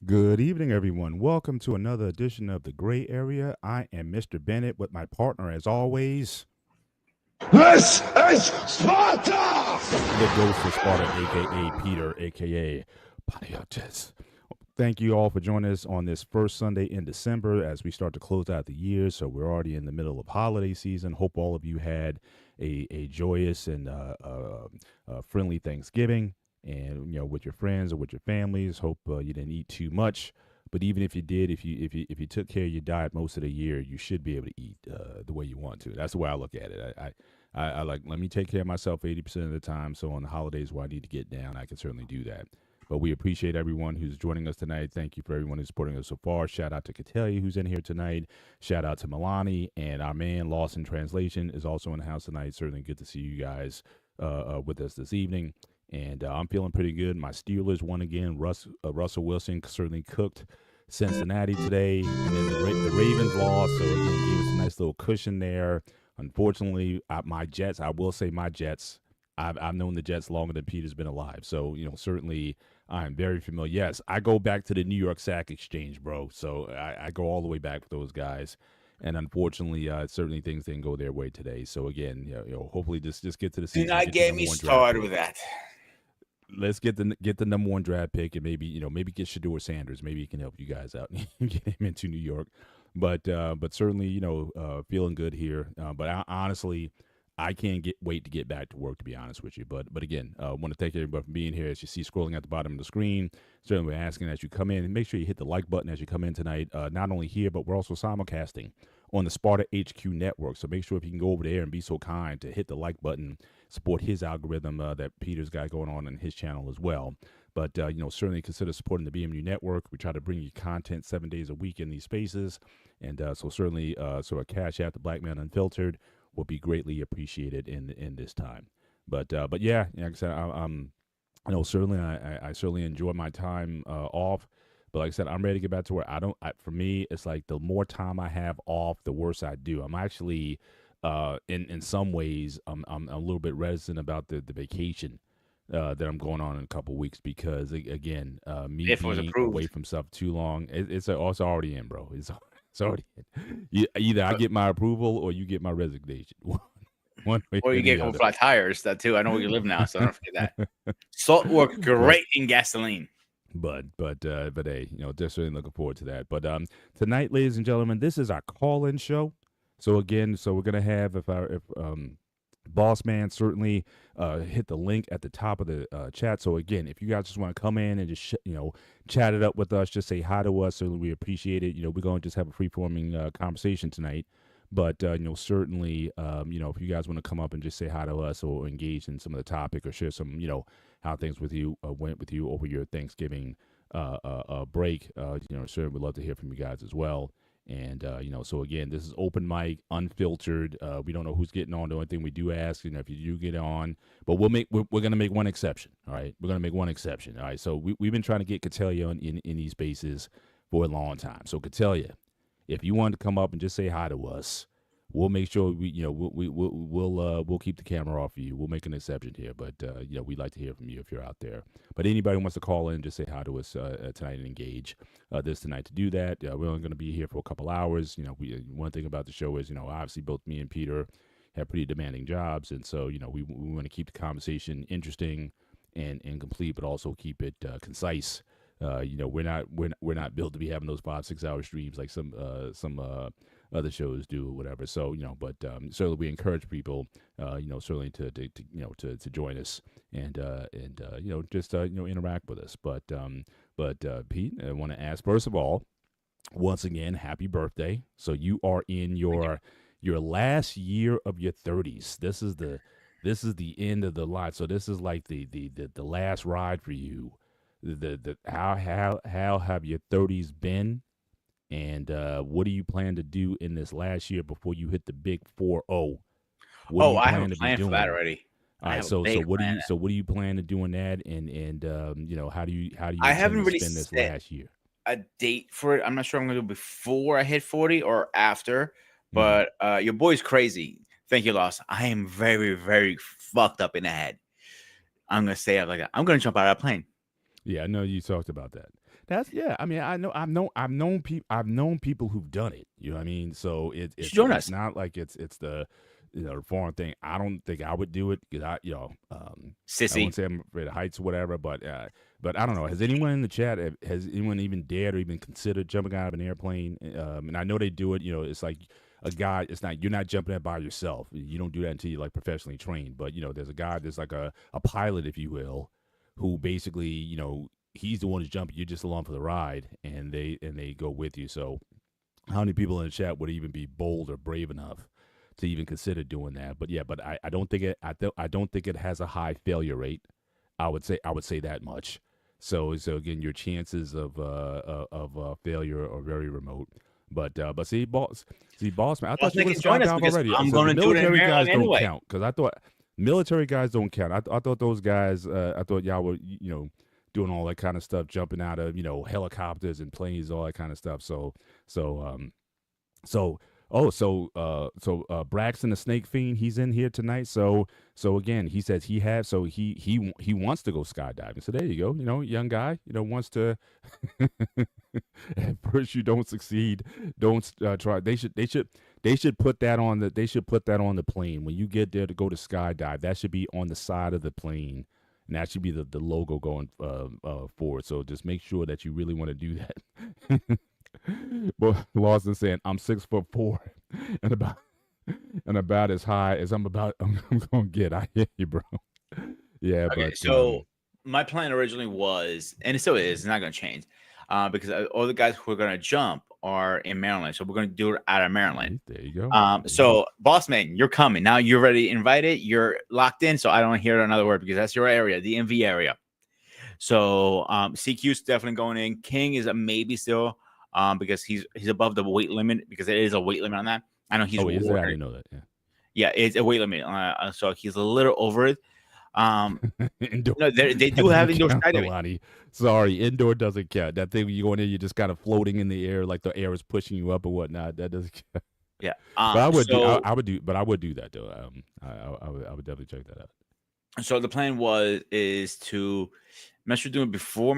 Good evening, everyone. Welcome to another edition of The Gray Area. I am Mr. Bennett with my partner, as always, This is Sparta! the Ghost of Sparta, aka Peter, aka Panagiotis. Thank you all for joining us on this first Sunday in December as we start to close out the year. So we're already in the middle of holiday season. Hope all of you had a joyous and friendly Thanksgiving, and with your friends or with your families. Hope you didn't eat too much. But even if you did, if you took care of your diet most of the year, you should be able to eat the way you want to. That's the way I look at it. I like, let me take care of myself 80% of the time. So on the holidays where I need to get down, I can certainly do that. But we appreciate everyone who's joining us tonight. Thank you for everyone who's supporting us so far. Shout out to Catellia, who's in here tonight. Shout out to Milani. And our man, Lost in Translation, is also in the house tonight. Certainly good to see you guys with us this evening. And I'm feeling pretty good. My Steelers won again. Russell Wilson certainly cooked Cincinnati today. And then the Ravens lost. So, again, gave us a nice little cushion there. Unfortunately, my Jets, I will say my Jets, I've known the Jets longer than Peter's been alive. So, certainly I'm very familiar. Yes, I go back to the New York Sack Exchange, bro. So I go all the way back with those guys. And unfortunately, certainly things didn't go their way today. So again, hopefully just get to the Do season, not get the get number me one draft started pick. with that. Let's get the number one draft pick, and maybe get Shador Sanders. Maybe he can help you guys out and get him into New York. But certainly, feeling good here. But honestly, I can't wait to get back to work, to be honest with you. But again, I want to thank everybody for being here. As you see scrolling at the bottom of the screen, certainly we're asking as you come in, and make sure you hit the like button as you come in tonight. Not only here, but we're also simulcasting on the Sparta HQ network. So make sure if you can go over there and be so kind to hit the like button, support his algorithm that Peter's got going on his channel as well. But certainly consider supporting the BMU network. We try to bring you content 7 days a week in these spaces, and so certainly a cash out the Black Man Unfiltered will be greatly appreciated in this time. But yeah, like I said, I know certainly I certainly enjoy my time off. But like I said, I'm ready to get back to where for me, it's like the more time I have off, the worse I do. I'm actually, in some ways, I'm a little bit reticent about the vacation that I'm going on in a couple weeks because again, me If it was being approved. away from stuff too long, it's already in, bro. It's already in. Either I get my approval or you get my resignation. One way Or or you get a the couple other. flat tires. That too. I know where you live now, so don't forget that. Salt works great in gasoline. But hey, just really looking forward to that. But tonight, ladies and gentlemen, this is our call-in show. So again, we're gonna have if Boss Man certainly hit the link at the top of the chat. So again, if you guys just want to come in and just chat it up with us, just say hi to us. Certainly we appreciate it. We're going to just have a free-forming conversation tonight. But certainly, if you guys want to come up and just say hi to us or engage in some of the topic or share some, how things went with you over your Thanksgiving break, certainly we'd love to hear from you guys as well. And so again, this is open mic, unfiltered. We don't know who's getting on. The only thing we do ask, if you do get on, but we're gonna make one exception. All right, we're gonna make one exception. All right, so we've been trying to get Catellia in these spaces for a long time. So Catellia, if you want to come up and just say hi to us, we'll make sure we'll keep the camera off of you. We'll make an exception here, but we'd like to hear from you if you're out there. But anybody who wants to call in, just say hi to us tonight and engage this tonight. To do that, we're only going to be here for a couple hours. One thing about the show is obviously both me and Peter have pretty demanding jobs, and so we want to keep the conversation interesting and complete, but also keep it concise. We're not built to be having those 5-6 hour streams like some other shows do or whatever. So but certainly we encourage people, certainly to join us and just interact with us. But Pete, I want to ask first of all, once again, happy birthday. So you are in your last year of your 30s. This is the end of the line. So this is like the last ride for you. How have your 30s been, and what do you plan to do in this last year before you hit the big 4-0? What do you I have a plan to be plan for that doing? already. All I right, have a so big what do plan. you plan to do in that, and how do you I intend haven't to really spend this set last year? a date for it. I'm not sure I'm gonna do it before I hit 40 or after. Mm-hmm. But your boy's crazy. Thank you, Loss. I am very, very fucked up in the head. I'm gonna say it like that. I'm gonna jump out of a plane. Yeah, I know you talked about that. That's yeah. I mean, I've known people who've done it. You know what I mean? So You should join it's us. not like it's the foreign thing. I don't think I would do it because I Sissy. won't say I'm afraid of heights or whatever, but I don't know. Has anyone in the chat has anyone even dared or even considered jumping out of an airplane? And I know they do it. You know, it's like a guy. It's not you're not jumping out by yourself. You don't do that until you're like professionally trained. But there's a guy. There's like a pilot, if you will, who basically he's the one who's jumping. You're just along for the ride, and they go with you. So, how many people in the chat would even be bold or brave enough to even consider doing that? But yeah, but I don't think it. I don't think it has a high failure rate. I would say that much. So again, your chances of failure are very remote. But boss man, I thought you They would can have join us skydived because already. I'm So going the to do it in military guys Maryland don't anyway. count because I thought military guys don't count. I thought those guys. I thought y'all were doing all that kind of stuff, jumping out of helicopters and planes, all that kind of stuff. So so Braxton the Snake Fiend, he's in here tonight. So again, he says he wants to go skydiving. So there you go. Young guy, wants to. At first, you don't succeed. Don't try. They should put that on the plane when you get there to go to skydive. That should be on the side of the plane, and that should be the logo going forward. So just make sure that you really want to do that. Well, Lawson saying I'm 6'4" and about as high as I'm gonna get. I hear you, bro. Yeah, Okay, but so my plan originally was, and it still is, it's not going to change, because all the guys who are going to jump are in Maryland, so we're going to do it out of Maryland. there you go. So boss man, you're coming now. You're ready, invited. You're locked in, so I don't hear another word because that's your area, the MV area. So CQ's definitely going in. King is a maybe still, because he's above the weight limit because it is a weight limit on that. I know he's. Oh, is that? I didn't know that. Yeah. Yeah, it's a weight limit. So he's a little over it. Indoor. No, they do have indoor skydiving. Lonnie. Sorry, indoor doesn't count. That thing you go in there, you're just kind of floating in the air, like the air is pushing you up or whatnot. That doesn't count. Yeah, But I would do that though. I would definitely check that out. So the plan is to, I'm sure doing before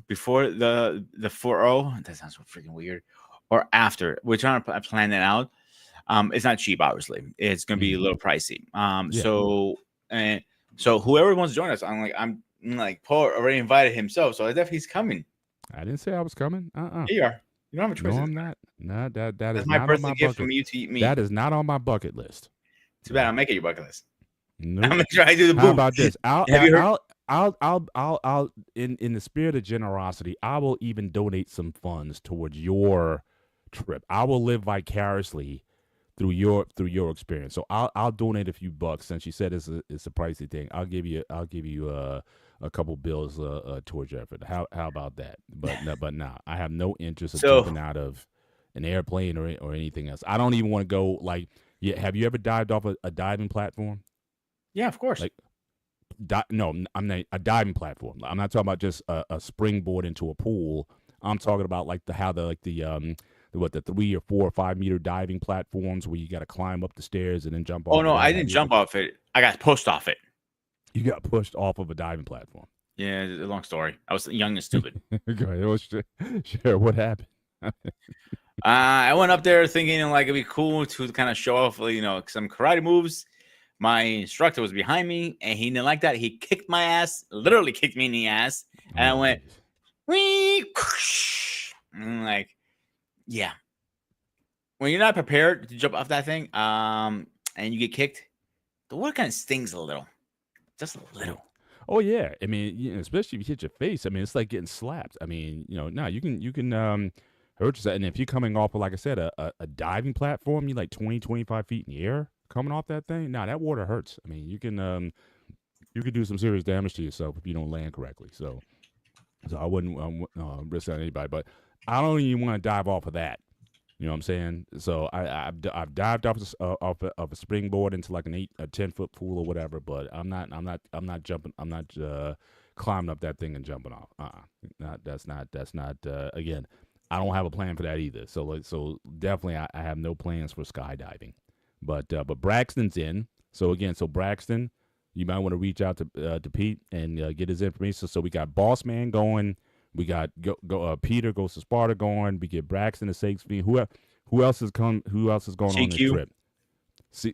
before the 4-0. That sounds so freaking weird. Or after. We're trying to plan that out. It's not cheap, obviously. It's going to be a little pricey. Yeah. So whoever wants to join us, I'm like Paul already invited himself, so I definitely he's coming. I didn't say I was coming. Here you are. You don't have a choice. No, I'm not. No, that is my not on birthday my gift bucket. from you to eat me. That is not on my bucket list. Too bad. I'll make it your bucket list. No. I'm gonna try to do the boom. How about this? Have you heard? I'll in the spirit of generosity, I will even donate some funds towards your trip. I will live vicariously through your experience. So I'll donate a few bucks since you said it's a pricey thing. I'll give you a couple bills towards your effort. How about that? But nah, I have no interest in jumping out of an airplane or anything else. I don't even want to go like. Yeah, have you ever dived off a diving platform? Yeah, of course. Like, no, I'm not a diving platform. I'm not talking about just a springboard into a pool. I'm talking about like the 3 or 4 or 5 meter diving platforms where you got to climb up the stairs and then jump off. Oh no, I didn't jump off it. I got pushed off it. You got pushed off of a diving platform. Yeah, it's a long story. I was young and stupid. Go ahead. Share what happened. I went up there thinking like it'd be cool to kind of show off, some karate moves. My instructor was behind me, and he didn't like that. He kicked my ass, literally kicked me in the ass, and I went, wee, and I'm like, yeah. When you're not prepared to jump off that thing, and you get kicked, the water kind of stings a little, just a little. Oh yeah, I mean, especially if you hit your face. I mean, it's like getting slapped. I mean, no, you can hurt yourself. And if you're coming off of, like I said, a diving platform, you're like 20, 25 feet in the air coming off that thing. Nah, that water hurts. I mean, you can do some serious damage to yourself if you don't land correctly. So I wouldn't risk that on anybody. But I don't even want to dive off of that. You know what I'm saying? So I've dived off of a springboard into like a 10-foot pool or whatever. But I'm not jumping. I'm not climbing up that thing and jumping off. That's not. Again, I don't have a plan for that either. So definitely I have no plans for skydiving. But Braxton's in. So Braxton, you might want to reach out to Pete and get his information. So we got Boss Man going We got Peter goes to Sparta going. We get Braxton to Sakes Fiend. Who else is come? Who else is going on this CQ. trip?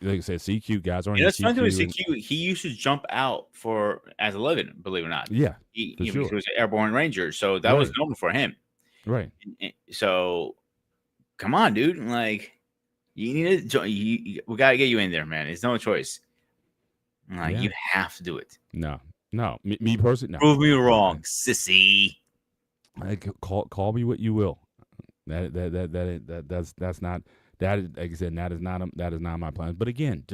Like I said, CQ guys are You know, here. it's funny with CQ and CQ. He used to jump out for as a living, believe it or not. yeah, for Because he sure. was an airborne ranger, so that was Right, normal for him. right. So, come on, dude. Like, you need to. We gotta get you in there, man. It's no choice. Like, Yeah. you have to do it. No, no. Me personally, no. Prove me No. wrong, sissy. Call me what you will. That's not that is, like I said, that is not my plan. But again,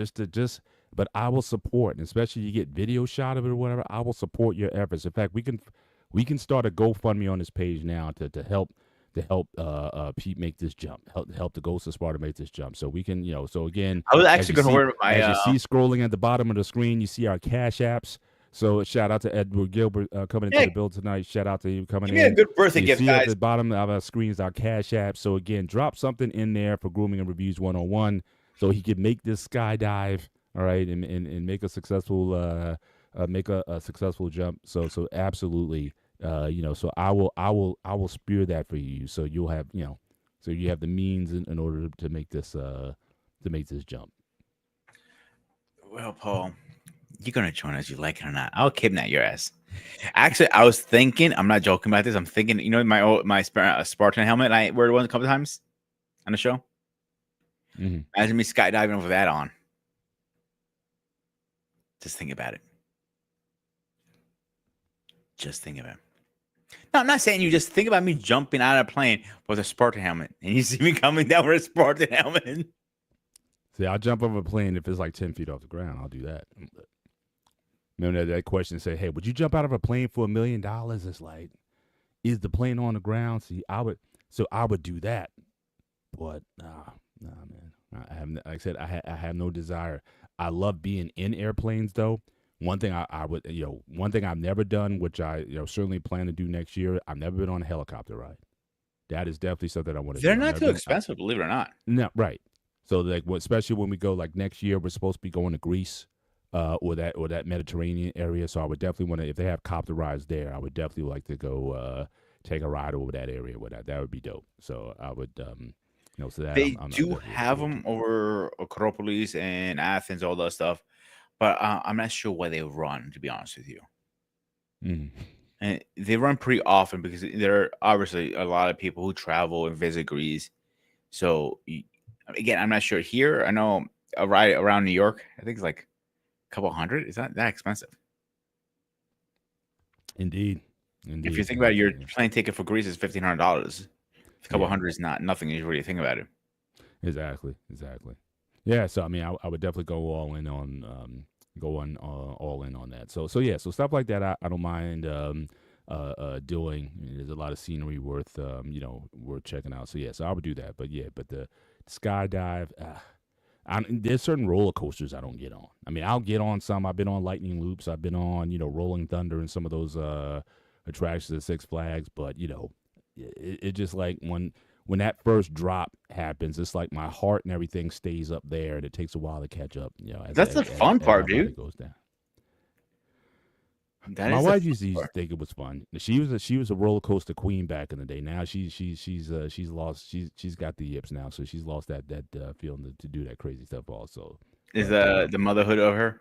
but I will support, and especially you get video shot of it or whatever. I will support your efforts. In fact, we can start a GoFundMe on this page now to help Pete make this jump, help the Ghost of Sparta make this jump. So we can, so again, I was actually going to worry about as you see scrolling at the bottom of the screen, you see our Cash Apps. So shout out to Edward Gilbert coming into the build tonight. Shout out to you coming give in. me a good birthday you gift, see guys. at the bottom of our screens our Cash App. So again, drop something in there for Grooming and Reviews 101 so he can make this skydive, all right, and make a successful successful jump. So absolutely, so I will spear that for you. So you'll have so you have the means in order to make this jump. Well, Paul, you're gonna join us, you like it or not. I'll kidnap your ass. Actually, I was thinking. I'm not joking about this. I'm thinking. You know, my Spartan helmet. I wear one a couple times on the show. Mm-hmm. Imagine me skydiving with that on. Just think about it. Just think about it. No, I'm not saying you. Just think about me jumping out of a plane with a Spartan helmet, and you see me coming down with a Spartan helmet. See, I'll jump over a plane if it's like 10 feet off the ground. I'll do that. Remember that question say, hey, would you jump out of a plane for $1 million? It's like, is the plane on the ground? See, I would do that. But nah, man. I have, like I said, I have no desire. I love being in airplanes though. One thing I would, one thing I've never done, which I, certainly plan to do next year. I've never been on a helicopter ride. That is definitely something I want to do. They're not too expensive, believe it or not. No, right. So like, especially when we go like next year, we're supposed to be going to Greece, or that Mediterranean area. So I would definitely want to, if they have copter rides there, I would definitely like to go take a ride over that area. With that would be dope. So I would, so that They I'm do have them over Acropolis and Athens, all that stuff, but I'm not sure why they run. To be honest with you, and they run pretty often because there are obviously a lot of people who travel and visit Greece. So again, I'm not sure here. I know a ride around New York, I think it's like a couple hundred. It's not that expensive. Indeed. If you think about it, your plane ticket for Greece is $1,500. A couple hundred is not nothing. You really think about it. Exactly. Yeah. So I mean, I would definitely go all in on all in on that. So yeah. So stuff like that, I don't mind doing. There's a lot of scenery worth worth checking out. So yeah. So I would do that. But yeah. But the skydive. There's certain roller coasters I don't get on. I mean, I'll get on some. I've been on Lightning Loops. I've been on, Rolling Thunder and some of those attractions at Six Flags. But it just like when that first drop happens, it's like my heart and everything stays up there, and it takes a while to catch up. That's the fun part, dude. It goes down. My wife used to think it was fun. She was a roller coaster queen back in the day. Now she's lost. She's got the yips now, so she's lost that feeling to do that crazy stuff. Also, is the motherhood of her?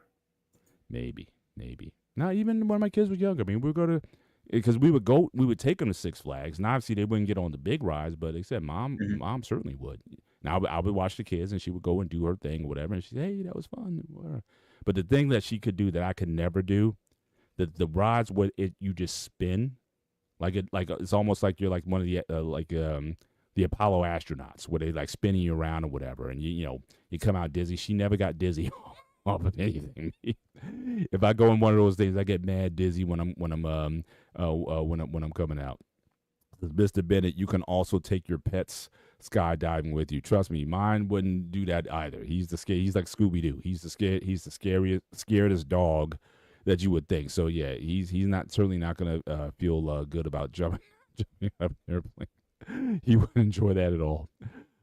Maybe. Not even when my kids were younger. I mean, we would go to because we would take them to Six Flags, and obviously they wouldn't get on the big rides, but they said mom certainly would. Now I would watch the kids, and she would go and do her thing or whatever, and she'd say, hey, that was fun. But the thing that she could do that I could never do. The rides where you just spin, like it's almost like you're like one of the Apollo astronauts where they like spinning you around or whatever, and you come out dizzy. She never got dizzy off of anything. If I go in one of those things, I get mad dizzy when I'm coming out. Mr. Bennett, you can also take your pets skydiving with you. Trust me, mine wouldn't do that either. He's like Scooby Doo. He's the scariest dog that you would think. So yeah, he's certainly not gonna feel good about jumping out of an airplane. He wouldn't enjoy that at all.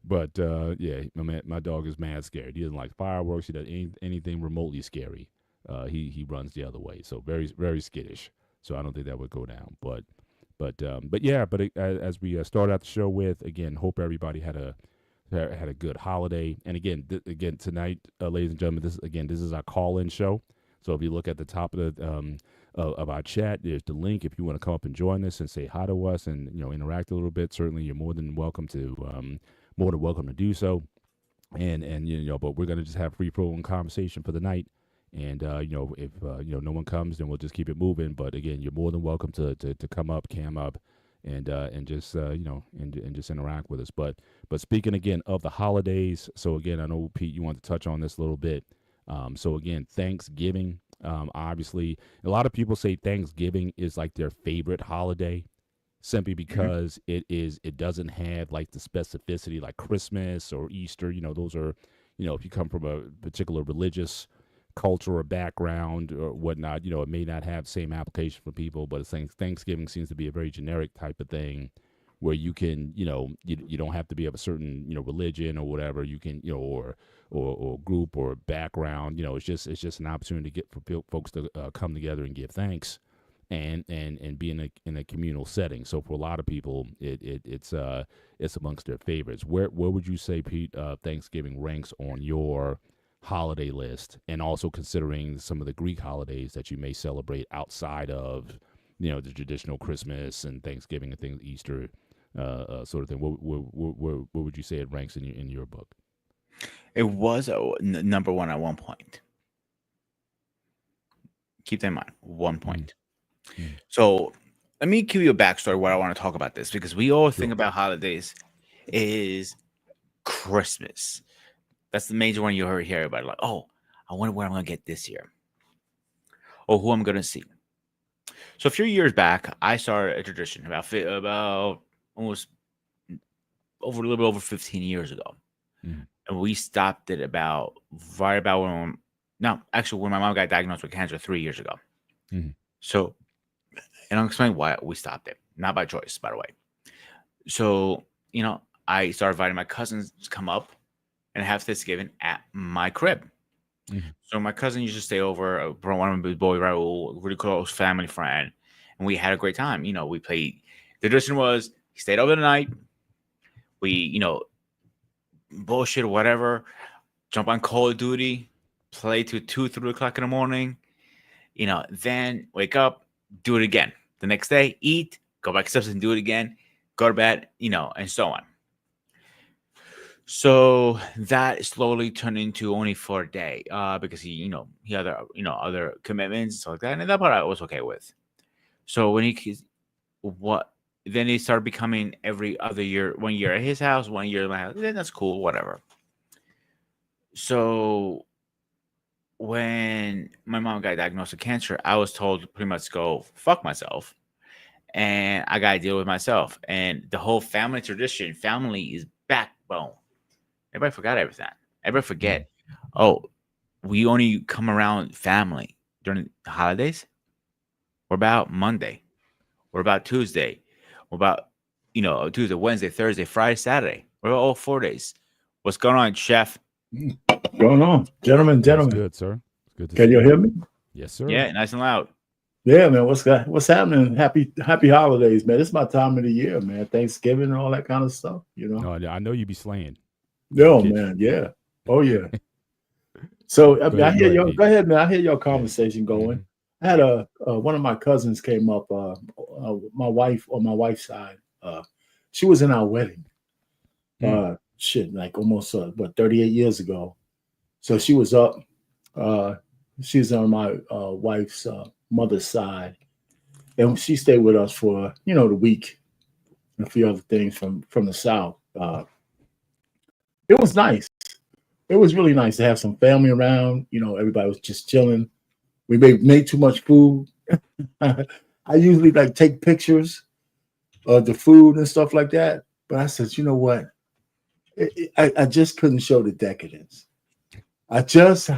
But yeah, my dog is mad scared. He doesn't like fireworks. He doesn't anything remotely scary. He runs the other way. So very very skittish. So I don't think that would go down. But But yeah, as we start out the show with, again, hope everybody had a good holiday. And again tonight, ladies and gentlemen, this is our call-in show. So if you look at the top of the of our chat, there's the link. If you want to come up and join us and say hi to us and interact a little bit, certainly you're more than welcome to do so. And but we're gonna just have free flowing conversation for the night. And if no one comes, then we'll just keep it moving. But again, you're more than welcome to come up, cam up, and just and just interact with us. But speaking again of the holidays, so again, I know Pete, you want to touch on this a little bit. So again, Thanksgiving. Obviously, a lot of people say Thanksgiving is like their favorite holiday, simply because it doesn't have like the specificity like Christmas or Easter. Those are, if you come from a particular religious culture or background or whatnot, it may not have the same application for people, but it's Thanksgiving seems to be a very generic type of thing where you can, you don't have to be of a certain, religion or whatever. You can, or group or background, it's just an opportunity to get for folks to come together and give thanks and be in a communal setting. So for a lot of people, it's amongst their favorites. Where would you say, Pete, Thanksgiving ranks on your holiday list, and also considering some of the Greek holidays that you may celebrate outside of the traditional Christmas and Thanksgiving and things, Easter, sort of thing? What would you say it ranks in your book? It was number one at one point. Keep that in mind, 1 point. Mm. So let me give you a backstory why I want to talk about this, because we all think about holidays is Christmas. That's the major one you hear everybody like, oh, I wonder what I'm going to get this year, or who I'm going to see. So a few years back, I started a tradition about almost a little bit over 15 years ago. Mm. And we stopped it right about when my mom got diagnosed with cancer 3 years ago. Mm. So, and I'll explain why we stopped it. Not by choice, by the way. So, I started inviting my cousins to come up and have Thanksgiving at my crib. Mm. So my cousin used to stay over, one of his boy Raul, really close family friend, and we had a great time. We played. The tradition was he stayed over the night. We, bullshit or whatever, jump on Call of Duty, play to 2-3 o'clock in the morning. Then wake up, do it again. The next day, eat, go back to and do it again, go to bed, and so on. So that slowly turned into only for a day, because he had other commitments and stuff like that, and that part I was okay with. So when then he started becoming every other year, 1 year at his house, 1 year at my house. Then that's cool, whatever. So when my mom got diagnosed with cancer, I was told to pretty much go fuck myself, and I got to deal with myself. And the whole family tradition, family is backbone. Everybody forgot everything. Everybody forget. Oh, we only come around family during the holidays. What about Monday? What about Tuesday? What about Tuesday, Wednesday, Thursday, Friday, Saturday? What about all 4 days? What's going on, Chef? Going on, gentlemen. That's good, sir. It's good to Can see you hear me? Yes, sir. Yeah, nice and loud. Yeah, man. What's happening? Happy holidays, man. It's my time of the year, man. Thanksgiving and all that kind of stuff. No, I know you be slaying. No, man. Yeah. Oh, yeah. So Go ahead, man. I hear your conversation going. Mhm. I had one of my cousins came up. My wife on my wife's side. She was in our wedding. Like almost 38 years ago. So she was up. She's on my wife's mother's side, and she stayed with us for the week and a few other things from the South. It was nice. It was really nice to have some family around. Everybody was just chilling. We made too much food. I usually take pictures of the food and stuff like that, but I said, you know what? I just couldn't show the decadence. I just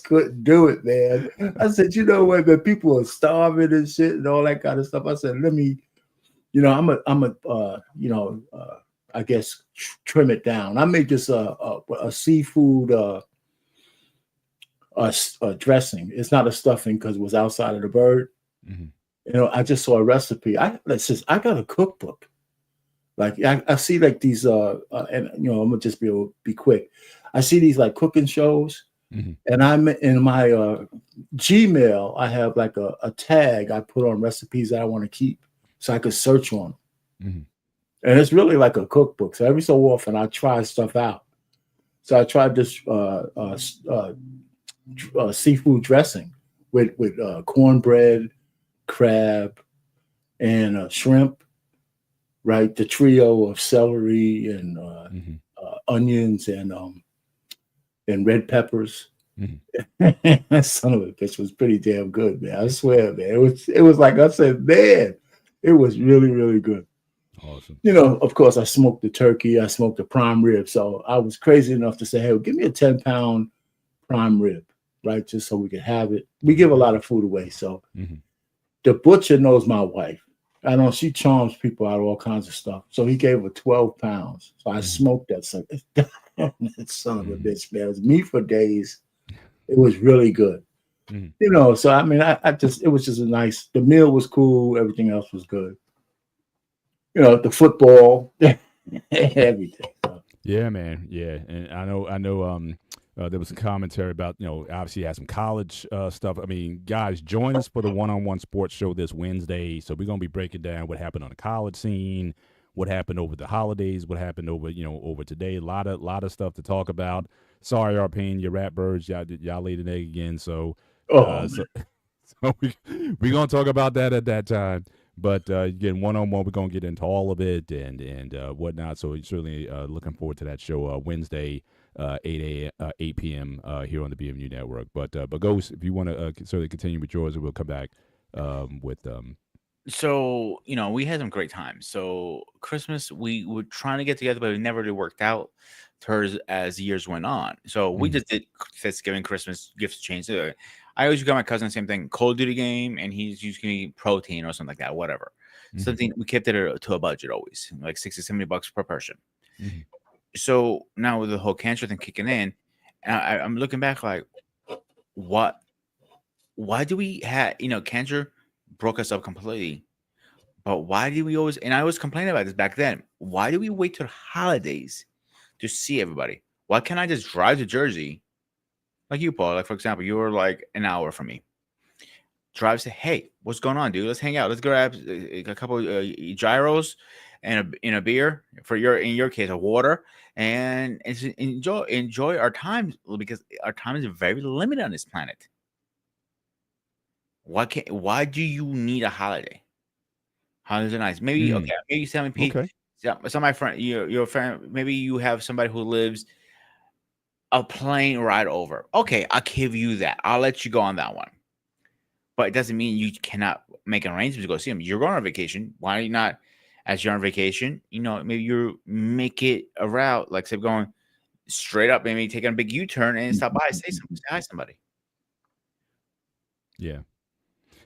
couldn't do it, man. I said, you know what, man? People are starving and shit and all that kind of stuff. I said, let me, I guess trim it down. I made this a seafood dressing. It's not a stuffing because it was outside of the bird. Mm-hmm. I just saw a recipe. That says I got a cookbook. Like I see like these and I'm gonna just be quick. I see these like cooking shows, Mhm. and I'm in my Gmail. I have like a tag I put on recipes that I want to keep, so I could search on them. Mhm. And it's really like a cookbook. So every so often I try stuff out. So I tried this seafood dressing with cornbread, crab, and shrimp. Right, the trio of celery and Mhm. onions and red peppers. Mhm. That son of a bitch was pretty damn good, man. I swear, man. It was like I said, man, it was really, really good. Awesome. Of course, I smoked the turkey, I smoked the prime rib. So I was crazy enough to say, hey, well, give me a 10-pound prime rib, right? Just so we could have it. We give a lot of food away. So Mhm. the butcher knows my wife. I know she charms people out of all kinds of stuff. So he gave her 12 pounds. So I Mhm. smoked that son, that son of a Mhm. bitch, man. It was meat for days. It was really good. Mhm. So I mean, I just, it was just the meal was cool. Everything else was good. The football, everything. Yeah, man. Yeah, and I know. There was some commentary about obviously you had some college stuff. I mean, guys, join us for the one-on-one sports show this Wednesday. So we're gonna be breaking down what happened on the college scene, what happened over the holidays, what happened over today. A lot of stuff to talk about. Sorry, our pain, your rat birds, y'all laid an egg again. So, Oh, man. so so we gonna talk about that at that time. But again, one on one, we're gonna get into all of it and whatnot. So certainly looking forward to that show Wednesday, 8 p.m. Here on the BMU network. But Ghost, if you want to certainly continue with yours, and we'll come back with So, we had some great times. So Christmas, we were trying to get together, but it never really worked out towards as years went on. So we Mhm. just did Thanksgiving, Christmas gifts change. I always got my cousin the same thing, Call of Duty game, and he's usually protein or something like that, whatever. Mhm. Something we kept it to a budget always, like 60, $70 per person. Mhm. So now with the whole cancer thing kicking in, I'm looking back like, what? Why do we have cancer broke us up completely? But why do we always? And I always complained about this back then. Why do we wait till holidays to see everybody? Why can't I just drive to Jersey, like you, Paul? Like for example, you were like an hour from me. Drive, say, hey, what's going on, dude? Let's hang out. Let's grab a couple gyros and a beer for in your case, a water, and enjoy our time because our time is very limited on this planet. Why do you need a holiday? Holidays are nice. Maybe Mm. okay. Maybe you tell me, Pete. Okay. Some of my friend, your friend. Maybe you have somebody who lives a plane ride over. Okay, I'll give you that. I'll let you go on that one. But it doesn't mean you cannot make arrangements to go see them. You're going on vacation. Why not, as you're on vacation, maybe you make it a route, like say going straight up, maybe taking a big U-turn and stop by, say hi to somebody. Yeah.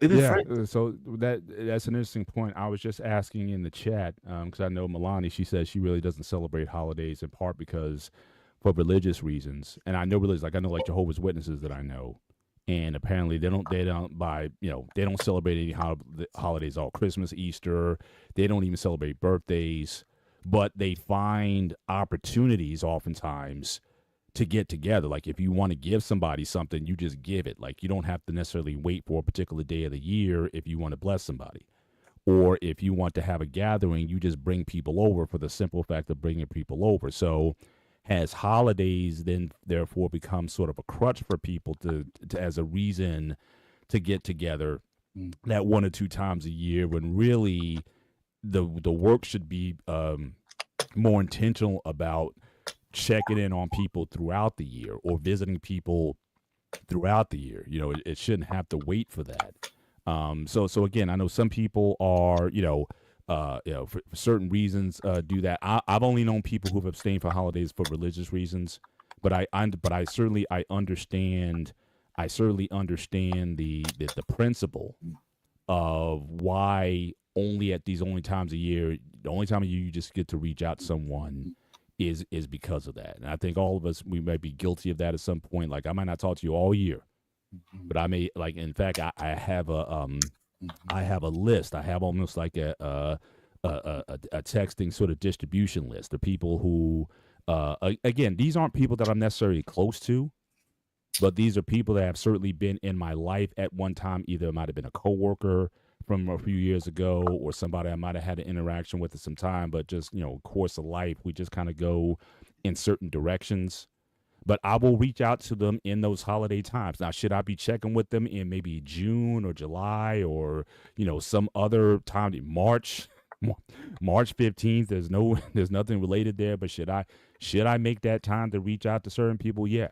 We've been Yeah, friends. so that's an interesting point. I was just asking in the chat because I know Milani. She says she really doesn't celebrate holidays in part because for religious reasons, and I know religious. Like I know like Jehovah's Witnesses that I know, and apparently they don't buy they don't celebrate any holidays all Christmas, Easter. They don't even celebrate birthdays, but they find opportunities oftentimes to get together. Like if you want to give somebody something, you just give it. Like you don't have to necessarily wait for a particular day of the year if you want to bless somebody. Or if you want to have a gathering, you just bring people over for the simple fact of bringing people over. So has holidays then therefore become sort of a crutch for people to as a reason to get together that one or two times a year when really the work should be more intentional about checking in on people throughout the year or visiting people throughout the year. It shouldn't have to wait for that. So again, I know some people are, for certain reasons, do that. I've only known people who've abstained for holidays for religious reasons, but I certainly I understand. I certainly understand the principle of why only at these only times a year, the only time of year you just get to reach out to someone is because of that. And I think all of us we might be guilty of that at some point. Like I might not talk to you all year, but I may like in fact I have I have a list. I have almost like a texting sort of distribution list of people who, again, these aren't people that I'm necessarily close to, but these are people that have certainly been in my life at one time. Either it might have been a coworker from a few years ago, or somebody I might have had an interaction with at some time, but just, course of life, we just kind of go in certain directions. But I will reach out to them in those holiday times. Now, should I be checking with them in maybe June or July, or some other time, March, March 15th? There's nothing related there. But should I make that time to reach out to certain people? Yeah.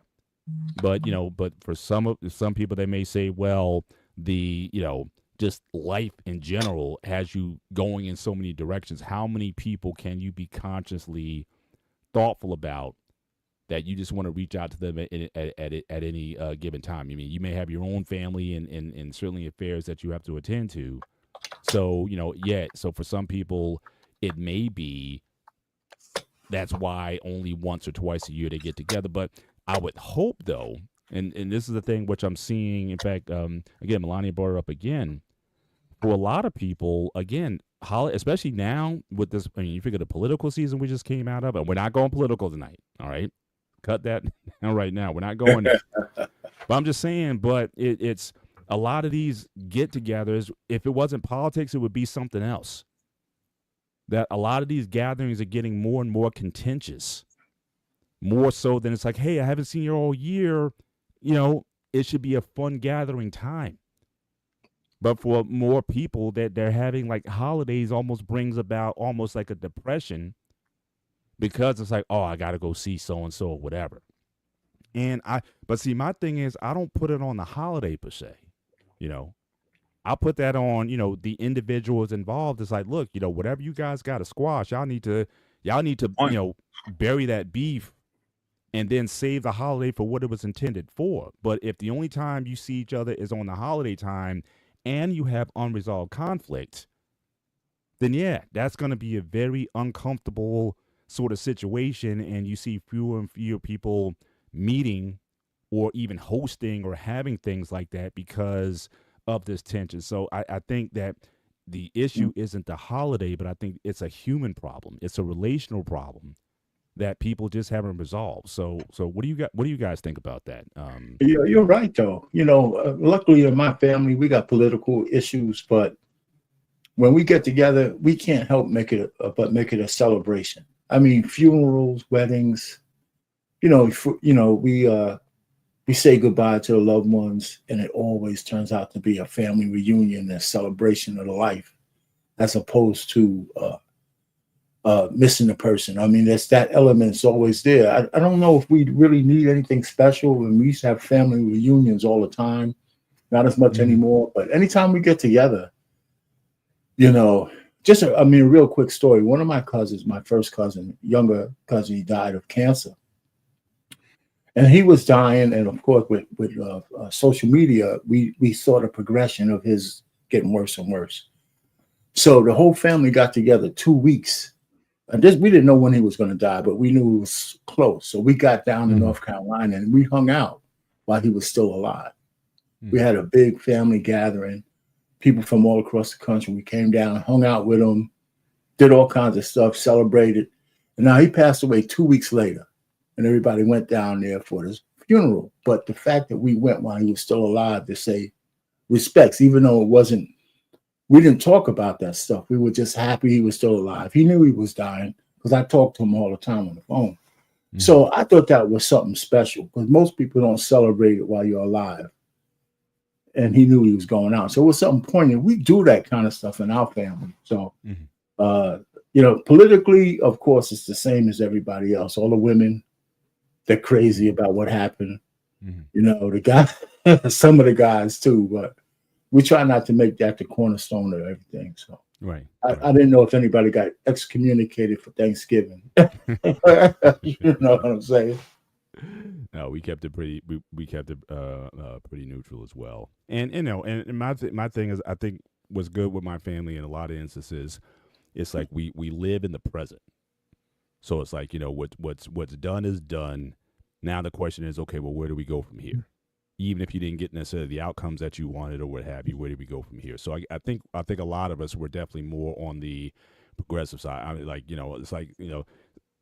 But but for some people, they may say, well, the just life in general has you going in so many directions. How many people can you be consciously thoughtful about, that you just want to reach out to them at any given time? I mean, you may have your own family and certainly affairs that you have to attend to. So, so for some people, it may be that's why only once or twice a year they get together. But I would hope, though, and this is the thing which I'm seeing, in fact, again, Melania brought it up again, for a lot of people, again, especially now with this, I mean, you figure the political season we just came out of, and we're not going political tonight, all right? Cut that down right now. We're not going there. But I'm just saying, but it's a lot of these get-togethers. If it wasn't politics, it would be something else. That a lot of these gatherings are getting more and more contentious, more so than it's like, hey, I haven't seen you all year. It should be a fun gathering time. But for more people, that they're having like holidays almost brings about almost like a depression, because it's like, oh, I got to go see so-and-so or whatever. But see, my thing is, I don't put it on the holiday per se. I put that on, the individuals involved. It's like, look, whatever you guys got to squash, y'all need to, bury that beef and then save the holiday for what it was intended for. But if the only time you see each other is on the holiday time and you have unresolved conflict, then yeah, that's going to be a very uncomfortable sort of situation. And you see fewer and fewer people meeting or even hosting or having things like that because of this tension. So I think that the issue isn't the holiday, but I think it's a human problem. It's a relational problem that people just haven't resolved. So what do you guys think about that? You're right, though. Luckily in my family, we got political issues, but when we get together, we can't help make it a celebration. I mean, funerals, weddings, we say goodbye to the loved ones, and it always turns out to be a family reunion and celebration of the life, as opposed to missing a person. I mean, that element's always there. I don't know if we really need anything special. When we used to have family reunions all the time, not as much anymore, but anytime we get together, a real quick story. One of my cousins, my first cousin, younger cousin, he died of cancer. And he was dying, and of course, with social media, we saw the progression of his getting worse and worse. So the whole family got together 2 weeks. And we didn't know when he was going to die, but we knew it was close. So we got down to North Carolina, and we hung out while he was still alive. We had a big family gathering, people from all across the country. We came down, hung out with him, did all kinds of stuff, celebrated. And now he passed away 2 weeks later. And everybody went down there for his funeral. But the fact that we went while he was still alive to say respects, even though we didn't talk about that stuff. We were just happy he was still alive. He knew he was dying because I talked to him all the time on the phone. So I thought that was something special, because most people don't celebrate it while you're alive. And he knew he was going out. So it was something poignant. We do that kind of stuff in our family. So, politically, of course, it's the same as everybody else. All the women, they're crazy about what happened. The guy, some of the guys too, but we try not to make that the cornerstone of everything. So right. I didn't know if anybody got excommunicated for Thanksgiving. You know what I'm saying? No, we kept it pretty. We kept it pretty neutral as well. And and my thing is, I think what's good with my family in a lot of instances, it's like we live in the present. So it's like, what's done is done. Now the question is, okay, well, where do we go from here? even if you didn't get necessarily the outcomes that you wanted or what have you. Where do we go from here? So I think a lot of us were definitely more on the progressive side. I mean, like, it's like, this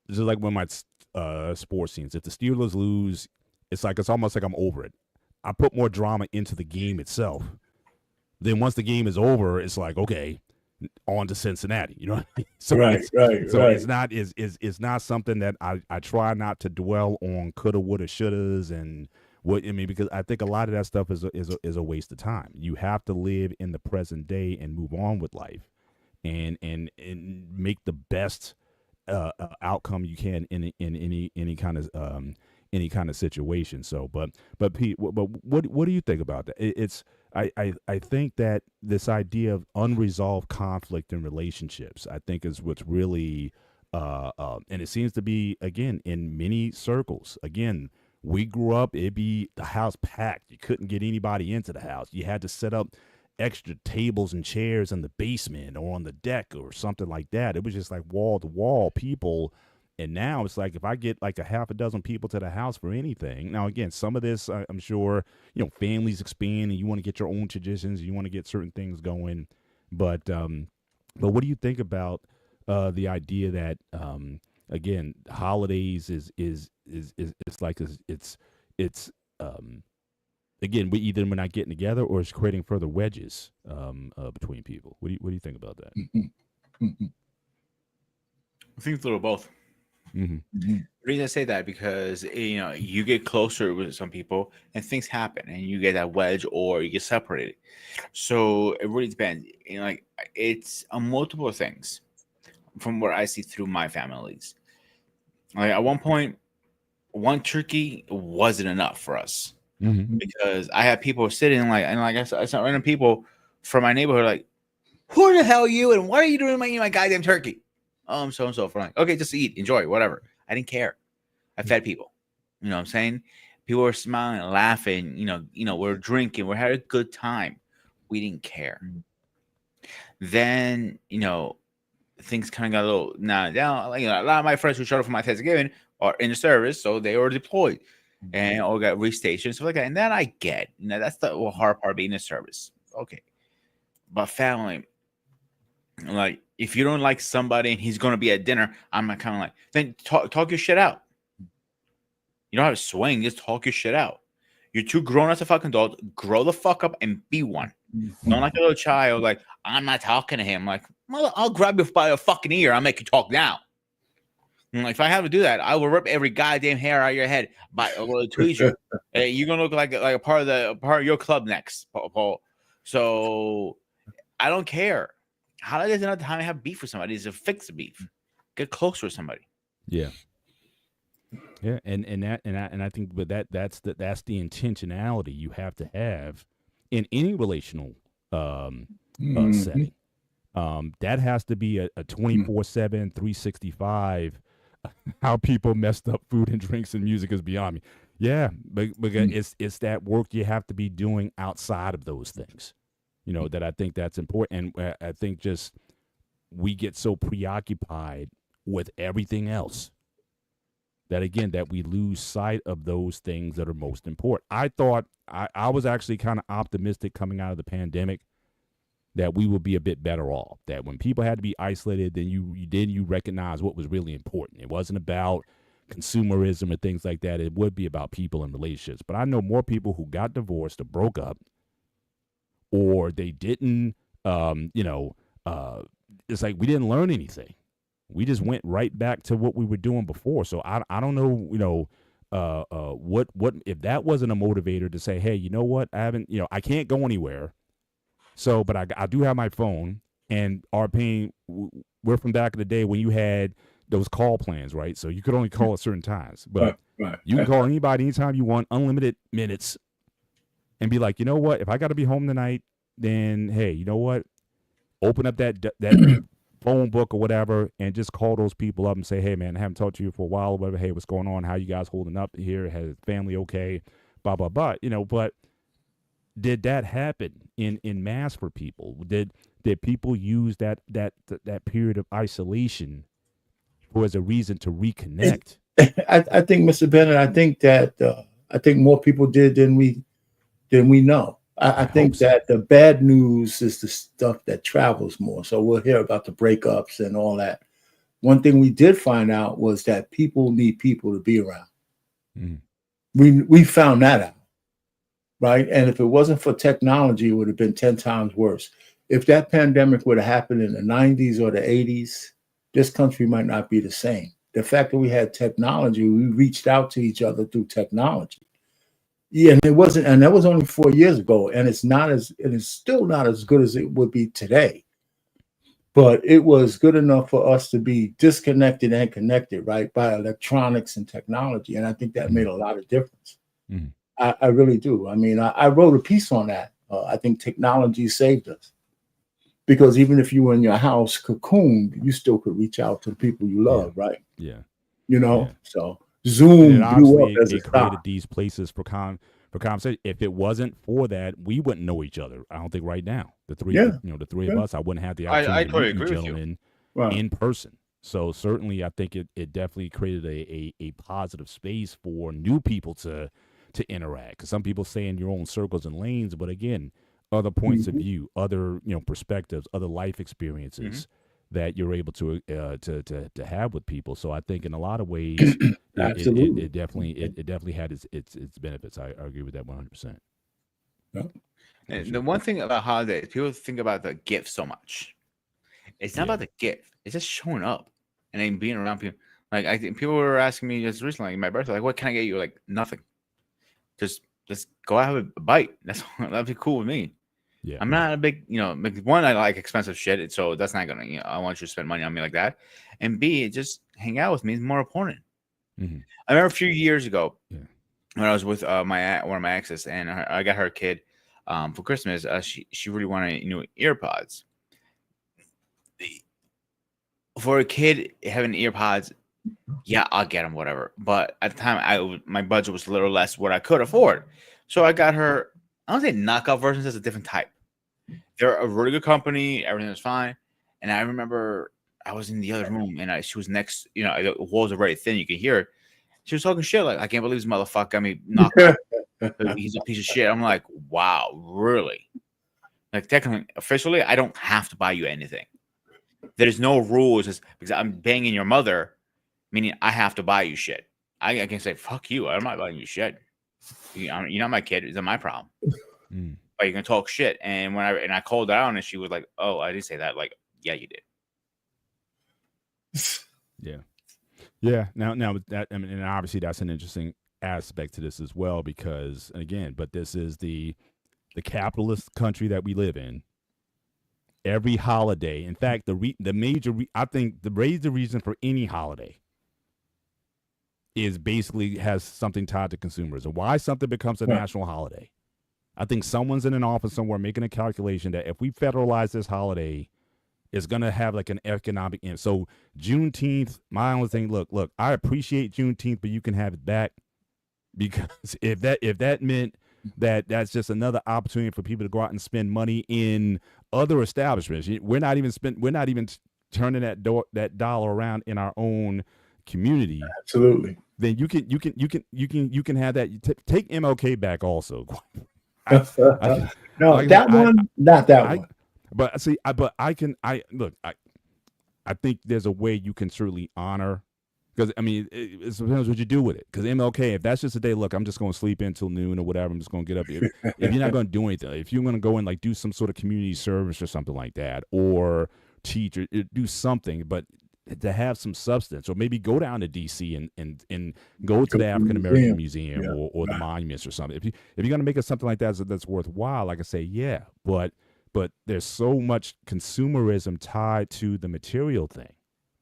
is like when my sports teams. If the Steelers lose, it's almost like I'm over it. I put more drama into the game itself. Then once the game is over, it's like, okay, on to Cincinnati. You know what I mean? So Right, it's not it's not something that I try not to dwell on coulda, woulda, shouldas and what I mean, because I think a lot of that stuff is a waste of time. You have to live in the present day and move on with life, and make the best outcome you can in any kind of situation. So, but Pete, what do you think about that? It's I think that this idea of unresolved conflict in relationships, I think, is what's really and it seems to be, again, in many circles. Again, we grew up, it'd be the house packed. You couldn't get anybody into the house. You had to set up extra tables and chairs in the basement or on the deck or something like that. It was just like wall to wall people. And now it's like if I get like a half a dozen people to the house for anything. Now, again, some of this, I'm sure, families expand and you want to get your own traditions. You want to get certain things going. But what do you think about the idea that, again, holidays is like it's again, we're not getting together, or it's creating further wedges between people. What do you think about that? I think it's a little both. Mm-hmm. The reason I say that because you get closer with some people and things happen and you get that wedge or you get separated. So it really depends. Like it's multiple things from what I see through my families. Like at one point, one turkey wasn't enough for us. Mm-hmm. Because I had people sitting I saw random people from my neighborhood like, who the hell are you and what are you doing my goddamn turkey? So and so for like, okay, just eat, enjoy, whatever. I didn't care. I fed people. You know what I'm saying? People were smiling, laughing, we're drinking, we're having a good time. We didn't care. Then, things kind of got a little down. Like, a lot of my friends who showed up for my Thanksgiving are in the service, so they were deployed and all got restationed, stuff like that. And that I get. That's the hard part, being in service. Okay. But family, like, if you don't like somebody and he's going to be at dinner, I'm kind of like, then talk your shit out. You don't have to swing, just talk your shit out. You're too grown as a fucking adult. Grow the fuck up and be one. Don't like a little child, like, I'm not talking to him. Like, well, I'll grab you by the fucking ear. I'll make you talk now. And like, if I have to do that, I will rip every goddamn hair out of your head by a little tweezer. You're gonna look like a part of your club next, Paul. So I don't care. Holidays are not the time to have beef with somebody. It's to fix the beef. Get closer with somebody. Yeah. Yeah, and I think, but that's the intentionality you have to have in any relational setting. That has to be a 24/7, 365. How people messed up food and drinks and music is beyond me. Yeah, but it's that work you have to be doing outside of those things. That I think that's important, and I think just we get so preoccupied with everything else that, again, that we lose sight of those things that are most important. I thought I was actually kind of optimistic coming out of the pandemic that we would be a bit better off, that when people had to be isolated, then you recognize what was really important. It wasn't about consumerism and things like that. It would be about people and relationships. But I know more people who got divorced or broke up, or they didn't, it's like we didn't learn anything. We just went right back to what we were doing before. So I don't know, what if that wasn't a motivator to say, hey, you know what? I can't go anywhere. So, but I do have my phone, and we're from back in the day when you had those call plans, right? So you could only call at certain times, but you can call anybody anytime you want, unlimited minutes, and be like, you know what? If I got to be home tonight, then hey, you know what? Open up that phone book or whatever, and just call those people up and say, hey man, I haven't talked to you for a while or whatever. Hey, what's going on? How you guys holding up here? Has family okay? Blah blah blah. But did that happen in mass for people? Did people use that period of isolation as a reason to reconnect? I think, Mr. Bennett, I think that I think more people did than we then we know. I hope think so. that the bad news is the stuff that travels more. So we'll hear about the breakups and all that. One thing we did find out was that people need people to be around. Mm. We found that out, right? And if it wasn't for technology, it would have been 10 times worse. If that pandemic would have happened in the 90s or the 80s, this country might not be the same. The fact that we had technology, we reached out to each other through technology. Yeah, and it wasn't, and that was only 4 years ago, and it is still not as good as it would be today. But it was good enough for us to be disconnected and connected, right, by electronics and technology. And I think that made a lot of difference. Mm. I really do. I mean, I wrote a piece on that. I think technology saved us because even if you were in your house cocooned, you still could reach out to the people you love, right? Yeah. You know, Yeah. so And Zoom it blew up obviously as a it created stop. these places for conversation. If it wasn't for that, we wouldn't know each other. I don't think right now. The three Yeah, the three of yeah, us, I wouldn't have the I opportunity to meet totally you agree with you. gentlemen right. in person. So certainly I think it definitely created a positive space for new people to interact. Because some people stay in your own circles and lanes, but again, other points of Mhm. view, other perspectives, other life Hmm. experiences that you're able to have with people. So I think in a lot of ways, Absolutely. it definitely had its benefits. I agree with that 100%. Yeah. And the one thing about holidays, people think about the gift so much. It's not Yeah. about the gift. It's just showing up and then being around people. Like I think people were asking me just recently, like my birthday, like, what can I get you? Like nothing. Just go have a bite. That'd be cool with me. Yeah. I'm not a big, one, I like expensive shit, so that's not gonna, I want you to spend money on me like that. And B, just hang out with me is more important. Hmm. I remember a few years ago Yeah. when I was with one of my exes, and I got her a kid for Christmas. She really wanted earpods. For a kid having earpods, yeah, I'll get them, whatever. But at the time, my budget was a little less what I could afford, so I got her. I don't say knockout versions; it's a different type. They're a really good company. Everything was fine, and I remember I was in the other room, and she was next. The walls are very thin; you can hear her. She was talking shit like, "I can't believe this motherfucker got me knocked out. He's a piece of shit." I'm like, "Wow, really?" Like technically, officially, I don't have to buy you anything. There's no rules because I'm banging your mother, meaning I have to buy you shit. I can say, fuck you. I'm not buying you shit. You're not my kid. It's not my problem. Mm. But you can talk shit. And I called her out and she was like, oh, I didn't say that. Like, yeah, you did. Yeah. Yeah. Now that, I mean, and obviously that's an interesting aspect to this as well, because again, but this is the capitalist country that we live in. Every holiday, in fact, the major I think the major reason for any holiday is basically has something tied to consumerism. Why something becomes a Right. national holiday? I think someone's in an office somewhere making a calculation that if we federalize this holiday, it's going to have like an economic end. So Juneteenth, my only thing, look, I appreciate Juneteenth, but you can have it back, because if that meant that's just another opportunity for people to go out and spend money in other establishments. We're not even turning that dollar around in our own community. Absolutely. Then you can have that. Take MLK back also. I, I, No, like I that said, one, not that I, one. but see, I think there's a way you can certainly honor, because I mean, it depends what you do with it. Because MLK, if that's just a day, look, I'm just going to sleep in till noon or whatever. I'm just going to get up. If you're not going to do anything, if you're going to go and like do some sort of community service or something like that, or teach or do something, but to have some substance, or maybe go down to DC and go to the African American Museum Yeah, or the right. monuments or something. If you're going to make it something like that that's worthwhile, like I say, yeah, but there's so much consumerism tied to the material thing.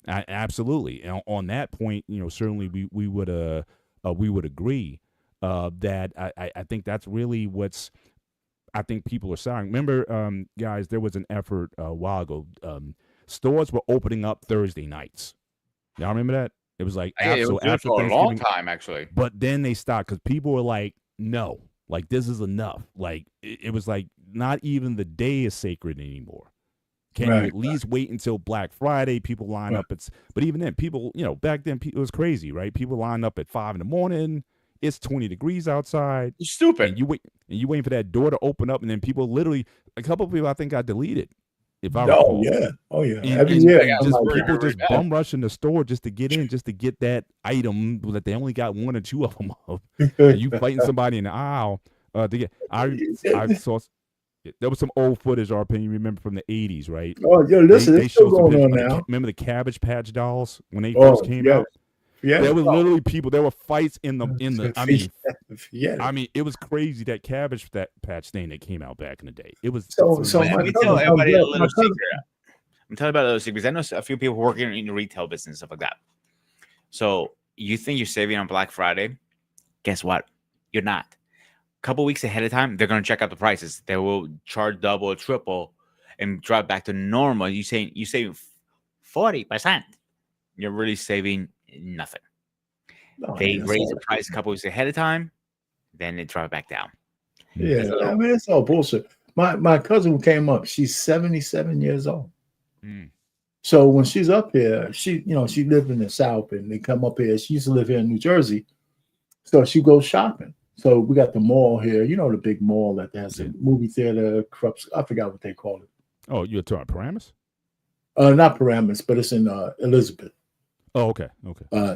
Absolutely. And on that point, certainly we would agree that I think that's really what's, I think people are saying. Remember, guys, there was an effort a while ago. Stores were opening up Thursday nights. Y'all remember that? It was like It was good after for a long Thanksgiving, time, actually. but then they stopped because people were like, no, like this is enough. Like it was like not even the day is sacred anymore. Can you Right. at least wait until Black Friday? People line Right. up. But even then, people, back then it was crazy, right? People line up at 5 in the morning. It's 20 degrees outside, It's stupid. and you waiting for that door to open up, and then people literally, a couple of people I think got deleted, if I Oh recall. yeah, oh yeah. And, Every and, year, and I'm just like, people really just bad. bum rushing the store just to get in, just to get that item that they only got one or two of them of. yeah. And you fighting somebody in the aisle to get. I saw there was some old footage, RP, you remember from the 80s, right? Oh yeah, listen, They it's still showed some going pictures. on now. Remember the Cabbage Patch dolls when they first Oh came yeah, out? yeah. There was Oh, literally people. There were fights in the. forget I it. mean, it was crazy that Cabbage Patch thing that came out back in the day. It was So Let my me tell cousin everybody a my little cousin. secret. I'm telling about a little secret because I know a few people working in the retail business and stuff like that. So you think you're saving on Black Friday? Guess what? You're not. A couple weeks ahead of time, they're gonna check out the prices. They will charge double or triple and drop back to normal. You save 40%. You're really saving nothing. Oh, They yeah, raise the price a couple weeks ahead of time, then they drop it back down. yeah, It's a I little- mean it's all bullshit. My cousin who came up, she's 77 years old. Mm. So when she's up here, she lived in the South and they come up here. She used to live here in New Jersey. So she goes shopping. So we got the mall here, the big mall that has a movie theater, I forgot what they call it. Oh, you're talking Paramus? Not Paramus, but it's in Elizabeth. Oh, okay.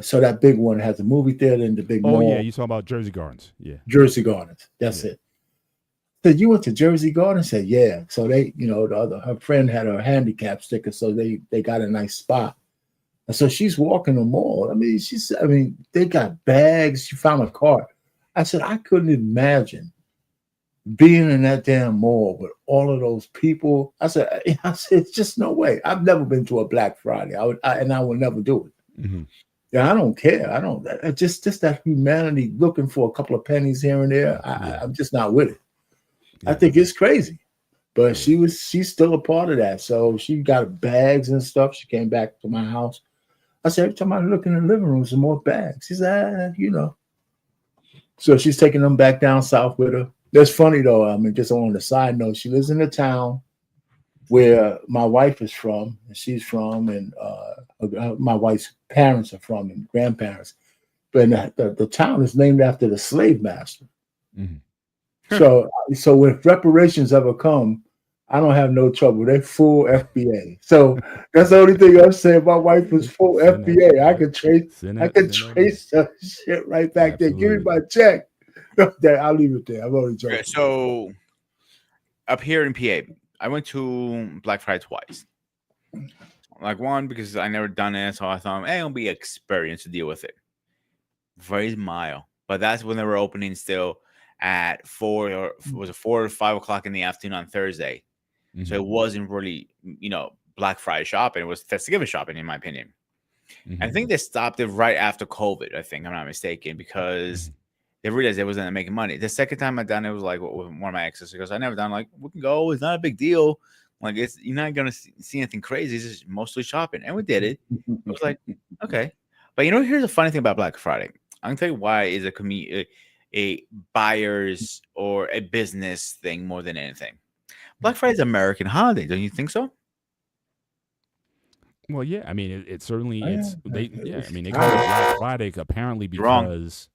So that big one has a movie theater and the big mall. Oh, yeah, you talking about Jersey Gardens? Yeah, Jersey Gardens. That's it. So you went to Jersey Gardens? Said, yeah. So they, her friend had her handicap sticker, so they got a nice spot. And so she's walking the mall. I mean, they got bags. She found a cart. I said, I couldn't imagine being in that damn mall with all of those people. I said, it's just no way. I've never been to a Black Friday. I will never do it. Mm-hmm. Yeah, I don't care. I don't. Just that humanity looking for a couple of pennies here and there. I'm just not with it. Yeah. I think it's crazy. But she's still a part of that. So she got bags and stuff. She came back to my house. I said, every time I look in the living room, some more bags. She said, So she's taking them back down south with her. That's funny though. I mean, just on the side note, she lives in a town where my wife is from, and she's from, and my wife's parents are from, and grandparents. But the town is named after the slave master. Mm-hmm. So if reparations ever come, I don't have no trouble. They're full FBA. So that's the only thing I'm saying. My wife was full FBA. I could trace the shit right back there. Give me my check. I'll leave it there. I'm only joking. Okay, so up here in PA, I went to Black Friday twice. Like one because I never done it, so I thought, hey, it'll be an experience to deal with it. Very mild, but that's when they were opening still at 4 or 5 o'clock in the afternoon on Thursday. Mm-hmm. So it wasn't really, Black Friday shopping. It was Thanksgiving shopping, in my opinion. Mm-hmm. I think they stopped it right after COVID. I think I'm not mistaken because they realized they wasn't making money. The second time I done it was like with one of my exes because I never done like we can go. It's not a big deal. Like you're not gonna see anything crazy. It's just mostly shopping, and we did it. It was like okay, but here's the funny thing about Black Friday. I'm gonna tell you why is a buyer's or a business thing more than anything. Black Friday is an American holiday, don't you think so? Well, yeah. I mean, it certainly I mean, they call it Black Friday apparently because.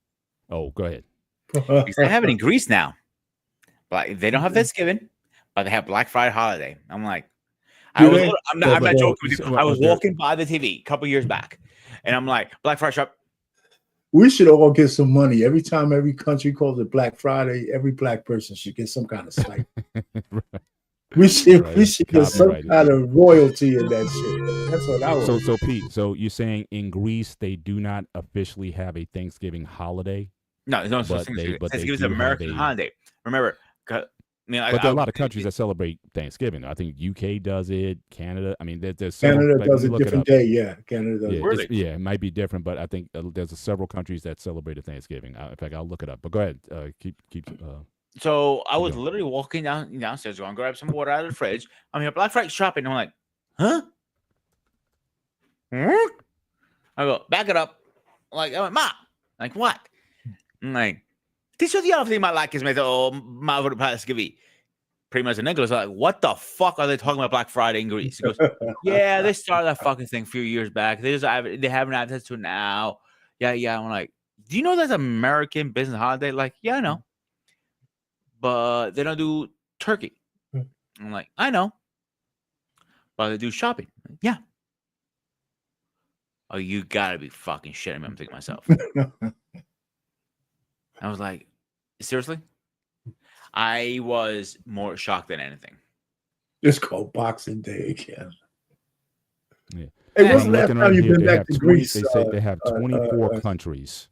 Oh, go ahead. Because they have it in Greece now. But they don't have Thanksgiving, but they have Black Friday holiday. I'm like, I'm not joking with you. I was walking by the TV a couple years back, and I'm like, Black Friday shop. We should all get some money. Every time every country calls it Black Friday, every black person should get some kind of stipend. Right. We should get some kind of royalty in that shit. That's what I want. So Pete, so you're saying in Greece they do not officially have a Thanksgiving holiday? No, there's no such thing. Thanksgiving is an American holiday. Remember, but there are a lot of countries that celebrate Thanksgiving. I think UK does it. Canada. I mean, there's Canada does a different day. Yeah, Canada does. Yeah, really? It might be different, but I think there's several countries that celebrate Thanksgiving. In fact, I'll look it up. But go ahead. Keep. So I was literally walking downstairs, going grab some water out of the fridge. I'm here, Black Friday shopping. I'm like, huh? I go back it up. Like I went, Ma. Like what? I'm like, this is the other thing my like is made. Oh, my pretty much the Nicholas. Like, what the fuck are they talking about Black Friday in Greece? He goes, yeah, they started that fucking thing a few years back. They haven't access to it now. Yeah. I'm like, do you know that's an American business holiday? Like, yeah, I know, but they don't do turkey. I'm like, I know, but they do shopping. Yeah. Oh, you gotta be fucking shitting me. I'm thinking to myself. I was like, seriously? I was more shocked than anything. It's called Boxing Day again. Yeah. Hey, Yeah. when's I'm the last looking time right you've here. been They back have to 20. Greece? They say they have 24 countries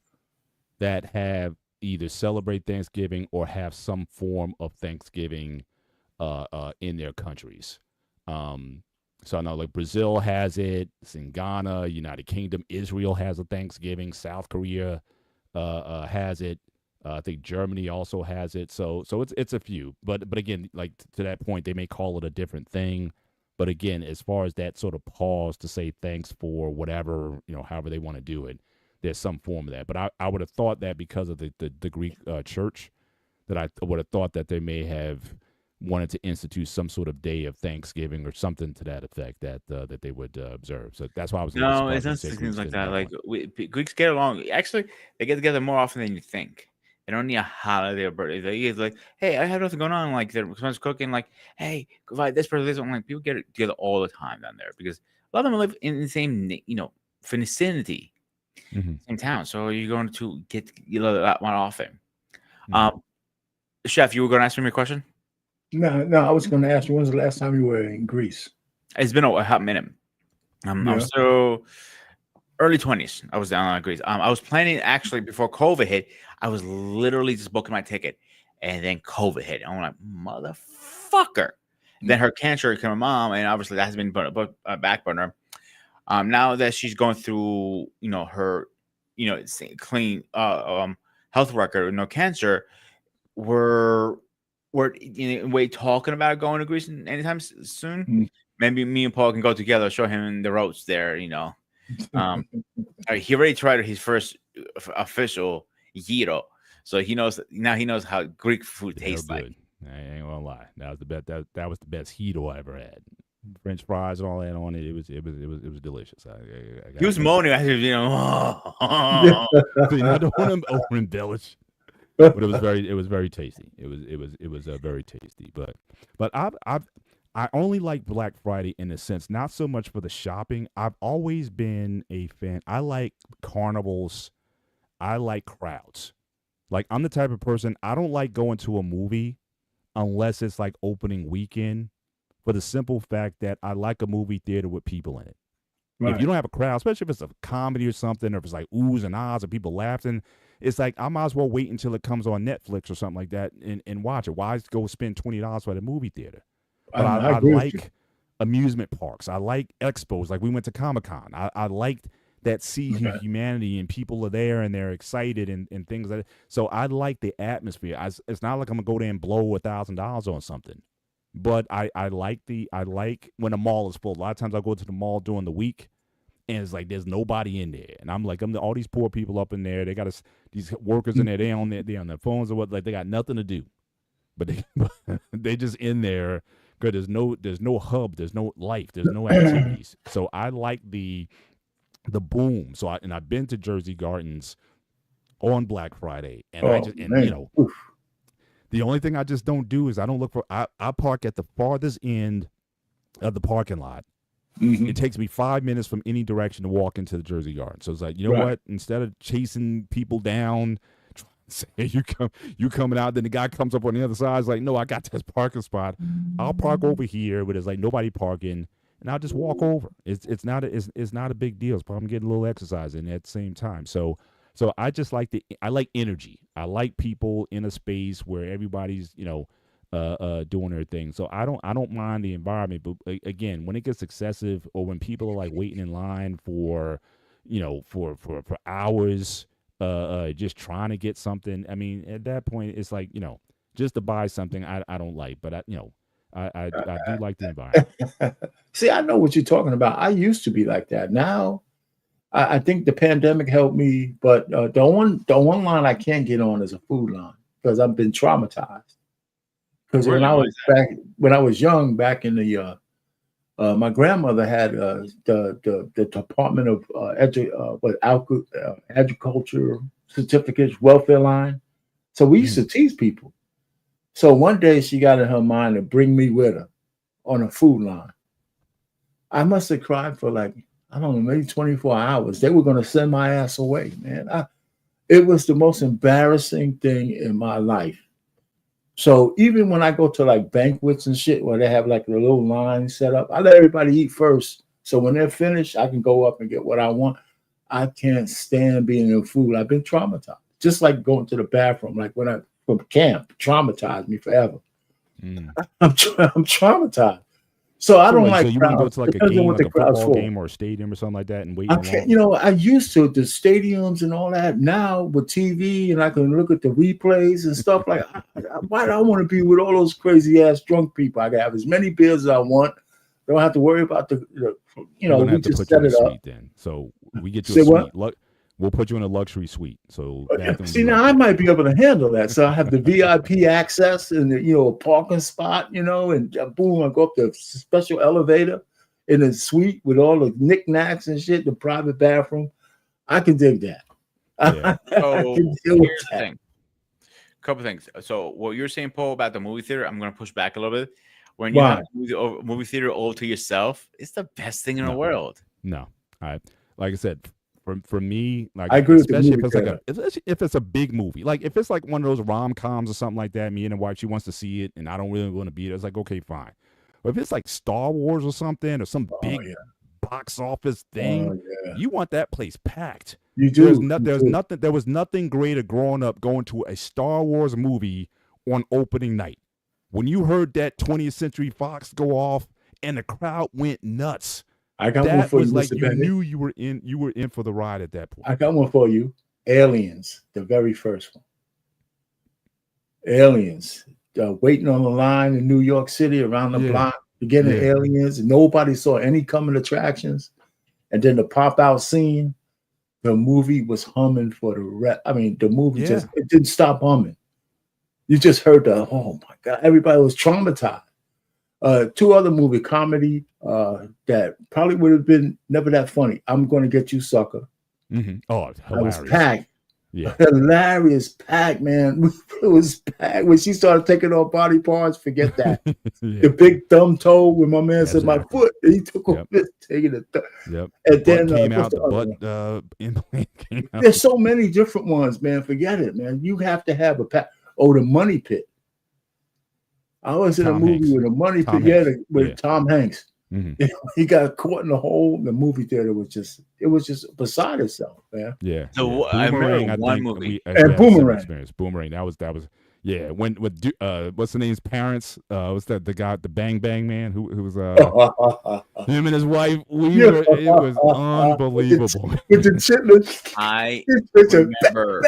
that have either celebrate Thanksgiving or have some form of Thanksgiving in their countries. So I know like Brazil has it, it's in Ghana, United Kingdom, Israel has a Thanksgiving, South Korea has it. I think Germany also has it. So it's a few. But again, like to that point, they may call it a different thing. But again, as far as that sort of pause to say thanks for whatever, however they want to do it, there's some form of that. But I would have thought that because of the Greek church, that I would have thought that they may have wanted to institute some sort of day of Thanksgiving or something to that effect that they would observe. So that's why I was a little No, it's surprised when you not said things Greeks like didn't that. have Like one. Greeks get along. Actually, they get together more often than you think. They don't need a holiday or birthday. They get like, hey, I have nothing going on. Like someone's cooking. Like, hey, provide this person this one. Like people get together all the time down there because a lot of them live in the same, vicinity, Mm-hmm. same town. So you're going to get that one often. Mm-hmm. Chef, you were going to ask me a question. No, I was going to ask you, when's the last time you were in Greece? It's been a hot minute. I'm Yeah. still early 20s. I was down on Greece. I was planning actually before COVID hit. I was literally just booking my ticket, and then COVID hit. I'm like, motherfucker. Then her cancer came to my mom, and obviously that has been a back burner. Now that she's going through, her, clean health record, no cancer, we're in a way talking about going to Greece anytime soon. Mm. Maybe me and Paul can go together, show him the ropes there. He already tried his first official gyro, so he knows now. He knows how Greek food They were tastes like. good. I ain't gonna lie. That was the best. That was the best Hedo I ever had. French fries and all that on it. It was delicious. I He was moaning as he was, See, I don't want to over embellish, but it was very tasty. It was very tasty. But I only like Black Friday in a sense, not so much for the shopping. I've always been a fan. I like carnivals. I like crowds. Like I'm the type of person I don't like going to a movie unless it's like opening weekend for the simple fact that I like a movie theater with people in it. If you don't have a crowd, especially if it's a comedy or something, or if it's like oohs and ahs and people laughing, it's like I might as well wait until it comes on Netflix or something like that and watch it. Why go spend $20 for the movie theater? But I agree with you. like amusement parks. I like expos. Like we went to Comic-Con. I liked that humanity and people are there and they're excited and things like that. So I like the atmosphere. It's not like I'm gonna go there and blow $1,000 on something. But I like when the mall is full. A lot of times I go to the mall during the week and it's like there's nobody in there, and I'm like, all these poor people up in there. They got these workers in there. They on their phones or what? Like they got nothing to do, but they just in there because there's no hub, there's no life, there's no activities. So I like the boom. So I've been to Jersey Gardens on Black Friday, and Oof. the only thing I just don't do is I don't look for. I park at the farthest end of the parking lot. Mhm. It takes me 5 minutes from any direction to walk into the Jersey Garden. So it's like, you know Right. what? Instead of chasing people down, say you coming out, then the guy comes up on the other side. It's like, no, I got this parking spot. I'll park over here, but there's like nobody parking, and I'll just walk over. It's not a big deal. It's probably getting a little exercise in at the same time. So I just like I like energy. I like people in a space where everybody's doing their thing. So I don't mind the environment, but again, when it gets excessive or when people are like waiting in line for for hours just trying to get something, I mean, at that point it's like, just to buy something I don't like, but I do like the environment. See, I know what you're talking about. I used to be like that. Now, I think the pandemic helped me, but the one line I can't get on is a food line because I've been traumatized. Because Really? when I was young, back in the my grandmother had the Department of Agriculture certificates, welfare line. So we used to tease people. So one day she got in her mind to bring me with her on a food line. I must have cried for like, I don't know, maybe 24 hours. They were going to send my ass away, man. It was the most embarrassing thing in my life. So even when I go to like banquets and shit where they have like a little line set up, I let everybody eat first. So when they're finished, I can go up and get what I want. I can't stand being in food. I've been traumatized. Just like going to the bathroom, like when I from camp, traumatized me forever. I'm traumatized. So I don't like so you crowds. Wouldn't go to like a Depends on game, what like the a crowd's football for. game or a stadium or something like that, and wait. I can't, you know, I used to the stadiums and all that. Now with TV and I can look at the replays and stuff like. Why do I want to be with all those crazy ass drunk people? I can have as many beers as I want. Don't have to worry about the you know. We're gonna We have to just put you set in a it up. suite then. So we get you Say a suite. what? We'll put you in a luxury suite. So See, now I might be able to handle that. So I have the VIP access and the, a parking spot, and boom, I go up the special elevator in a suite with all the knickknacks and shit, the private bathroom. I can dig that. Yeah. So here's the thing. Couple things. So what you're saying, Paul, about the movie theater, I'm gonna push back a little bit. When you have a movie theater all to yourself, it's the best thing in the world. No, like I said, for me, like I agree, especially with the if it's a big movie, like if it's like one of those rom-coms or something like that, me and the wife, she wants to see it, and I don't really want to be there. It's like, okay, fine. But if it's like Star Wars or something or some big box office thing, you want that place packed. You do. There was nothing greater growing up going to a Star Wars movie on opening night. When you heard that 20th Century Fox go off and the crowd went nuts. I got one for you, like Mr. you Bennett. knew you were in for the ride at that point. I got one for you. Aliens, the very first one. Aliens, waiting on the line in New York City around the block, beginning Aliens, and nobody saw any coming attractions. And then the pop out scene, the movie was humming for the rest. I mean, the movie it didn't stop humming. You just heard oh my God, everybody was traumatized. Two other movie comedy that probably would have been never that funny. I'm Gonna Get You, Sucker. Mm-hmm. Oh, hilarious. I was packed. Yeah. Hilarious, packed, man. It was packed. When she started taking off body parts, forget that. The big thumb toe when my man said my foot, he took off this, taking it. And then came out, the butt implant came out. There's so many different ones, man. Forget it, man. You have to have a pack. Oh, the Money Pit. I was in a movie with a Money Pit, with Tom Hanks. Mm-hmm. He got caught in the hole. The movie theater was just beside itself, man. Yeah. So I remember one movie. And Boomerang. Experience. Boomerang. That was when with what's the name's parents? What's that? The guy, the Bang Bang Man, who was him and his wife. It was unbelievable. With the chitlins. I remember.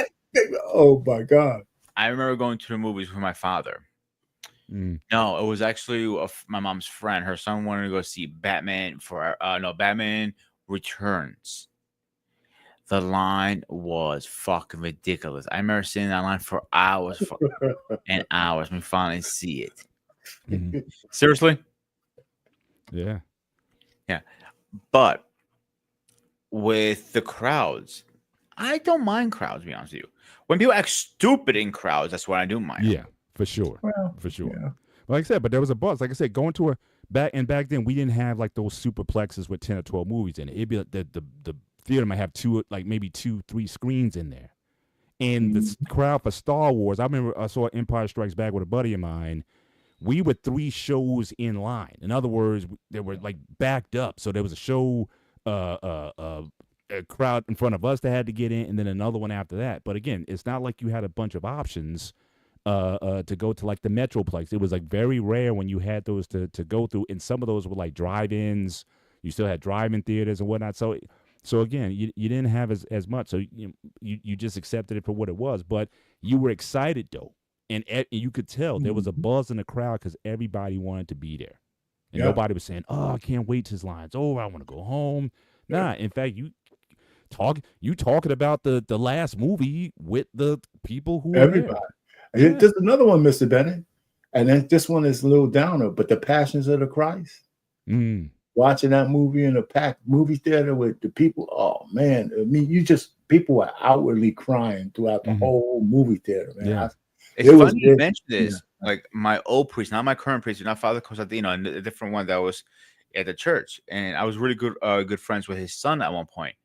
Oh my God. I remember going to the movies with my father. No, it was actually my mom's friend. Her son wanted to go see Batman Batman Returns. The line was fucking ridiculous. I remember sitting in that line for hours and hours. We finally see it. Mm-hmm. Seriously? Yeah. Yeah. But with the crowds, I don't mind crowds, to be honest with you. When people act stupid in crowds, that's what I do mind. Yeah. For sure. Yeah. Like I said, but there was a buzz. Like I said, going to back then, we didn't have like those superplexes with 10 or 12 movies in it. It'd be like the theater might have maybe 2-3 screens in there. And the crowd for Star Wars, I remember I saw Empire Strikes Back with a buddy of mine. We were 3 shows in line. In other words, they were like backed up. So there was a show, a crowd in front of us that had to get in, and then another one after that. But again, it's not like you had a bunch of options to go to like the Metroplex. It was like very rare when you had those to go through, and some of those were like drive-ins. You still had drive-in theaters and whatnot. So again, you didn't have as much. So you just accepted it for what it was. But you were excited though, and you could tell there was a buzz in the crowd because everybody wanted to be there, and nobody was saying, "Oh, I can't wait to his lines. Oh, I want to go home." Nah, in fact, you talking about the last movie with the people who everybody. Were there. There's another one, Mr. Bennett, and then this one is a little downer, but The Passions of the Christ. Watching that movie in a packed movie theater with the people, oh man, I mean, you just people were outwardly crying throughout the whole movie theater, man. Yeah. It's It was funny you it- mentioned this. Like my old priest, not my current priest, not Father Cosentino, and a different one that was at the church. And I was really good friends with his son at one point.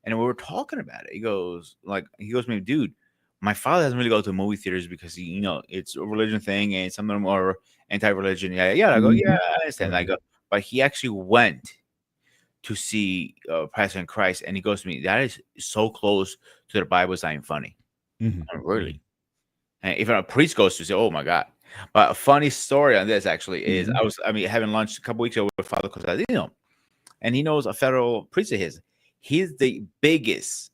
And we were talking about it. He goes to me, dude, my father doesn't really go to movie theaters because it's a religion thing and some of them are anti-religion. Yeah, yeah. I go, yeah, I understand. I go, but he actually went to see Passion in Christ, and he goes to me, that is so close to the Bible, it's not even funny. I'm really. And even a priest goes to say, "Oh my God!" But a funny story on this actually is having lunch a couple weeks ago with Father Cosentino, and he knows a federal priest of his. He's the biggest.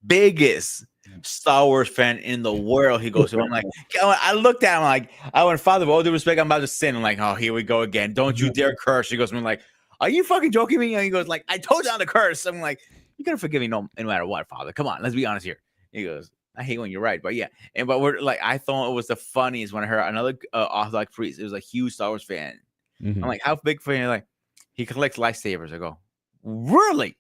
Biggest Star Wars fan in the world. He goes to. I'm like, I looked at him like, I went, Father, with all due respect, I'm about to sin. I'm like, oh, here we go again. Don't you dare curse. He goes to me like, are you fucking joking me? And he goes like, I told you not to curse. I'm like, you're gonna forgive me no matter what, Father. Come on, let's be honest here. He goes, I hate when you're right, but yeah. But we're like, I thought it was the funniest when I heard another Orthodox priest. It was a huge Star Wars fan. I'm like, how big for you? Like, he collects lightsabers. I go, really?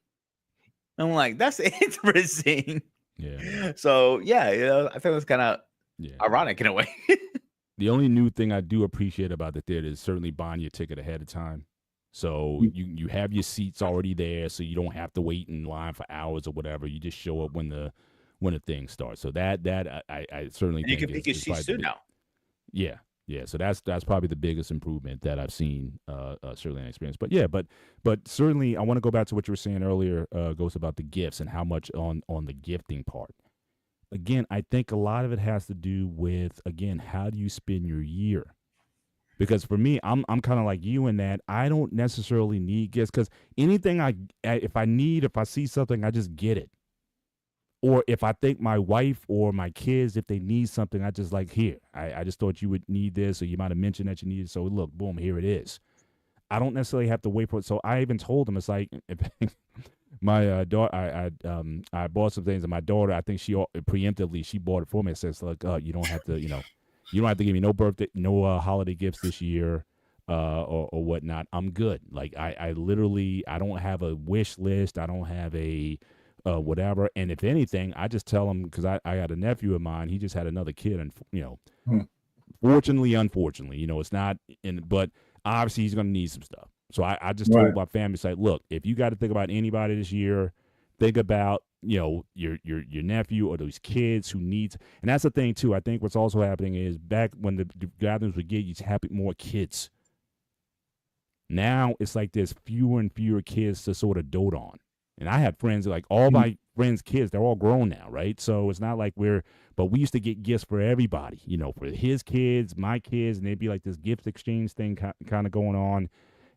I'm like, that's interesting. Yeah. So yeah, I think it's kind of ironic in a way. The only new thing I do appreciate about the theater is certainly buying your ticket ahead of time. So you have your seats already there, so you don't have to wait in line for hours or whatever. You just show up when the thing starts. So that I certainly And you think can pick your seats too now. Yeah. Yeah, so that's probably the biggest improvement that I've seen, certainly in experience. But yeah, but certainly I want to go back to what you were saying earlier, Ghost, about the gifts and how much on the gifting part. Again, I think a lot of it has to do with, again, how do you spend your year? Because for me, I'm kind of like you in that I don't necessarily need gifts, because anything if I see something, I just get it. Or if I think my wife or my kids, if they need something, I just like, here, I just thought you would need this, or you might have mentioned that you need it. So look, boom, here it is. I don't necessarily have to wait for it. So I even told them, it's like, my daughter, I bought some things, and my daughter, I think she preemptively, she bought it for me. It says, look, you don't have to, you don't have to give me no birthday, no holiday gifts this year, or whatnot. I'm good. Like I literally, I don't have a wish list. I don't have a whatever. And if anything, I just tell him, because I got a nephew of mine. He just had another kid, and fortunately, unfortunately, it's not. But obviously, he's going to need some stuff. So I just told my family, say, look, if you got to think about anybody this year, think about your nephew or those kids who needs. And that's the thing too. I think what's also happening is, back when the gatherings would get, you happy more kids. Now it's like there's fewer and fewer kids to sort of dote on. And I have friends, like all my friends' kids, they're all grown now, right? So it's not like but we used to get gifts for everybody, for his kids, my kids, and they'd be like this gift exchange thing kind of going on.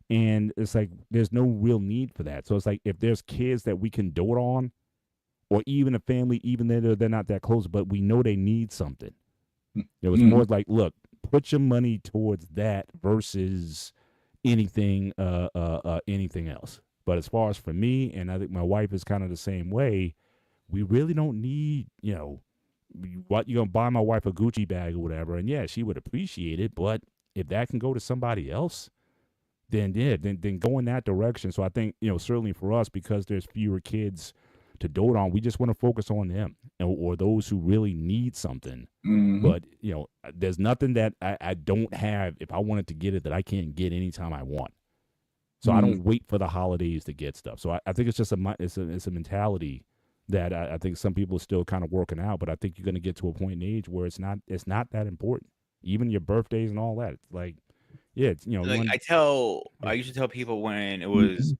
And it's like, there's no real need for that. So it's like, if there's kids that we can dote on, or even a family, even though they're not that close, but we know they need something. It's more like, look, put your money towards that versus anything else. But as far as for me, and I think my wife is kind of the same way, we really don't need, what you're going to buy my wife a Gucci bag or whatever. And yeah, she would appreciate it. But if that can go to somebody else, then go in that direction. So I think, certainly for us, because there's fewer kids to dote on, we just want to focus on them, or those who really need something. But, there's nothing that I don't have, if I wanted to get it, that I can't get anytime I want. So I don't wait for the holidays to get stuff. So I think it's just it's a mentality that I think some people are still kind of working out. But I think you're going to get to a point in age where it's not that important. Even your birthdays and all that. It's like, yeah, it's, like I used to tell people when it was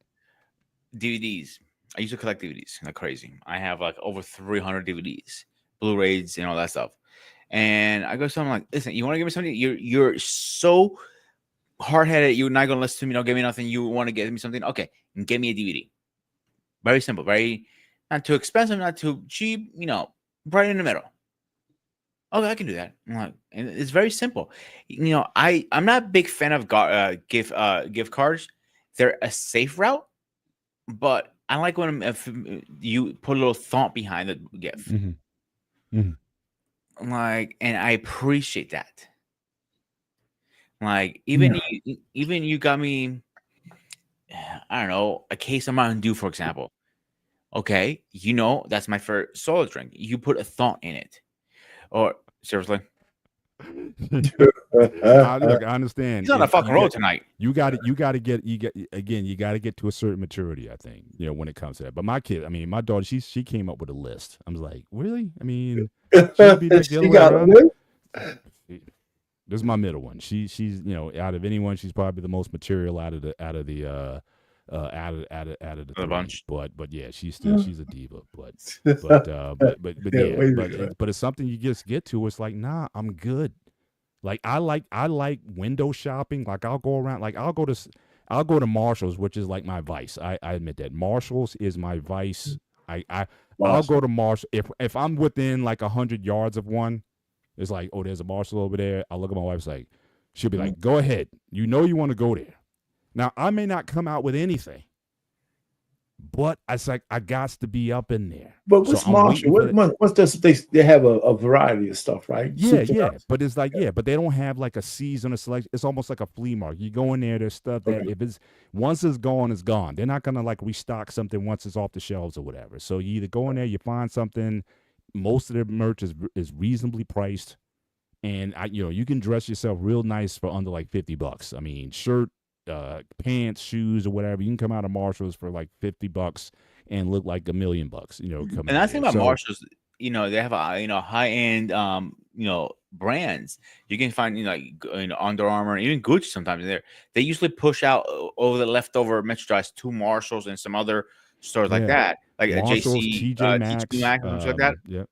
DVDs. I used to collect DVDs like crazy. I have like over 300 DVDs, Blu-rays, and all that stuff. And I go to someone like, listen, you want to give me something? You're so hard-headed, you're not gonna listen to me, don't give me nothing, you want to get me something, okay, and get me a DVD. Very simple, very not too expensive, not too cheap, right in the middle. Okay, I can do that. I'm like, and it's very simple. I'm not a big fan of gift cards. They're a safe route, but I like when if you put a little thought behind the gift. Like, and I appreciate that. Like, even you got me, I don't know, a case of Mountain Dew, for example. Okay, that's my favorite soda drink. You put a thought in it, or seriously, Look, I understand. he's on a fucking roll tonight. You got to you got to get to a certain maturity, I think, when it comes to that. But my kid, I mean, my daughter, she came up with a list. I was like, really? I mean, she'd be like the other way around. This is my middle one. She's out of anyone, she's probably the most material out of the three. Bunch. But yeah, she's a diva. But it's something you just get to. It's like, nah, I'm good. Like I like window shopping. Like I'll go around. Like I'll go to Marshalls, which is like my vice. I admit that Marshalls is my vice. I'll go to Marshall if I'm within like 100 yards of one. It's like, oh, there's a Marshall over there. I'll look at my wife's like, she'll be like, go ahead. You want to go there. Now I may not come out with anything, but it's like I got to be up in there. But what's Marshall? What's this? They have a variety of stuff, right? Yeah. But it's like, but they don't have like a season of selection. It's almost like a flea market. You go in there, there's stuff that once it's gone, it's gone. They're not gonna like restock something once it's off the shelves or whatever. So you either go in there, you find something. Most of their merch is reasonably priced, and you can dress yourself real nice for under like $50. I mean, shirt, pants, shoes, or whatever. You can come out of Marshalls for like $50 and look like $1 million. And I think about Marshalls, they have a high end brands. You can find like Under Armour, even Gucci sometimes there. They usually push out over the leftover merchandise to Marshalls and some other stores like that, like Marshalls, JC, TJ Maxx, things like that. Yeah.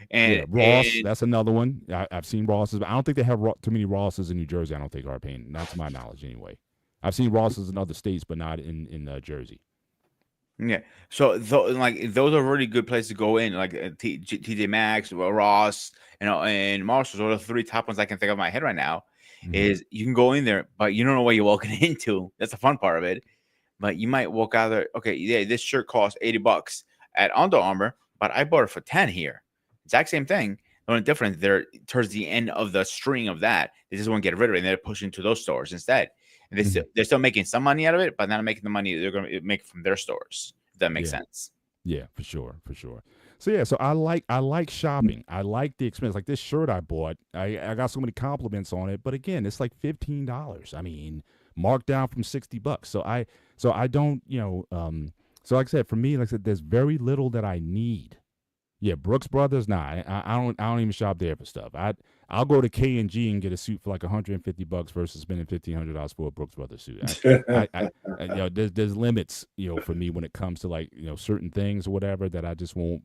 And Ross, that's another one. I've seen Ross's, but I don't think they have too many Rosses in New Jersey. I don't think are paying, not to my knowledge anyway. I've seen Rosses in other states, but not in Jersey. Yeah, so those are really good places to go in, like TJ Maxx, Ross, and Marshalls. Those are the three top ones I can think of in my head right now. Mm-hmm. Is you can go in there, but you don't know what you're walking into. That's the fun part of it. But you might walk out there. Okay, yeah, this shirt costs $80 at Under Armour, but I bought it for 10 here. Exact same thing. The only difference, they're towards the end of the string of that. They just want to get rid of it, and they're pushing to those stores instead. And they're still making some money out of it, but not making the money they're going to make from their stores. If that makes sense. Yeah, for sure. So I like shopping. I like the expense. Like this shirt I bought, I got so many compliments on it, but again, it's like $15. I mean, marked down from $60. So I don't, so like I said, for me, like I said, there's very little that I need. Yeah, Brooks Brothers, nah, I don't even shop there for stuff. I'll go to K&G and get a suit for like $150 versus spending $1,500 for a Brooks Brothers suit. There's limits, for me when it comes to like certain things or whatever that I just won't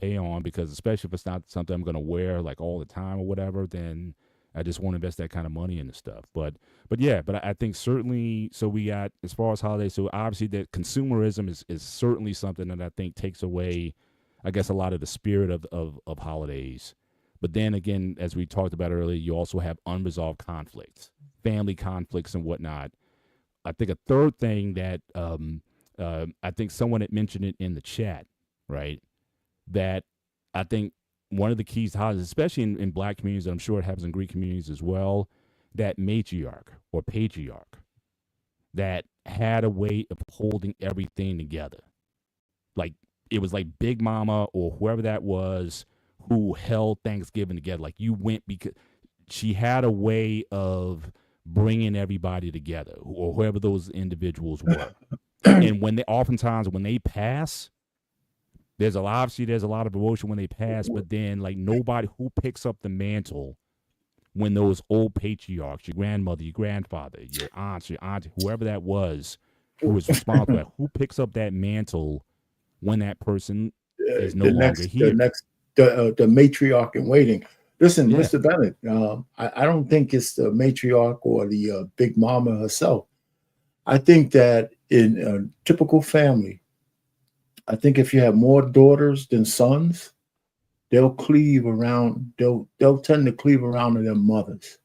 pay on, because especially if it's not something I'm gonna wear like all the time or whatever, then I just won't invest that kind of money into stuff. But I think certainly, so we got, as far as holidays, so obviously that consumerism is certainly something that I think takes away, I guess, a lot of the spirit of holidays. But then again, as we talked about earlier, you also have unresolved conflicts, family conflicts and whatnot. I think a third thing that I think someone had mentioned it in the chat, right? That I think one of the keys to holidays, especially in Black communities, and I'm sure it happens in Greek communities as well, that matriarch or patriarch that had a way of holding everything together. Like it was like Big Mama or whoever that was who held Thanksgiving together. Like you went because she had a way of bringing everybody together, or whoever those individuals were. And oftentimes when they pass, there's a lot of emotion when they pass, but then like nobody who picks up the mantle when those old patriarchs, your grandmother, your grandfather, your aunts, your auntie, whoever that was, who was responsible for that, who picks up that mantle when that person is no longer here. The matriarch in waiting. Listen, Mr. Bennett, I don't think it's the matriarch or the Big Mama herself. I think that in a typical family, I think if you have more daughters than sons, they'll tend to cleave around to their mothers.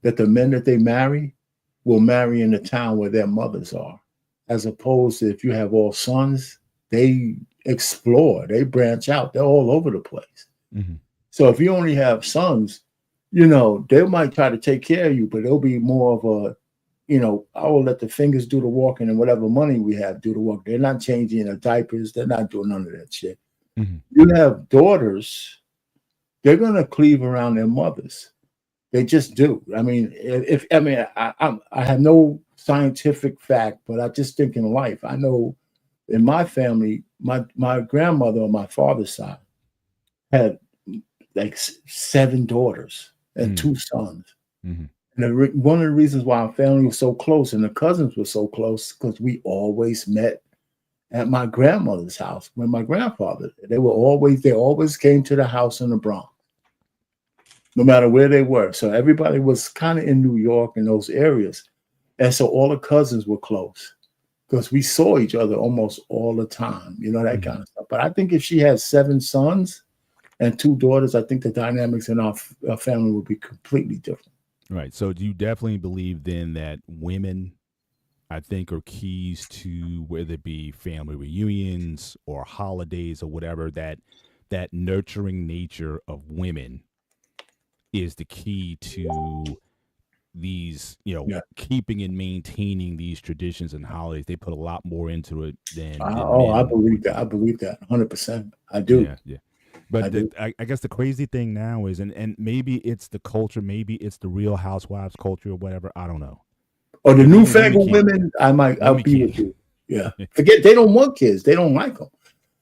That the men that they marry will marry in the town where their mothers are. As opposed to if you have all sons, they explore, they branch out, they're all over the place. Mm-hmm. So if you only have sons, they might try to take care of you, but they'll be more of I will let the fingers do the walking and whatever money we have do the work. They're not changing the diapers. They're not doing none of that shit. Mhm. You have daughters, they're going to cleave around their mothers. They just do. I mean, I have no scientific fact, but I just think in life, I know in my family, my grandmother on my father's side had like 7 daughters and Mm. 2 sons. Mhm. And one of the reasons why our family was so close and the cousins were so close because we always met at my grandmother's house when my grandfather. They always came to the house in the Bronx, no matter where they were. So everybody was kind of in New York and those areas, and so all the cousins were close because we saw each other almost all the time. That kind of stuff. But I think if she had 7 sons and 2 daughters, I think the dynamics in our family would be completely different. Right. So do you definitely believe then that women, I think, are keys to whether it be family reunions or holidays or whatever, that nurturing nature of women is the key to these, Yeah. keeping and maintaining these traditions and holidays. They put a lot more into it than I men. believe that. I believe that 100%. I do. Yeah, yeah. But I do. I guess the crazy thing now is, and maybe it's the culture, maybe it's the Real Housewives culture or whatever. I don't know. Or the But even newfangled women, I'll women be can't. with you. Yeah. Forget they don't want kids. They don't like them.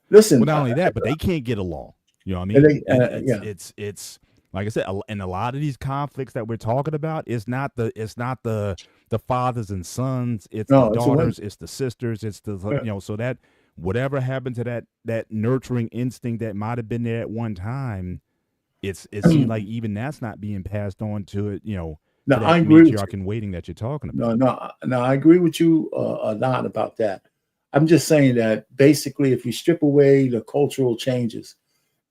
Listen, Well, not only that, but they can't get along. You know what I and mean? And yeah. it's like I said, and a lot of these conflicts that we're talking about is not the fathers and sons. It's the No, it's a women. daughters. It's the sisters. It's the Yeah. So that whatever happened to that nurturing instinct that might have been there at one time, it seems like even that's not being passed on to it. No, To I that agree with matriarch you. in waiting that you're talking No, about. no, I agree with you a lot about that. I'm just saying that basically, if you strip away the cultural changes,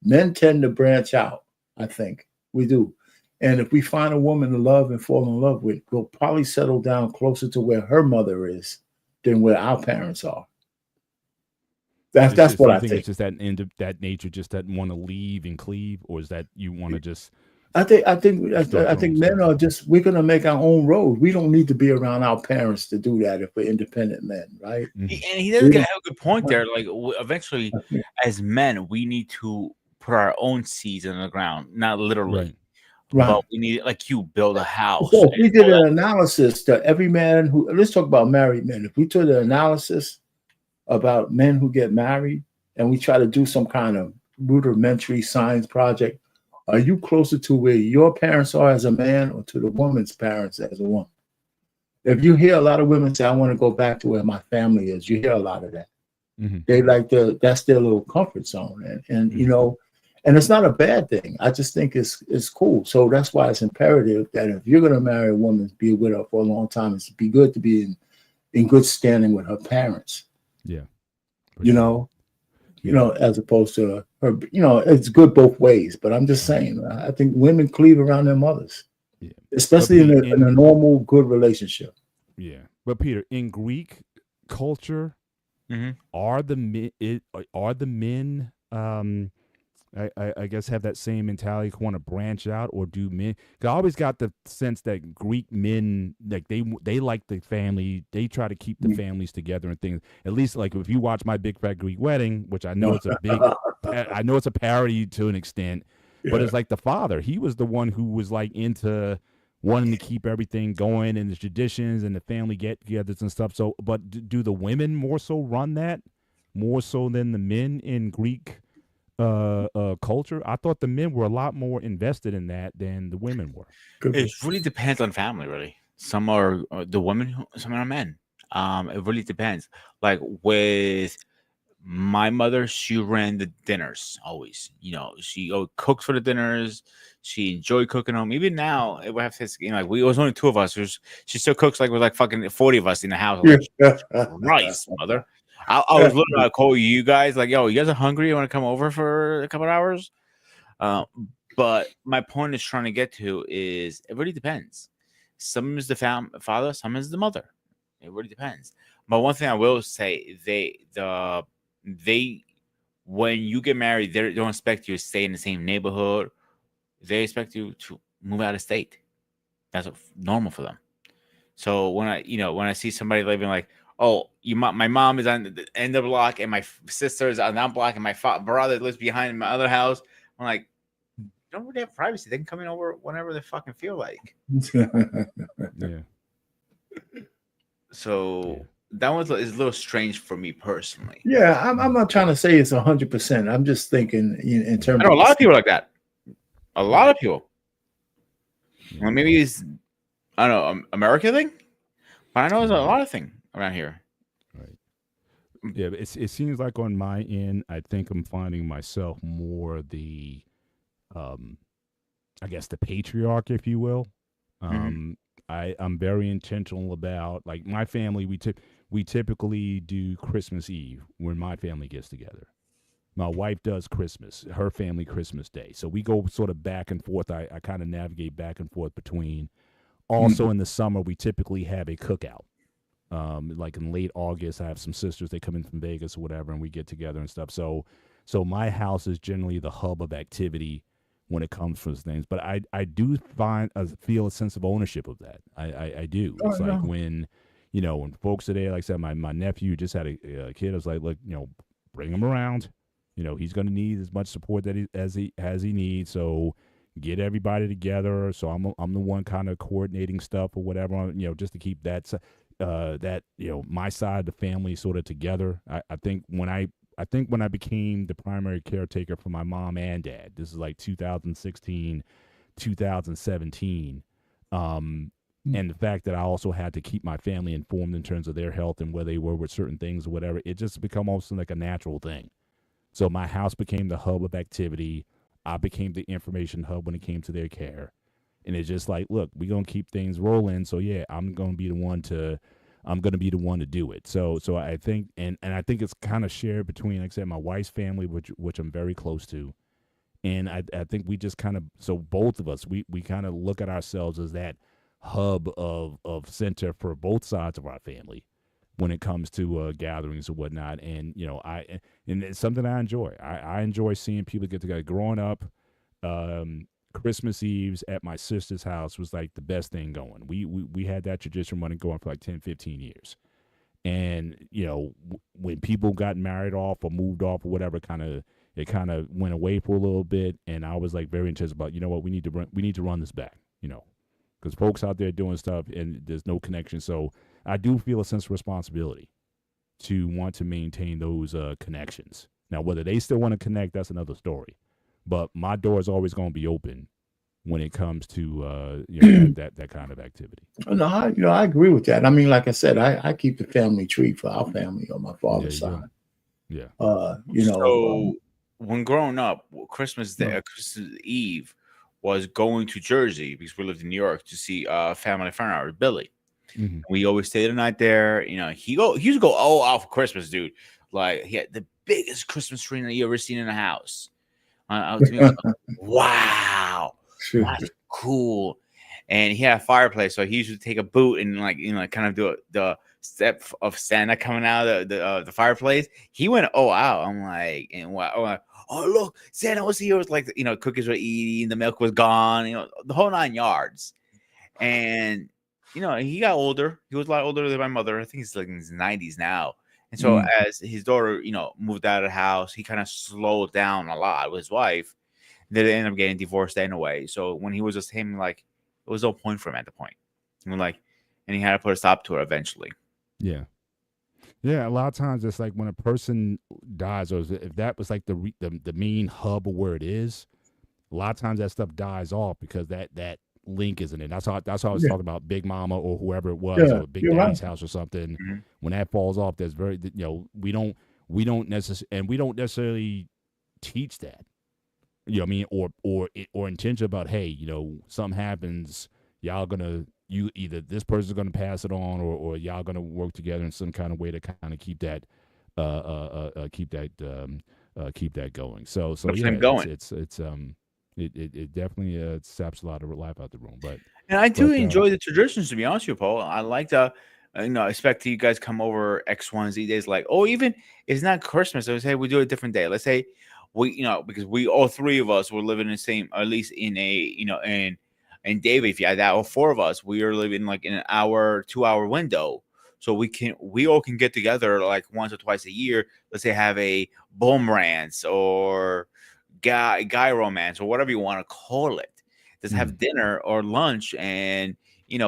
men tend to branch out. I think we do. And if we find a woman to love and fall in love with, we'll probably settle down closer to where her mother is than where our parents are. That's So what you I think it's think. just that end of that nature just doesn't want to leave and cleave, or is that you want to just start I your own think men stuff? are just we're gonna make our own road. We don't need to be around our parents to do that if we're independent men, right? Hmm. And he does We have don't. a good point there. Like eventually, as men, we need to put our own seeds in the ground, not literally, Right. but Right. we need like you build a house So if and we did all an that. analysis to every man who let's talk about married men. If we took an analysis about men who get married and we try to do some kind of rudimentary science project, are you closer to where your parents are as a man or to the woman's parents as a woman? If you hear a lot of women say, I want to go back to where my family is, you hear a lot of that. Hmm. They like that's their little comfort zone. And Hmm. and it's not a bad thing. I just think it's cool. So that's why it's imperative that if you're gonna marry a woman, be with her for a long time, it's be good to be in good standing with her parents, Yeah, for you sure. know, Yeah. as opposed to her, it's good both ways. But I'm just Right. saying, I think women cleave around their mothers, Yeah. But especially Pete, in a normal, good relationship. yeah. But Peter, in Greek culture, Mhm. are the men I guess have that same mentality, want to branch out, or do men? 'Cause I always got the sense that Greek men, like they like the family, they try to keep the families together and things. At least like if you watch My Big Fat Greek Wedding, which I know it's a big, I know it's a parody to an extent, but Yeah. it's like the father. He was the one who was like into wanting to keep everything going and the traditions and the family get-togethers and stuff. So, but do the women more so run that more so than the men in Greek? Culture. I thought the men were a lot more invested in that than the women were. Could It be. really depends on family. Really, some are the women, some are men. It really depends. Like with my mother, she ran the dinners always. She cooked for the dinners. She enjoyed cooking them. Even now, we have this. Like it was only two of us. She still cooks like with like fucking 40 of us in the house. I was like, Christ, mother. I was literally call you guys like, yo, you guys are hungry? You want to come over for a couple of hours? Uh, but my point is trying to get to is it really depends. Some is the father, some is the mother. It really depends. But one thing I will say, they when you get married, they don't expect you to stay in the same neighborhood. They expect you to move out of state. That's normal for them. So when I see somebody living like, oh, my mom is on the end of the block and my sister is on that block and my brother lives behind my other house, I'm like, you don't really have privacy. They can come in over whenever they fucking feel like. Yeah. So that one is a little strange for me personally. Yeah, I'm not trying to say it's 100%. I'm just thinking in terms. I know a lot of people like that. A lot of people. Yeah. Well, maybe it's, I don't know, America thing, but I know there's a lot of thing around here. Right. Yeah, but it seems like on my end, I think I'm finding myself more the, I guess the patriarch, if you will. I'm very intentional about, like, my family. We typically do Christmas Eve when my family gets together. My wife does Christmas, her family Christmas Day. So we go sort of back and forth. I kind of navigate back and forth between. Also in the summer, we typically have a cookout. Like in late August, I have some sisters. They come in from Vegas or whatever, and we get together and stuff. So my house is generally the hub of activity when it comes to things. But I do feel a sense of ownership of that. I do. It's like when, when folks are there, like I said, my nephew just had a kid. I was like, look, bring him around. He's going to need as much support as he needs. So get everybody together. So I'm the one kind of coordinating stuff or whatever, just to keep that my side of the family sort of together. I think when I became the primary caretaker for my mom and dad, this is like 2016, 2017. And the fact that I also had to keep my family informed in terms of their health and where they were with certain things or whatever, it just become almost like a natural thing. So my house became the hub of activity. I became the information hub when it came to their care. And it's just like, look, we're gonna keep things rolling. So yeah, I'm gonna be the one to do it. So I think and I think it's kind of shared between, like I said, my wife's family, which I'm very close to. And I think we just kind of, so both of us, we kind of look at ourselves as that hub of center for both sides of our family when it comes to gatherings or whatnot. And and it's something I enjoy. I enjoy seeing people get together. Growing up, Christmas Eves at my sister's house was like the best thing going. We had that tradition running going for like 10, 15 years. And when people got married off or moved off or whatever, it kind of went away for a little bit. And I was like very intense about, what, we need to run this back, because folks out there doing stuff and there's no connection. So I do feel a sense of responsibility to want to maintain those connections. Now, whether they still want to connect, that's another story. But my door is always going to be open when it comes to that kind of activity. No, I agree with that. I mean, like I said, I keep the family tree for our family on my father's side. Yeah. So when growing up, Christmas Day, Christmas Eve was going to Jersey because we lived in New York to see family friend of ours, Billy. Mm-hmm. We always stayed the night there. He used to go all out for Christmas, dude. Like he had the biggest Christmas tree that you ever seen in a house. I was like, wow, that's cool. And he had a fireplace, so he used to take a boot and kind of do the step of Santa coming out of the fireplace. He went, oh wow. I'm like, and wow. I'm like, oh look, Santa was here. It was like cookies were eating, the milk was gone, the whole 9 yards. And he got older. He was a lot older than my mother. I think he's like in his 90s now. And so as his daughter, moved out of the house, he kind of slowed down a lot with his wife. They ended up getting divorced anyway. So when he was just him, like, it was no point for him at the point. And he had to put a stop to it eventually. Yeah. Yeah, a lot of times it's like when a person dies, or if that was like the main hub of where it is, a lot of times that stuff dies off because that link isn't in. That's how I was talking about Big Mama or whoever it was, or Big Daddy's house or something. Mm-hmm. When that falls off, there's we don't necessarily teach that. I mean, or intention about, hey, something happens, y'all gonna either this person's gonna pass it on, or y'all gonna work together in some kind of way to kind of keep that keep that going. So it definitely saps a lot of life out the room. And I do enjoy the traditions, to be honest with you, Paul. I like to expect you guys come over X, Y, and Z days. Like, even it's not Christmas. I would say we do a different day. Let's say we, because we all three of us were living in the same, at least in a, in And David, if you had that, all four of us, we are living like in an hour, 2 hour window. So we all can get together like once or twice a year. Let's say have a romance or guy romance or whatever you want to call it. Just have dinner or lunch, and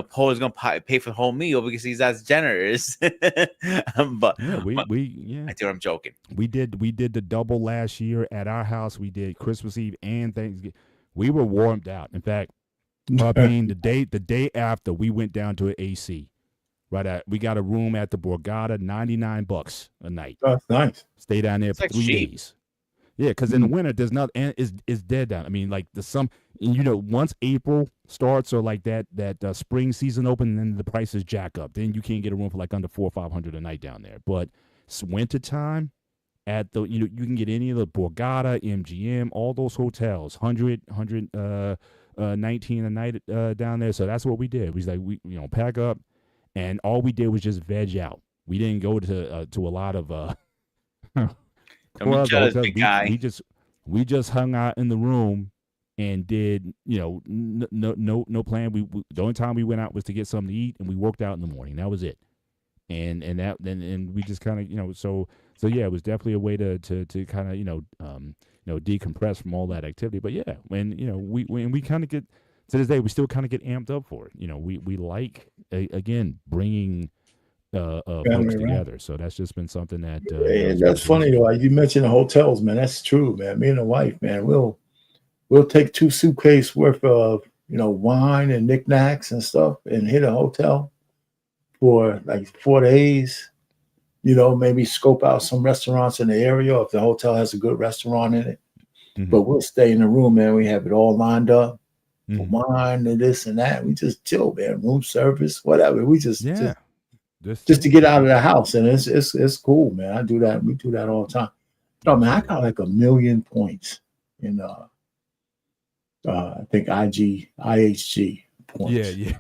Paul is gonna pay for the whole meal because he's as generous. But Yeah, I think I'm joking. We did the double last year at our house. We did Christmas Eve and Thanksgiving. We were warmed out. In fact, the day after we went down to an AC. We got a room at the Borgata, $99 a night. That's nice. Stay down there for 3 days. Yeah, because in the winter there's not, and it's dead down. I mean, like once April starts or like that spring season open, then the prices jack up. Then you can't get a room for like under $400 or $500 a night down there. But it's winter time. At the you can get any of the Borgata, MGM, all those hotels, 119 a night down there. So that's what we did. We was like we pack up, and all we did was just veg out. We didn't go to a lot of we just hung out in the room and did no plan. The only time we went out was to get something to eat, and we worked out in the morning. That was it. And we just kind of so yeah, it was definitely a way to kind of decompress from all that activity. But yeah, when we kind of get to this day, we still kind of get amped up for it. We like again bringing folks together. So that's just been something that that's funny though. You mentioned the hotels, man. That's true, man. Me and the wife, man, we'll take 2 suitcases worth of wine and knickknacks and stuff and hit a hotel for like 4 days. Maybe scope out some restaurants in the area if the hotel has a good restaurant in it. Mm-hmm. But we'll stay in the room, man. We have it all lined up. Mm-hmm. Wine and this and that. We just chill, man. Room service, whatever. We just to get out of the house, and it's cool, man. I do that. We do that all the time. No, man, I got like 1 million points in I think IHG points. Yeah.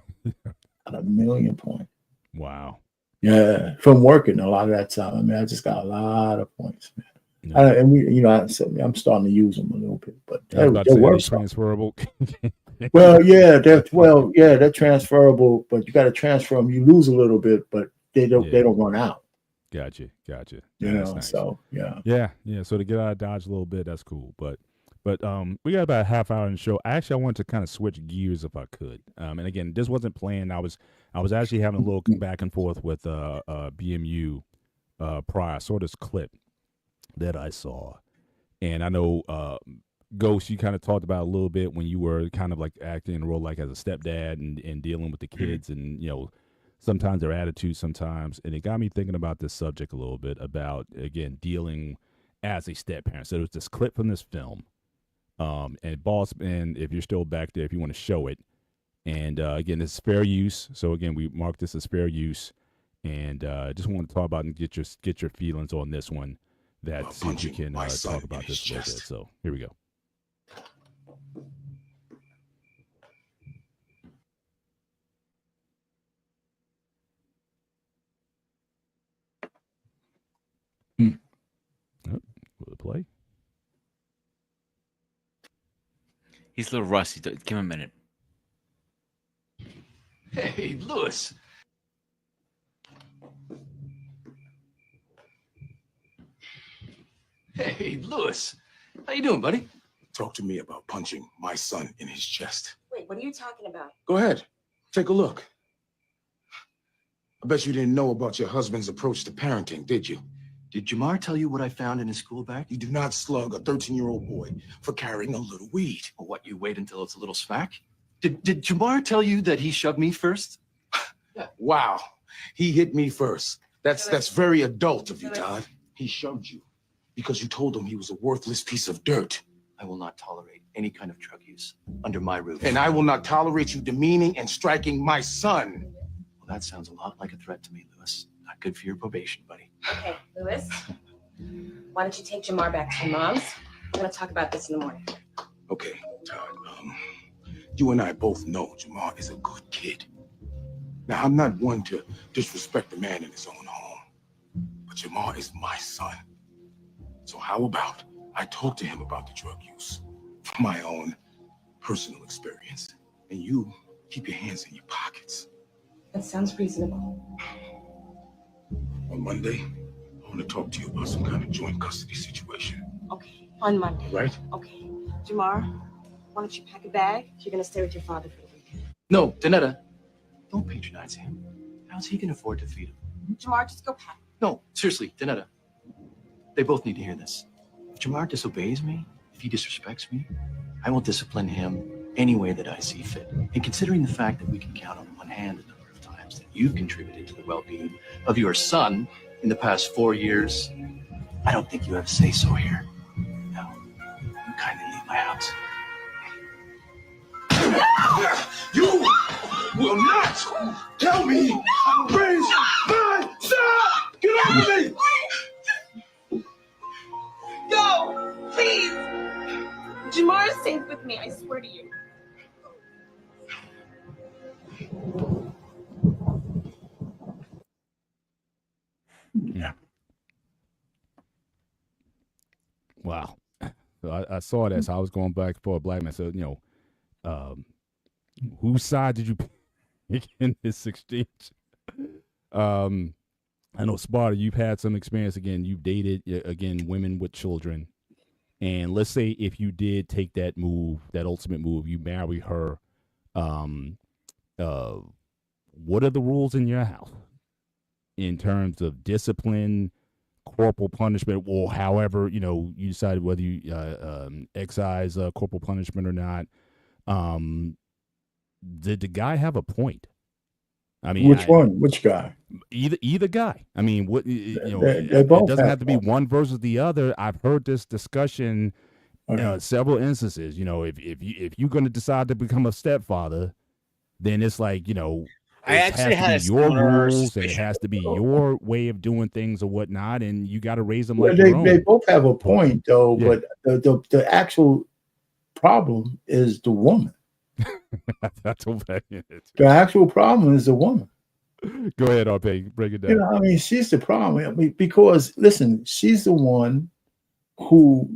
Got 1 million points. Wow. Yeah, from working a lot of that time. I mean, I just got a lot of points, man. I'm starting to use them a little bit, but they're transferable. they're transferable, but you got to transfer them. You lose a little bit, but they don't run out. Gotcha. Nice. So yeah. So to get out of Dodge a little bit, that's cool. But we got about a half hour in the show. Actually, I wanted to kind of switch gears if I could. And again, this wasn't planned. I was actually having a little back and forth with BMU prior. I saw this clip that I saw, and I know Ghost, you kind of talked about a little bit when you were kind of like acting in a role like as a stepdad and dealing with the kids, and sometimes their attitude sometimes, and it got me thinking about this subject a little bit about again dealing as a step parent. So there was this clip from this film. And boss, and if you're still back there, if you want to show it, and again, this is fair use. So again, we mark this as fair use, and just want to talk about and get your feelings on this one. That see if you can talk about this a little bit. So here we go. Will it play? He's a little rusty. Give him a minute. Hey, Lewis. Hey, Lewis. How you doing, buddy? Talk to me about punching my son in his chest. Wait, what are you talking about? Go ahead. Take a look. I bet you didn't know about your husband's approach to parenting, did you? Did Jamar tell you what I found in his school bag? You do not slug a 13-year-old boy for carrying a little weed. Or what, you wait until it's a little smack? Did Jamar tell you that he shoved me first? Yeah. Wow. He hit me first. That's very adult of you, Todd. He shoved you because you told him he was a worthless piece of dirt. I will not tolerate any kind of drug use under my roof. And I will not tolerate you demeaning and striking my son. Well, that sounds a lot like a threat to me, Lewis. Not good for your probation, buddy. Okay, Lewis, why don't you take Jamar back to your mom's? I'm going to talk about this in the morning. Okay, Todd, you and I both know Jamar is a good kid. Now, I'm not one to disrespect a man in his own home, but Jamar is my son. So how about I talk to him about the drug use from my own personal experience? And you keep your hands in your pockets. That sounds reasonable. On Monday, I want to talk to you about some kind of joint custody situation. Okay, on Monday. Right? Okay. Jamar, why don't you pack a bag? You're gonna stay with your father for the weekend. No, Danetta, don't patronize him. How's he gonna afford to feed him? Jamar, just go pack. No, seriously, Danetta. They both need to hear this. If Jamar disobeys me, if he disrespects me, I will discipline him any way that I see fit. And considering the fact that we can count on one hand the number of times that you've contributed to the well-being of your son in the past 4 years, I don't think you have a say-so here. Now, you kindly leave my house. You will not tell me how to raise my son! Get off of me! Go, please. Jamar is safe with me, I swear to you. Yeah. Wow. So I saw that. So I was going back for a black man. So, whose side did you pick in this exchange? I know, Sparta, you've had some experience. Again, you've dated, again, women with children. And let's say if you did take that move, that ultimate move, you marry her, what are the rules in your house in terms of discipline, corporal punishment, or however, you decide whether you excise corporal punishment or not? Did the guy have a point? I mean, Which one? Which guy? Either guy. I mean, what they both it doesn't have to be one versus the other. I've heard this discussion several instances. If you're going to decide to become a stepfather, then it's like I actually had your rules, and it has to be your way of doing things or whatnot, and you got to raise them like your own. They both have a point, though. Yeah. But the actual problem is the woman. That's okay. The actual problem is the woman. Go ahead, RP. Break it down. I mean, she's the problem. I mean, because listen, she's the one who,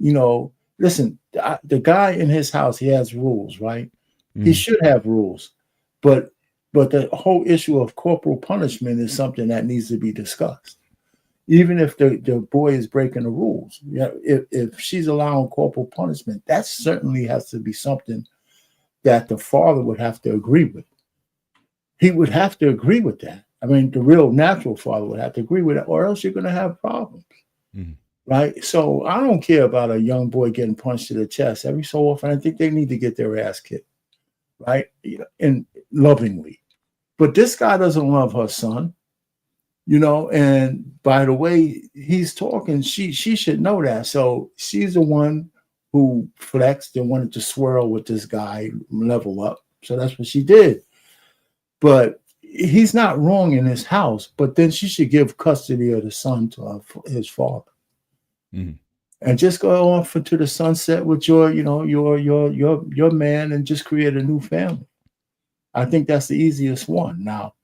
listen. The guy in his house, he has rules, right? Mm. He should have rules, but the whole issue of corporal punishment is something that needs to be discussed. Even if the boy is breaking the rules, if she's allowing corporal punishment, that certainly has to be something that the father would have to agree with. He would have to agree with that. I mean, the real natural father would have to agree with it, or else you're going to have problems, right? So I don't care about a young boy getting punched in the chest. Every so often, I think they need to get their ass kicked, right? And lovingly. But this guy doesn't love her son, and by the way he's talking, she should know that. So she's the one who flexed and wanted to swirl with this guy, level up. So that's what she did. But he's not wrong in his house, but then she should give custody of the son to his father. Mm-hmm. And just go off into the sunset with your man and just create a new family. I think that's the easiest one. Now,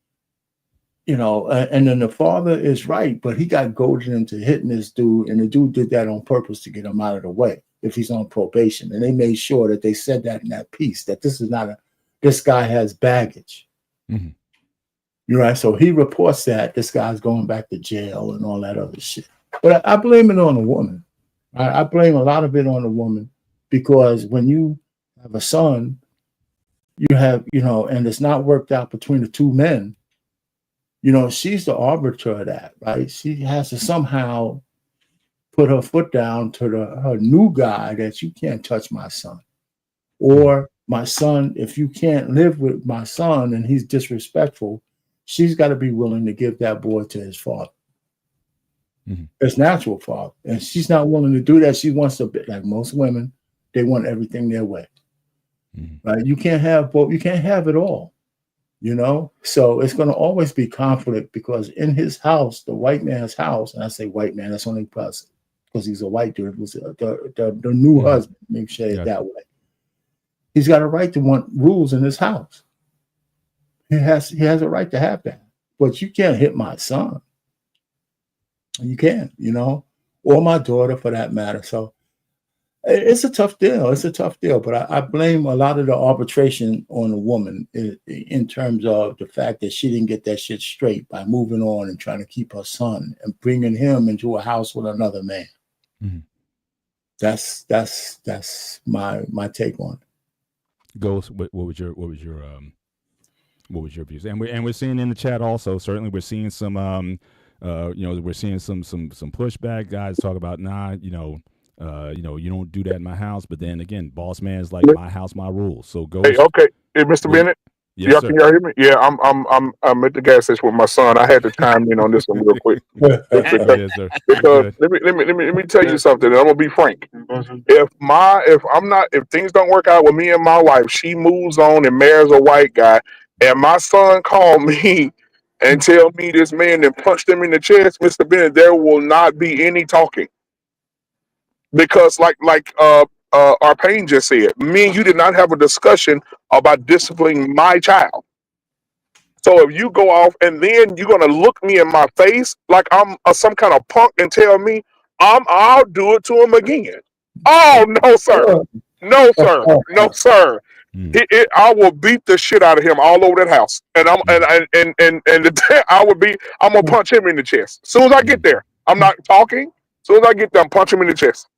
and then the father is right, but he got goaded into hitting this dude, and the dude did that on purpose to get him out of the way if he's on probation. And they made sure that they said that in that piece, that this guy has baggage. Mm-hmm. You're right. So he reports that this guy's going back to jail and all that other shit. But I blame it on the woman. I blame a lot of it on the woman, because when you have a son, you have, and it's not worked out between the two men, she's the arbiter of that, right? She has to somehow put her foot down to her new guy that you can't touch my son. Or my son, if you can't live with my son and he's disrespectful, she's got to be willing to give that boy to his father. Mm-hmm. His natural father. And she's not willing to do that. She wants to be like most women, they want everything their way. Mm-hmm. Right? You can't have both, you can't have it all. So it's going to always be conflict, because in his house, the white man's house, and I say white man, that's only because he's a white dude, was the new husband, make sure it that way. He's got a right to want rules in his house. He has a right to have that. But you can't hit my son. You can't, or my daughter for that matter. So It's a tough deal. It's a tough deal, but I blame a lot of the arbitration on the woman in terms of the fact that she didn't get that shit straight by moving on and trying to keep her son and bringing him into a house with another man. Mm-hmm. That's my take on it. Ghost, what was your views? And we're seeing in the chat also. Certainly, we're seeing some we're seeing some pushback. Guys talk about you don't do that in my house. But then again, boss man is like my house, my rules. So Ghost. Hey, okay, hey, Mr. Bennett. Yes, sir. Can y'all hear me? Yeah, I'm at the gas station with my son. I had to chime in on this one real quick. Yes, sir. Because let me tell you something. And I'm gonna be frank. If things don't work out with me and my wife, she moves on and marries a white guy, and my son called me and tell me this man then punched him in the chest, Mr. Bennett, there will not be any talking. Because like Arpane just said, me and you did not have a discussion about disciplining my child. So if you go off and then you're gonna look me in my face like I'm some kind of punk and tell me I'll do it to him again. Oh no, sir, no sir, no sir. I will beat the shit out of him all over that house, and I'm gonna punch him in the chest. As soon as I get there, I'm not talking. As soon as I get there, I'm punch him in the chest.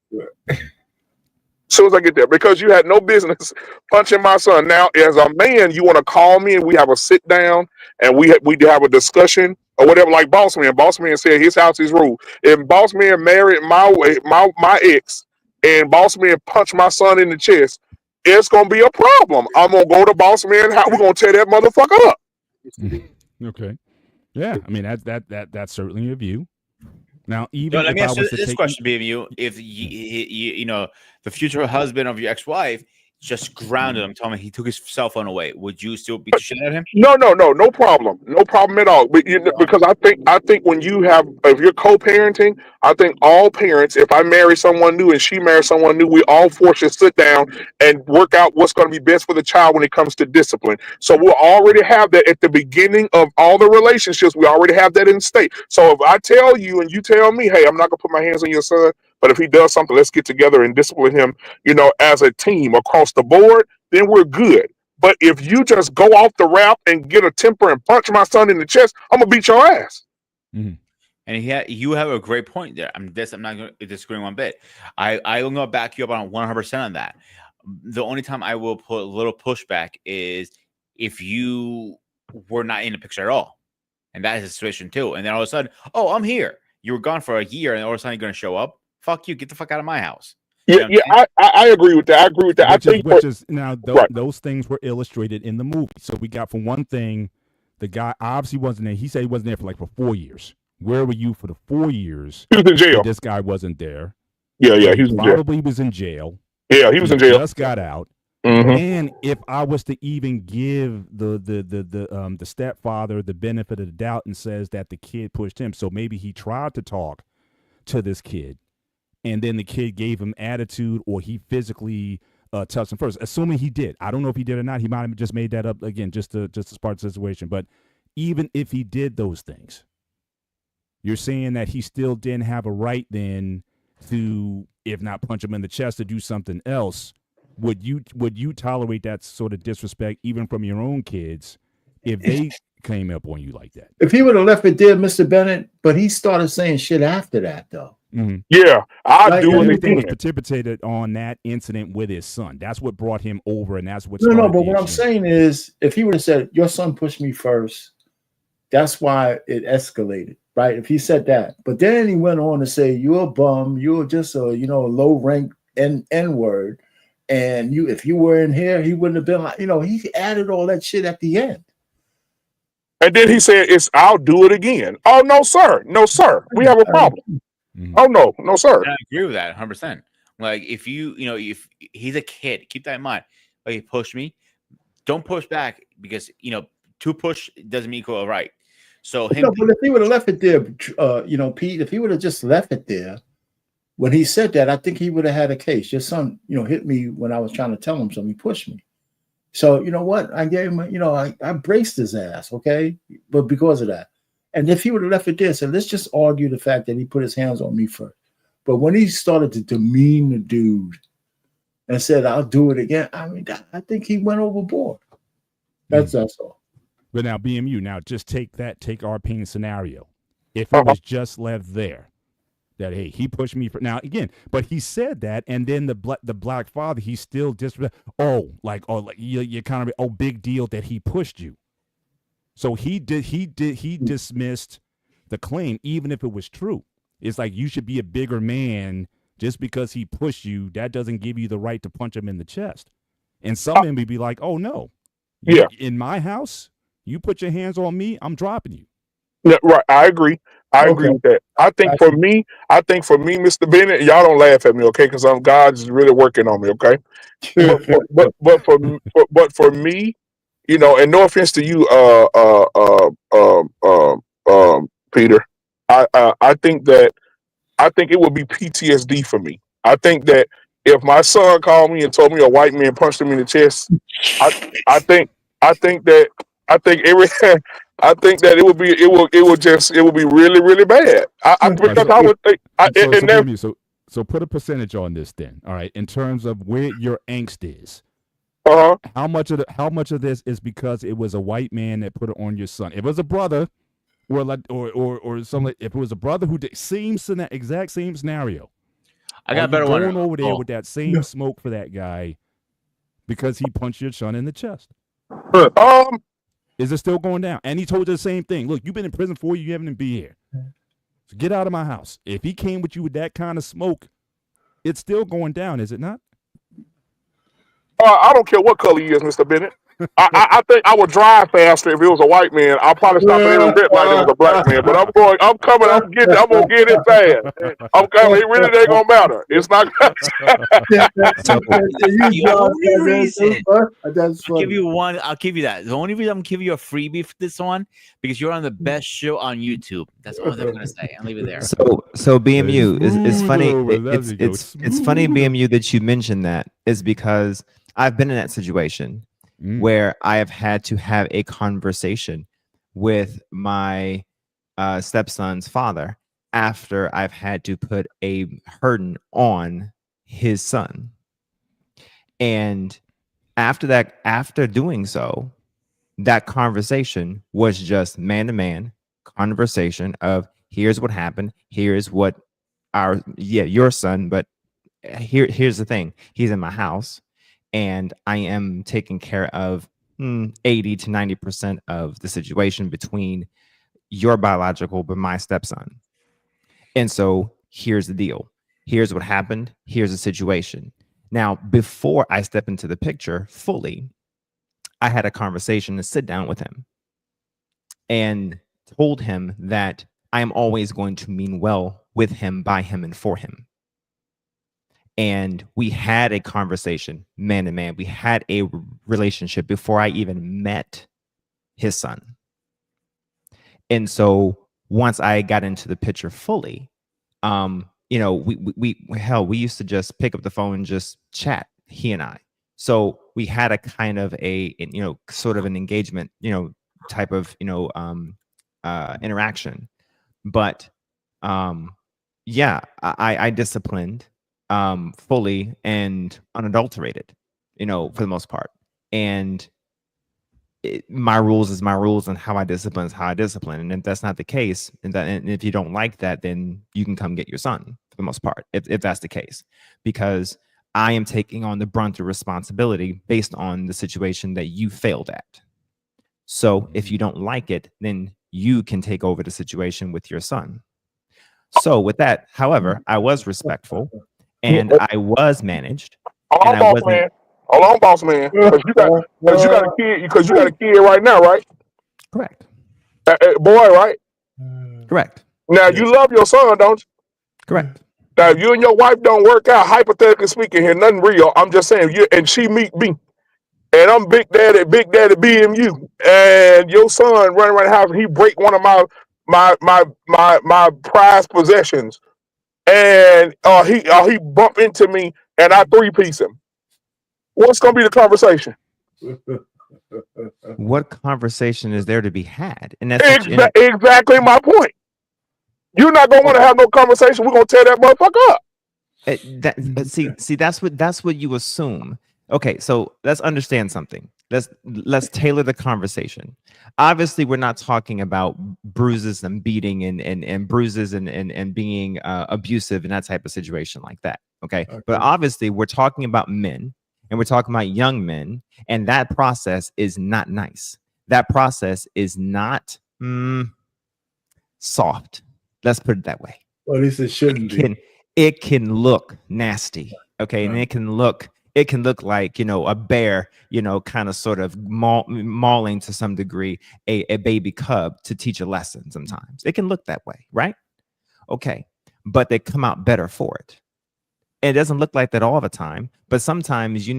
As soon as I get there, because you had no business punching my son. Now, as a man, you want to call me and we have a sit down and we have a discussion or whatever. Like Boss Man said, his house is rule. If Boss Man married my ex and Boss Man punched my son in the chest, it's gonna be a problem. I'm gonna go to Boss Man house. We're gonna tear that motherfucker up. Okay. Yeah, I mean that's certainly a view. Now, even let me ask you this question, baby, if you know the future husband of your ex-wife just grounded him, told me he took his cell phone away, would you still beat the shit out of him? No problem at all. But because I think when if you're co-parenting, I think all parents, if I marry someone new and she marries someone new, we all four should sit down and work out what's going to be best for the child when it comes to discipline. So we'll already have that at the beginning of all the relationships. We already have that in state. So if I tell you and you tell me, hey, I'm not gonna put my hands on your son, but if he does something, let's get together and discipline him, as a team across the board, then we're good. But if you just go off the route and get a temper and punch my son in the chest, I'm gonna beat your ass. Mm-hmm. And you have a great point there. I'm not going to disagree one bit. I will not back you up on 100% on that. The only time I will put a little pushback is if you were not in the picture at all, and that is a situation too. And then all of a sudden, oh, I'm here. You were gone for a year, and all of a sudden you're going to show up. Fuck you! Get the fuck out of my house. I agree with that. Those things were illustrated in the movie. So we got, for one thing, the guy obviously wasn't there. He said he wasn't there for 4 years. Where were you for the 4 years? He was in jail. This guy wasn't there. Yeah, he was in jail. Probably was in jail. Yeah, he was in jail. Just got out. Mm-hmm. And if I was to even give the stepfather the benefit of the doubt and says that the kid pushed him, so maybe he tried to talk to this kid, and then the kid gave him attitude, or he physically touched him first. Assuming he did, I don't know if he did or not. He might have just made that up again, just to spark the situation. But even if he did those things, you're saying that he still didn't have a right then to, if not punch him in the chest, to do something else. Would you tolerate that sort of disrespect even from your own kids if they came up on you like that? If he would have left it there, Mr. Bennett, but he started saying shit after that, though. Mm-hmm. Yeah, I do. Everything was precipitated on that incident with his son. That's what brought him over, and that's what. No. But what I'm saying is, if he would have said, "Your son pushed me first," that's why it escalated, right? If he said that, but then he went on to say, "You're a bum. You're just a low rank N word." And if you were in here, he wouldn't have been like, he added all that shit at the end. And then he said, I'll do it again. Oh, no, sir. No, sir. We have a problem. Mm-hmm. Oh, no, sir. I agree with that 100%. Like, if if he's a kid, keep that in mind. Like, he pushed me, don't push back, because, to push doesn't equal a right. So, but if he would have left it there, Pete, if he would have just left it there, when he said that, I think he would have had a case. Your son, hit me when I was trying to tell him something. He pushed me. So, you know what? I gave him, I braced his ass, okay? But because of that. And if he would have left it there, said, let's just argue the fact that he put his hands on me first. But when he started to demean the dude and said, I'll do it again. I mean, I think he went overboard. That's all. But now, BMU, now just take our pain scenario. If it Uh-huh. was just left there, that, hey, he pushed me for, now again, but he said that, and then the black father, he still just, you kind of, big deal that he pushed you. So he dismissed the claim, even if it was true. It's like, you should be a bigger man. Just because he pushed you, that doesn't give you the right to punch him in the chest. And some men would be like, oh no, Yeah. in my house, you put your hands on me, I'm dropping you. Yeah, right. I agree. I agree Okay. with that. I think for me, Mr. Bennett, y'all don't laugh at me, okay? Because God's really working on me, okay? But for me, you know, and no offense to you, Peter, I think it would be PTSD for me. I think that if my son called me and told me a white man punched him in the chest, I think I think that I think every I think that it would be really really bad. Because I would think So put a percentage on this then. All right, in terms of where your angst is. How much of this is because it was a white man that put it on your son? If it was a brother, or something, if it was a brother who did exact same scenario, I got a better one. Going over there with that same smoke for that guy because he punched your son in the chest. Is it still going down? And he told you the same thing. Look, you've been in prison 4 years, you haven't been here. So get out of my house. If he came with you with that kind of smoke, it's still going down, is it not? I don't care what color he is, Mr. Bennett. I think I would drive faster if it was a white man. I'll probably stop at every red light if it was a black man. But I'm gonna get it fast. I'm coming. It really ain't gonna matter. It's not. I'll give you one. I'll give you that. The only reason I'm giving you a freebie for this one because you're on the best show on YouTube. That's all I'm gonna say. I'll leave it there. So BMU is funny. Over. It's funny, BMU, that you mentioned that is because I've been in that situation where I have had to have a conversation with my stepson's father after I've had to put a burden on his son. And after doing so, that conversation was just man-to-man conversation of, here's what happened, here's what your son, but here's the thing, he's in my house and I am taking care of 80 to 90% of the situation between your biological but my stepson. And so here's the deal. Here's what happened. Here's the situation. Now, before I step into the picture fully, I had a conversation to sit down with him and told him that I am always going to mean well with him, by him, and for him. And we had a conversation, man to man. We had a relationship before I even met his son. And so once I got into the picture fully, you know, we used to just pick up the phone and just chat, he and I. So we had a kind of a, you know, sort of an engagement, you know, type of, you know, interaction. But yeah, I disciplined fully and unadulterated, you know, for the most part. And my rules is my rules, and how I discipline is how I discipline. And if that's not the case, and if you don't like that, then you can come get your son for the most part, if that's the case, because I am taking on the brunt of responsibility based on the situation that you failed at. So if you don't like it, then you can take over the situation with your son. So with that, however, I was respectful and I was managed. And I wasn't. Hold on, boss man. Because you got a kid. Because you got a kid right now, right? Correct. Boy, right? Correct. Now you love your son, don't you? Correct. Now if you and your wife don't work out, hypothetically speaking, here nothing real. I'm just saying, you and she meet me, and I'm Big Daddy BMU, and your son running around the house and he break one of my prized possessions, and he bump into me and I 3-piece him. What's gonna be the conversation? What conversation is there to be had? And that's exactly my point. You're not gonna want to have no conversation. We're gonna tear that motherfucker up. See, that's what you assume. Okay, so let's understand something. Let's tailor the conversation. Obviously, we're not talking about bruises and beating and bruises and being abusive in that type of situation like that. Okay, but obviously, we're talking about men and we're talking about young men, and that process is not nice. That process is not soft. Let's put it that way. Well, at least it shouldn't be. It can look nasty, okay, and it can look like, a bear, kind of sort of mauling to some degree a baby cub to teach a lesson. Sometimes it can look that way, right? Okay, but they come out better for it. And it doesn't look like that all the time, but sometimes you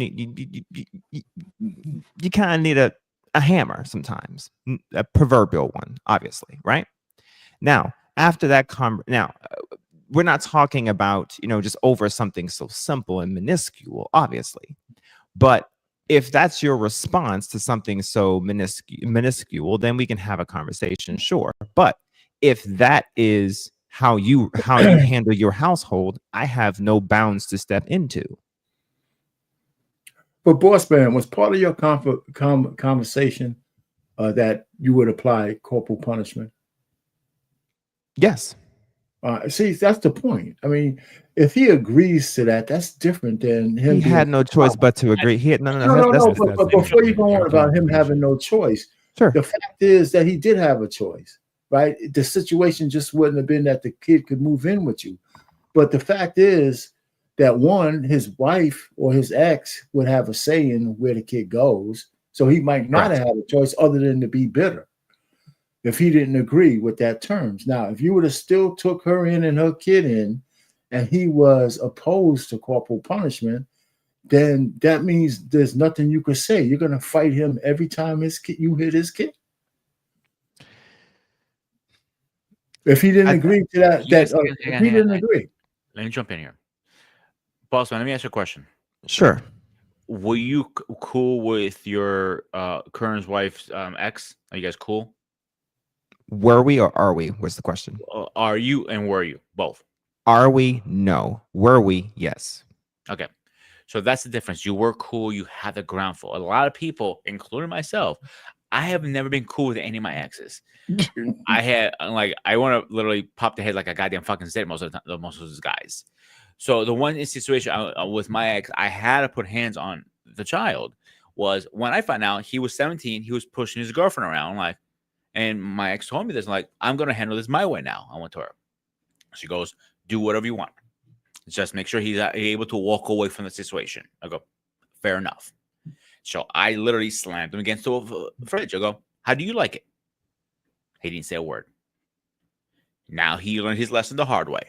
kind of need a hammer, sometimes a proverbial one, obviously, right? Now, after that we're not talking about, just over something so simple and minuscule, obviously. But if that's your response to something so minuscule, then we can have a conversation, sure. But if that is how you handle your household, I have no bounds to step into. But boss man, was part of your conversation that you would apply corporal punishment? Yes. See, that's the point. I mean, if he agrees to that, that's different than him. He had no choice but to agree. He had no. But before you go on about him having no choice, sure. The fact is that he did have a choice, right? The situation just wouldn't have been that the kid could move in with you. But the fact is that one, his wife or his ex would have a say in where the kid goes. So he might not have had a choice other than to be bitter if he didn't agree with that terms. Now, if you would have still took her in and her kid in, and he was opposed to corporal punishment, then that means there's nothing you could say. You're going to fight him every time you hit his kid. If he didn't agree to that, if he didn't agree. Let me jump in here. Boss man, let me ask you a question. Sure. Were you cool with your current wife's ex? Are you guys cool? Were we or are we? What's the question? Are you and were you? Both. Are we? No. Were we? Yes. Okay. So that's the difference. You were cool. You had the ground for a lot of people, including myself. I have never been cool with any of my exes. I had I want to literally pop the head like a goddamn fucking state most of the time, most of those guys. So the one situation with my ex, I had to put hands on the child was when I found out he was 17, he was pushing his girlfriend around and my ex told me this, I'm going to handle this my way now. I went to her. She goes, do whatever you want. Just make sure he's able to walk away from the situation. I go, fair enough. So I literally slammed him against the fridge. I go, how do you like it? He didn't say a word. Now he learned his lesson the hard way.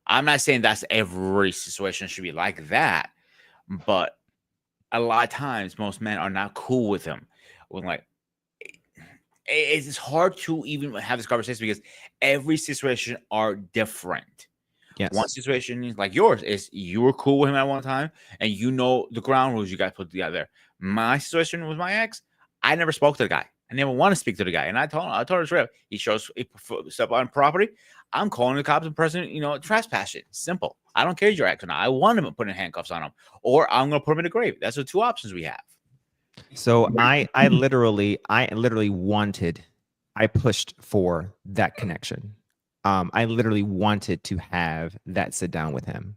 I'm not saying that's every situation should be like that, but a lot of times most men are not cool with him. It's hard to even have this conversation because every situation are different. Yes. One situation like yours is you were cool with him at one time and the ground rules you guys put together. My situation with my ex, I never spoke to the guy. I never want to speak to the guy. And I told her straight up, he shows step on property. I'm calling the cops and person, trespassing. Simple. I don't care your ex or not. I want him to put in handcuffs on him or I'm going to put him in the grave. That's the two options we have. So I literally pushed for that connection. I literally wanted to have that sit down with him.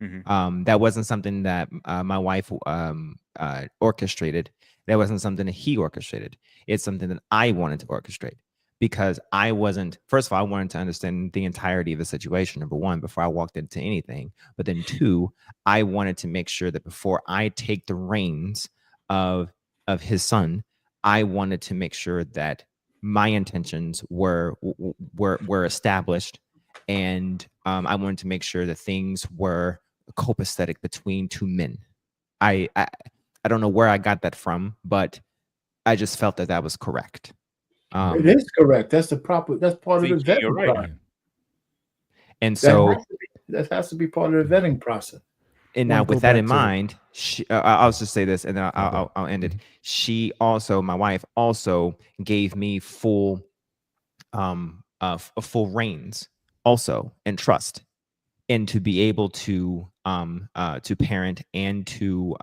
Mm-hmm. That wasn't something that my wife orchestrated. That wasn't something that he orchestrated. It's something that I wanted to orchestrate because first of all, I wanted to understand the entirety of the situation, number one, before I walked into anything. But then two, I wanted to make sure that before I take the reins of his son, I wanted to make sure that my intentions were established, and I wanted to make sure that things were copacetic between two men. I don't know where I got that from, but I just felt that was correct. It is correct. That's part of the vetting process. And so that has to be part of the vetting process. And now, with that in mind, I'll just say this, and then I'll end it. She also, my wife, also gave me full reins, also, and trust. and to be able to parent and to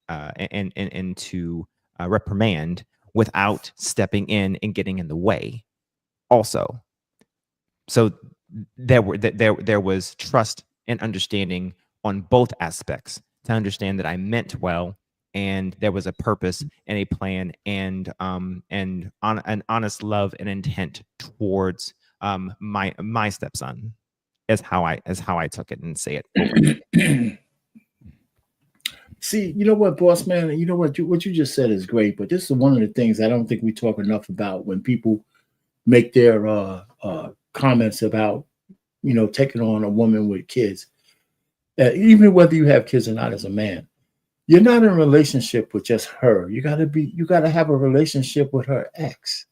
and to reprimand without stepping in and getting in the way also. So there was trust and understanding on both aspects, to understand that I meant well and there was a purpose and a plan and on an honest love and intent towards my stepson, is how I took it and say it over. See, you know what, boss man, you know what you just said is great, but this is one of the things I don't think we talk enough about when people make their comments about, you know, taking on a woman with kids. Even whether you have kids or not, as a man, you're not in a relationship with just her. You got to have a relationship with her ex,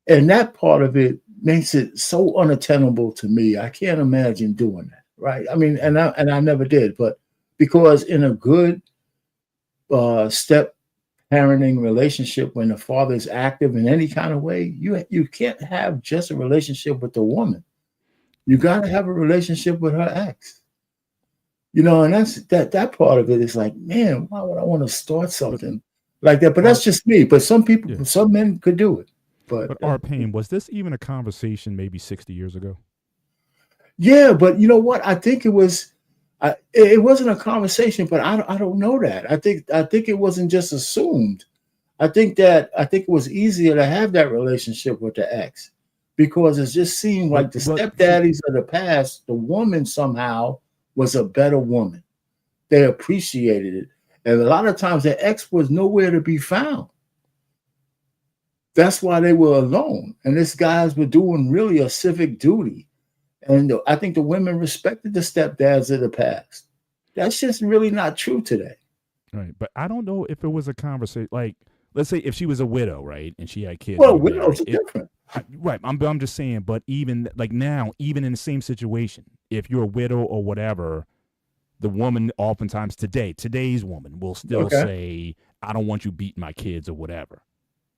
and that part of it makes it so unattainable to me. I can't imagine doing that, right? I mean, and I never did, but because in a good step parenting relationship, when the father is active in any kind of way, you can't have just a relationship with the woman. You got to have a relationship with her ex. You know, and that part of it is like, man, why would I want to start something like that? But that's just me. But some people, some men could do it. But Art Payne, was this even a conversation maybe 60 years ago? Yeah, but you know what? I think it was. It wasn't a conversation, but I don't know that. I think it wasn't just assumed. I think it was easier to have that relationship with the ex, because it just seemed like the stepdaddies of the past, the woman somehow was a better woman. They appreciated it, and a lot of times the ex was nowhere to be found. That's why they were alone, and these guys were doing really a civic duty. And I think the women respected the stepdads of the past. That's just really not true today. Right. But I don't know if it was a conversation. Like, let's say if she was a widow, right? And she had kids. Well, widows are different. Right. I'm just saying, but even like now, even in the same situation, if you're a widow or whatever, the woman oftentimes today's woman will still say, I don't want you beating my kids or whatever.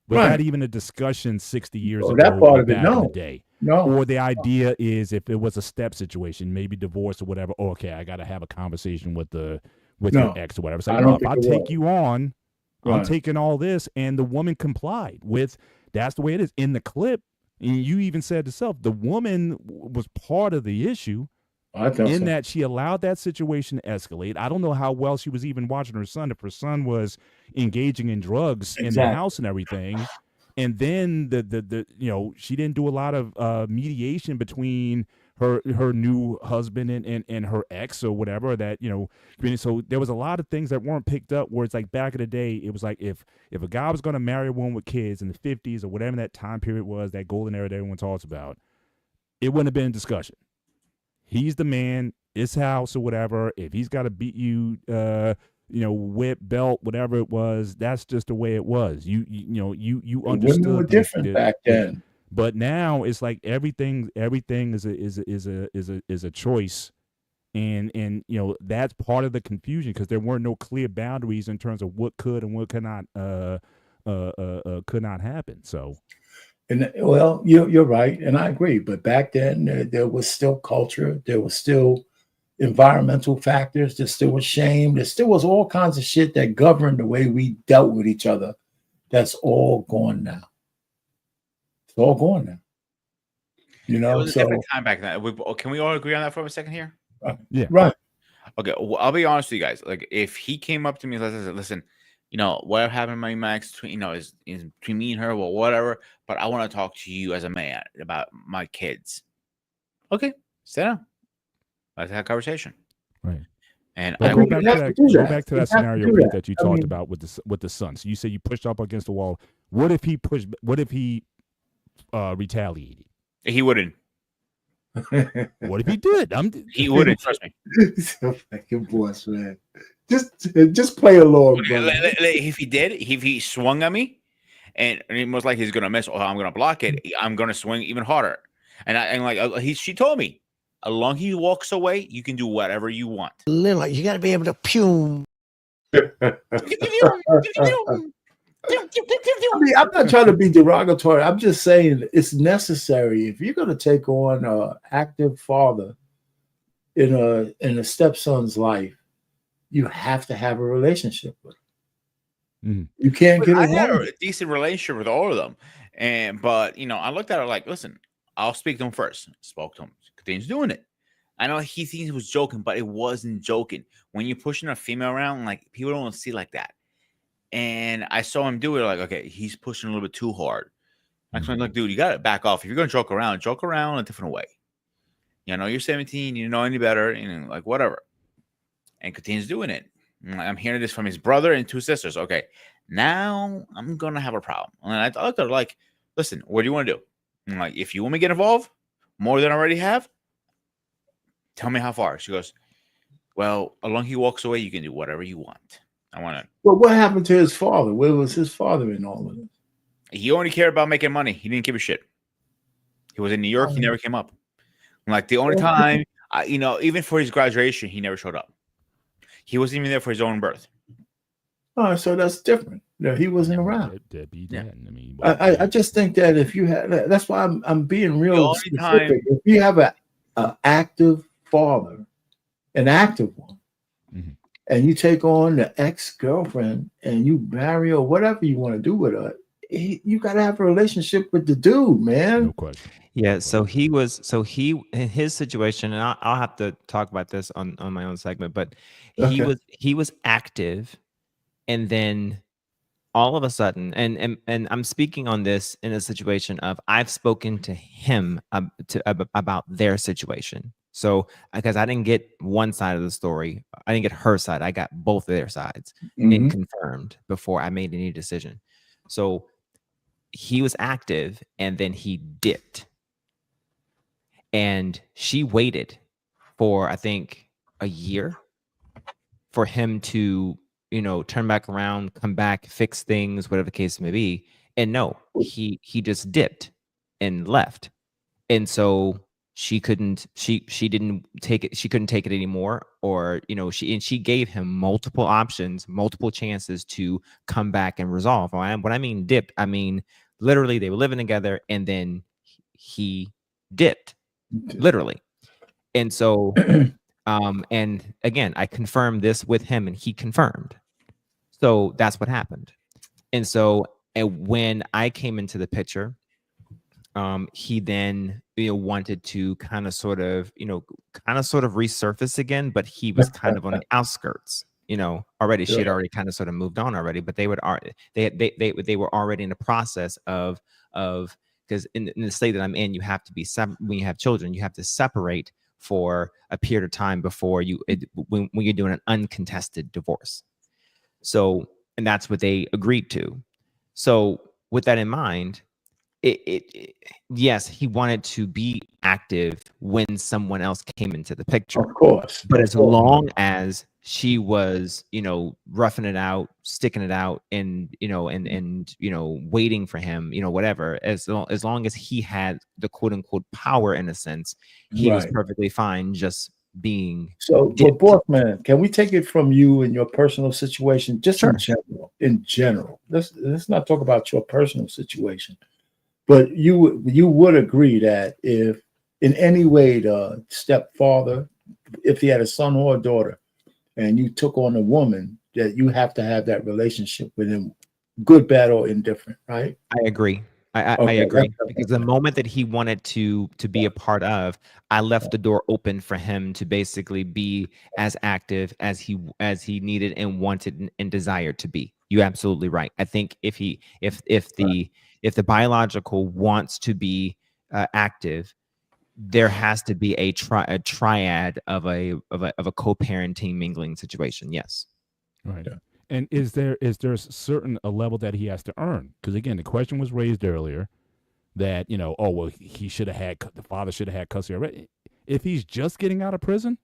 Was that even a discussion 60 years ago? That part of it, back no. in the day? No. Or the idea is if it was a step situation, maybe divorce or whatever, okay, I got to have a conversation with your ex or whatever. It's like, no, if I take you on, I'm taking all this. And the woman complied with, that's the way it is. In the clip, and you even said yourself, the woman was part of the issue in that she allowed that situation to escalate. I don't know how well she was even watching her son. If her son was engaging in drugs in the house and everything. And then the she didn't do a lot of mediation between her new husband and her ex or whatever, that, so there was a lot of things that weren't picked up, where it's like back in the day, it was like if a guy was going to marry a woman with kids in the 50s or whatever that time period was, that golden era that everyone talks about, it wouldn't have been a discussion. He's the man, his house or whatever. If he's got to beat you, whip, belt, whatever it was, that's just the way it was. You understood. Women were different back then. But now it's like everything is a choice, and that's part of the confusion, because there weren't no clear boundaries in terms of what could and what could not happen. So. And well, you're right, and I agree. But back then, there was still culture. There was still environmental factors. There still was shame. There still was all kinds of shit that governed the way we dealt with each other. That's all gone now. It's all gone now. It was a different time back then. Can we all agree on that for a second here? Yeah. Right. Okay. Well, I'll be honest with you guys. Like, if he came up to me and said, "Listen, what happened to my ex, is between me and her, well, whatever, but I want to talk to you as a man about my kids." Okay, sit down. Let's have a conversation. Right. And go back to that scenario that you talked about with the son. So you say you pushed up against the wall. What if he retaliated? He wouldn't. What if he did? He wouldn't, trust me. So fucking boss, man. Just play along, brother. If he swung at me, and most likely he's gonna miss, or I'm gonna block it, I'm gonna swing even harder. She told me, as long as he walks away, you can do whatever you want. Like, you gotta be able to pew. I mean, I'm not trying to be derogatory. I'm just saying it's necessary. If you're going to take on an active father, in a stepson's life, you have to have a relationship with him. Mhm. You can't But get I had along. a decent relationship with all of them, but I looked at her like, listen, I'll speak to him first. Spoke to him, continues doing it. I know he thinks he was joking, but it wasn't joking. When you're pushing a female around, like people don't see like that. And I saw him do it. Like, okay, he's pushing a little bit too hard. I explained, like, dude, you got to back off. If you're gonna joke around a different way. You're 17, you don't know any better, like whatever. And continues doing it. I'm hearing this from his brother and two sisters. Okay, now I'm gonna have a problem. And I looked at her like, listen, what do you want to do? I'm like, if you want me to get involved more than I already have, tell me how far. She goes, well, as long as he walks away, you can do whatever you want. I want to. But what happened to his father? Where was his father in all of this? He only cared about making money. He didn't give a shit. He was in New York. He never came up. Like the only time, even for his graduation, he never showed up. He wasn't even there for his own birth. Oh, so that's different. No, he wasn't around. Yeah. I mean, I just think that if you have, that's why I'm being real only specific. time- If you have a active father, an active one, Mhm. and you take on the ex-girlfriend and you marry or whatever you want to do with her, you got to have a relationship with the dude, man. no question. Yeah, so he in his situation, and I'll have to talk about this on my own segment, but Okay. he was active, and then all of a sudden, and I'm speaking on this in a situation of I've spoken to him about their situation. So because I didn't get one side of the story, I didn't get her side, I got both of their sides and confirmed before I made any decision. So he was active, and then he dipped. And she waited for, I think, a year for him to, turn back around, come back, fix things, whatever the case may be. And no, he just dipped and left. And so she couldn't take it anymore, or she gave him multiple options, multiple chances to come back and resolve. When I mean dipped, I mean literally they were living together and then he dipped. Literally. And so and again, I confirmed this with him and he confirmed. So that's what happened. And so when I came into the picture, he then wanted to kind of sort of resurface again, but he was kind of on the outskirts, already. She had already kind of sort of moved on already, but they were already in the process of because in the state that I'm in, you have to be when you have children, you have to separate for a period of time before when you're doing an uncontested divorce. So, and that's what they agreed to. So with that in mind, yes, he wanted to be active when someone else came into the picture. Of course. But as long as she was, roughing it out, sticking it out, and waiting for him, whatever, as long as he had the quote unquote power in a sense, he was perfectly fine just being. So, but boss man, can we take it from you and your personal situation, just Sure. in general? Let's not talk about your personal situation. But you would agree that if in any way the stepfather, if he had a son or a daughter, and you took on a woman, that you have to have that relationship with him, good, bad, or indifferent, right? I agree. I agree, because the moment that he wanted to be a part of, I left the door open for him to basically be as active as he needed and wanted and desired to be. You're absolutely right. I think if the biological wants to be active, there has to be a triad of a co-parenting mingling situation. Yes. Right. And is there a certain a level that he has to earn? Because again, the question was raised earlier that he should have had, the father should have had custody already. If he's just getting out of prison,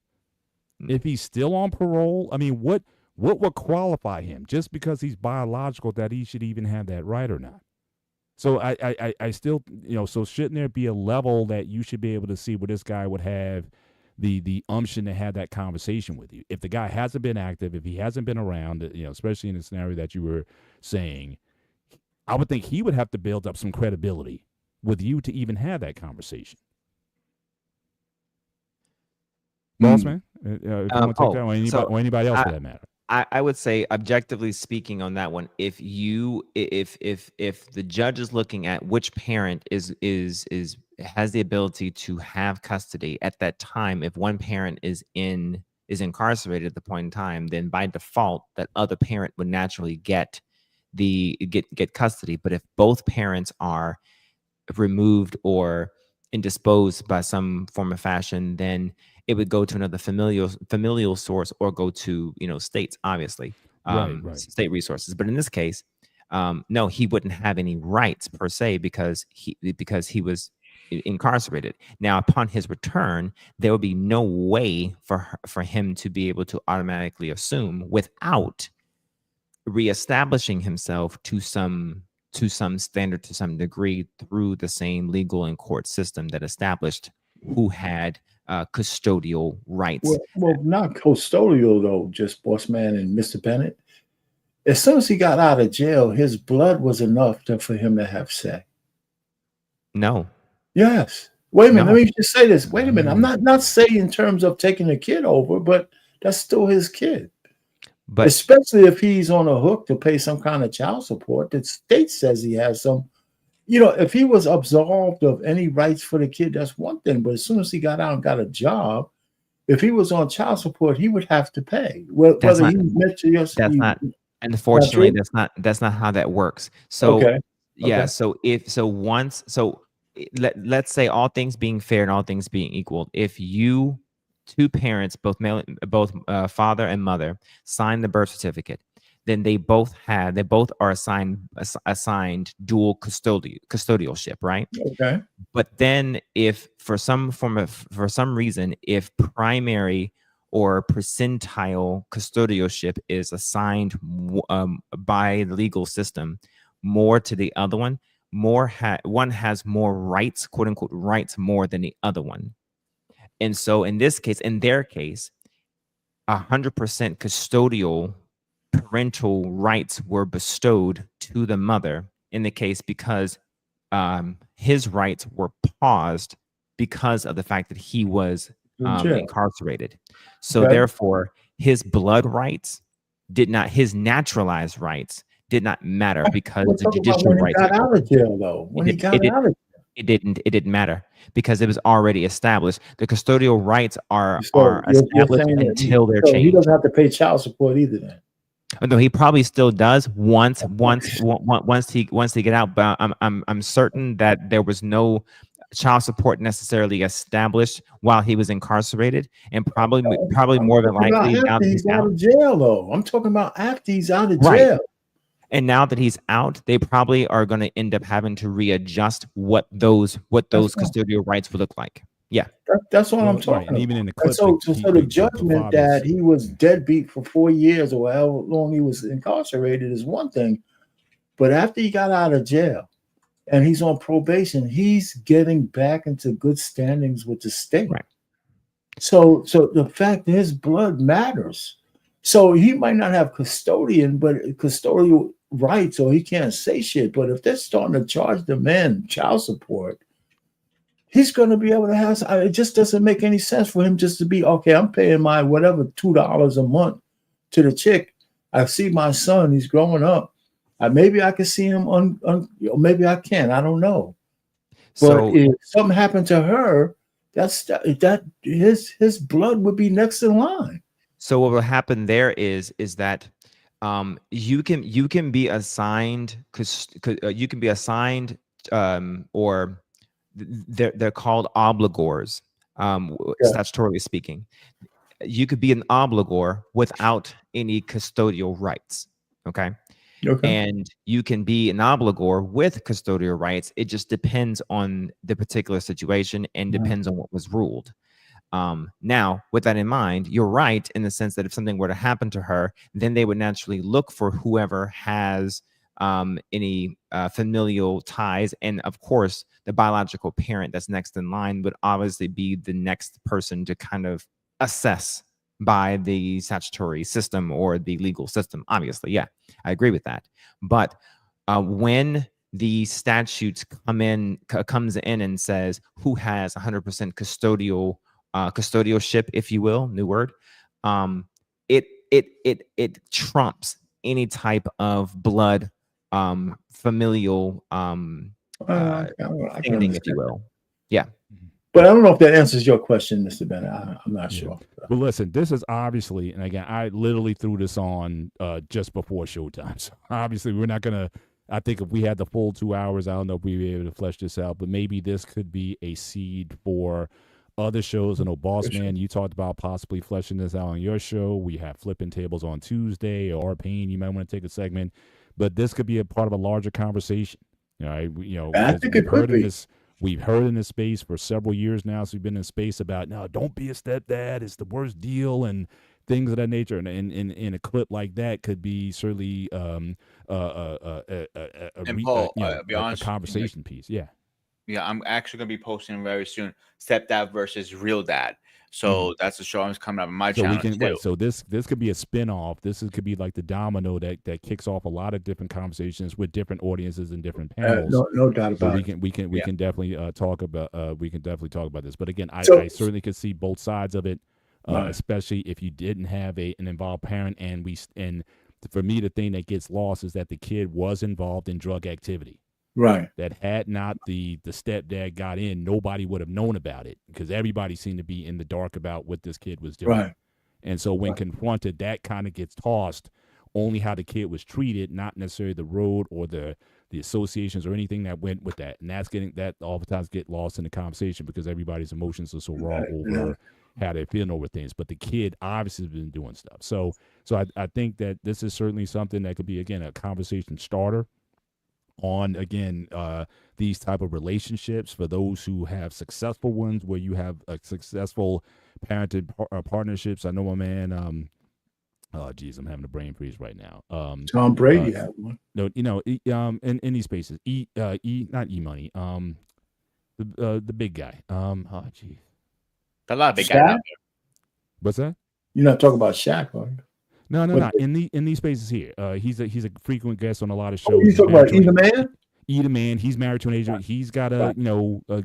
if he's still on parole, I mean, what would qualify him just because he's biological that he should even have that right or not? So I still, so shouldn't there be a level that you should be able to see where this guy would have the umption to have that conversation with you? If the guy hasn't been active, if he hasn't been around, especially in the scenario that you were saying, I would think he would have to build up some credibility with you to even have that conversation. Boss Mm. man, if you want to take that, or anybody else I, for that matter. I would say, objectively speaking, on that one, if the judge is looking at which parent has the ability to have custody at that time, if one parent is incarcerated at the point in time, then by default that other parent would naturally get custody. But if both parents are removed or indisposed by some form of fashion, then it would go to another familial source, or go to states, obviously, Right. state resources. But in this case, no, he wouldn't have any rights per se, because he was incarcerated. Now, upon his return, there would be no way for him to be able to automatically assume without reestablishing himself to some standard, to some degree, through the same legal and court system that established who had custodial rights. Well, not custodial though, just boss man and Mr. Bennett. As soon as he got out of jail, his blood was enough for him to have say. No. Yes. Wait a minute. No. Let me just say this. Wait a minute. I'm not saying in terms of taking a kid over, but that's still his kid. But especially if he's on a hook to pay some kind of child support, the state says he has some. If he was absolved of any rights for the kid, that's one thing. But as soon as he got out and got a job, if he was on child support, he would have to pay. Unfortunately, that's not how that works. So okay. Yeah. Okay. Let's say, all things being fair and all things being equal, if two parents, both father and mother, sign the birth certificate, then they both are assigned dual custodialship, right? Okay. But then, if for some reason, if primary or percentile custodialship is assigned by the legal system more to the other one, one has more rights, quote unquote rights, more than the other one. And so in their case, 100% custodial parental rights were bestowed to the mother in the case, because his rights were paused because of the fact that he was incarcerated. So therefore, his blood rights his naturalized rights did not matter, because the judicial rights. When he got out of jail, though, it didn't matter, because it was already established. The custodial rights are established until they're changed. He doesn't have to pay child support either, then. No, he probably still does once he get out. But I'm certain that there was no child support necessarily established while he was incarcerated, and probably more than likely now that he's out of jail, though. I'm talking about after he's out of jail. And now that he's out, they probably are going to end up having to readjust what those custodial rights would look like. Yeah, that's what I'm talking about. Even in the clip, so the judgment that he was deadbeat for 4 years or however long he was incarcerated is one thing, but after he got out of jail and he's on probation, he's getting back into good standings with the state. Right. So the fact that his blood matters. So he might not have custodial rights, or he can't say shit. But if they're starting to charge the man child support, he's going to be able to have. It just doesn't make any sense for him just to be okay. I'm paying my whatever $2 a month to the chick. I see my son; he's growing up. Maybe I can see him maybe I can. I don't know. But if something happened to her, that his blood would be next in line. So what will happen there is that you can be assigned or they're called obligors, statutorily speaking. You could be an obligor without any custodial rights. Okay. And you can be an obligor with custodial rights. It just depends on the particular situation and depends on what was ruled. Now, with that in mind, you're right in the sense that if something were to happen to her, then they would naturally look for whoever has any familial ties. And of course, the biological parent that's next in line would obviously be the next person to kind of assess by the statutory system or the legal system. Obviously, yeah, I agree with that. But when the statutes comes in and says who has 100% custodial custodialship, if you will, new word, it trumps any type of blood, familial I can standing, if you understand. will. Yeah. But I don't know if that answers your question, Mr. Bennett. I'm not Yeah. sure. Well, listen, this is obviously, and again, I literally threw this on just before showtime. So obviously, we're not gonna. I think if we had the full 2 hours, I don't know if we'd be able to flesh this out. But maybe this could be a seed for other shows. I know, Boss Man, you talked about possibly fleshing this out on your show. We have flipping tables on Tuesday, or Pain. You might want to take a segment, but this could be a part of a larger conversation. All right, I as think we've it could heard in be. this. We've heard in this space for several years now. So we've been in space about, no, don't be a stepdad. It's the worst deal and things of that nature. And in a clip like that could be certainly And Paul, be a honest, conversation piece. Yeah. yeah, I'm actually gonna be posting very soon. Stepdad versus real dad. So that's the show I'm coming up on my So we channel can too. right. So this could be a spin-off. Could be like the domino that kicks off a lot of different conversations with different audiences and different panels. No doubt So about we it. can definitely talk about this. But again, I So, certainly could see both sides of it, Right. especially if you didn't have an involved parent. And for me, the thing that gets lost is that the kid was involved in drug activity. Right. That had not the stepdad got in, nobody would have known about it because everybody seemed to be in the dark about what this kid was doing. Right. And so when confronted, that kind of gets tossed. Only how the kid was treated, not necessarily the road or the associations or anything that went with that. And that oftentimes get lost in the conversation because everybody's emotions are so raw over how they're feeling over things. But the kid obviously has been doing stuff. So I think that this is certainly something that could be, again, a conversation starter on, again, these type of relationships for those who have successful ones where you have a successful parented partnerships. I know my man, oh geez, I'm having a brain freeze right now. Tom Brady had one. No, in these spaces, not E Money, the big guy. Oh geez, A lot of big guys Shaq? out what's that? You're not talking about Shaq, are you? No, What- not in these spaces here. He's a frequent guest on a lot of Oh, shows. you He's talking married about to Either Man? Eat a Man. He's married to an Asian. He's got a a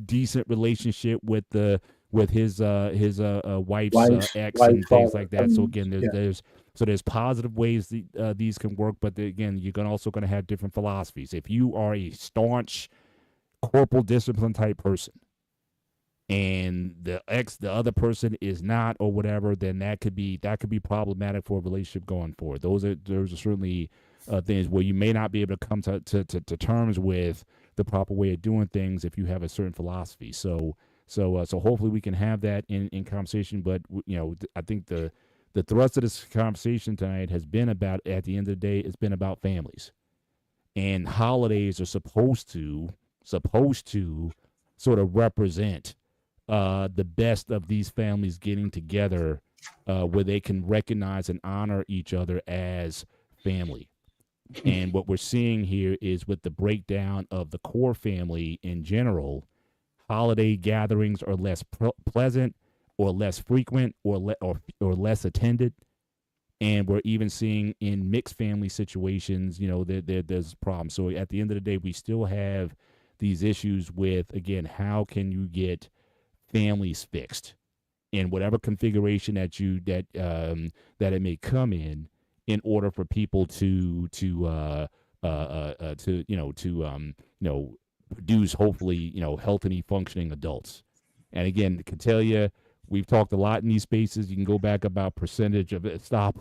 decent relationship with his wife's ex and things like that. So again, there's positive ways these can work, but again, you're also going to have different philosophies. If you are a staunch corporal discipline type person, and the other person is not, or whatever, then that could be problematic for a relationship going forward. Those are certainly things where you may not be able to come to terms with the proper way of doing things if you have a certain philosophy. So hopefully we can have that in conversation. But I think the thrust of this conversation tonight has been about, at the end of the day, it's been about families, and holidays are supposed to sort of represent the best of these families getting together, where they can recognize and honor each other as family. And what we're seeing here is, with the breakdown of the core family in general, holiday gatherings are less pleasant, or less frequent, or less attended. And we're even seeing in mixed family situations, there's problems. So at the end of the day, we still have these issues with, again, how can you get families fixed in whatever configuration that it may come in order for people to produce, hopefully, healthy, functioning adults. And again, I can tell you, we've talked a lot in these spaces. You can go back about percentage of it. Stop.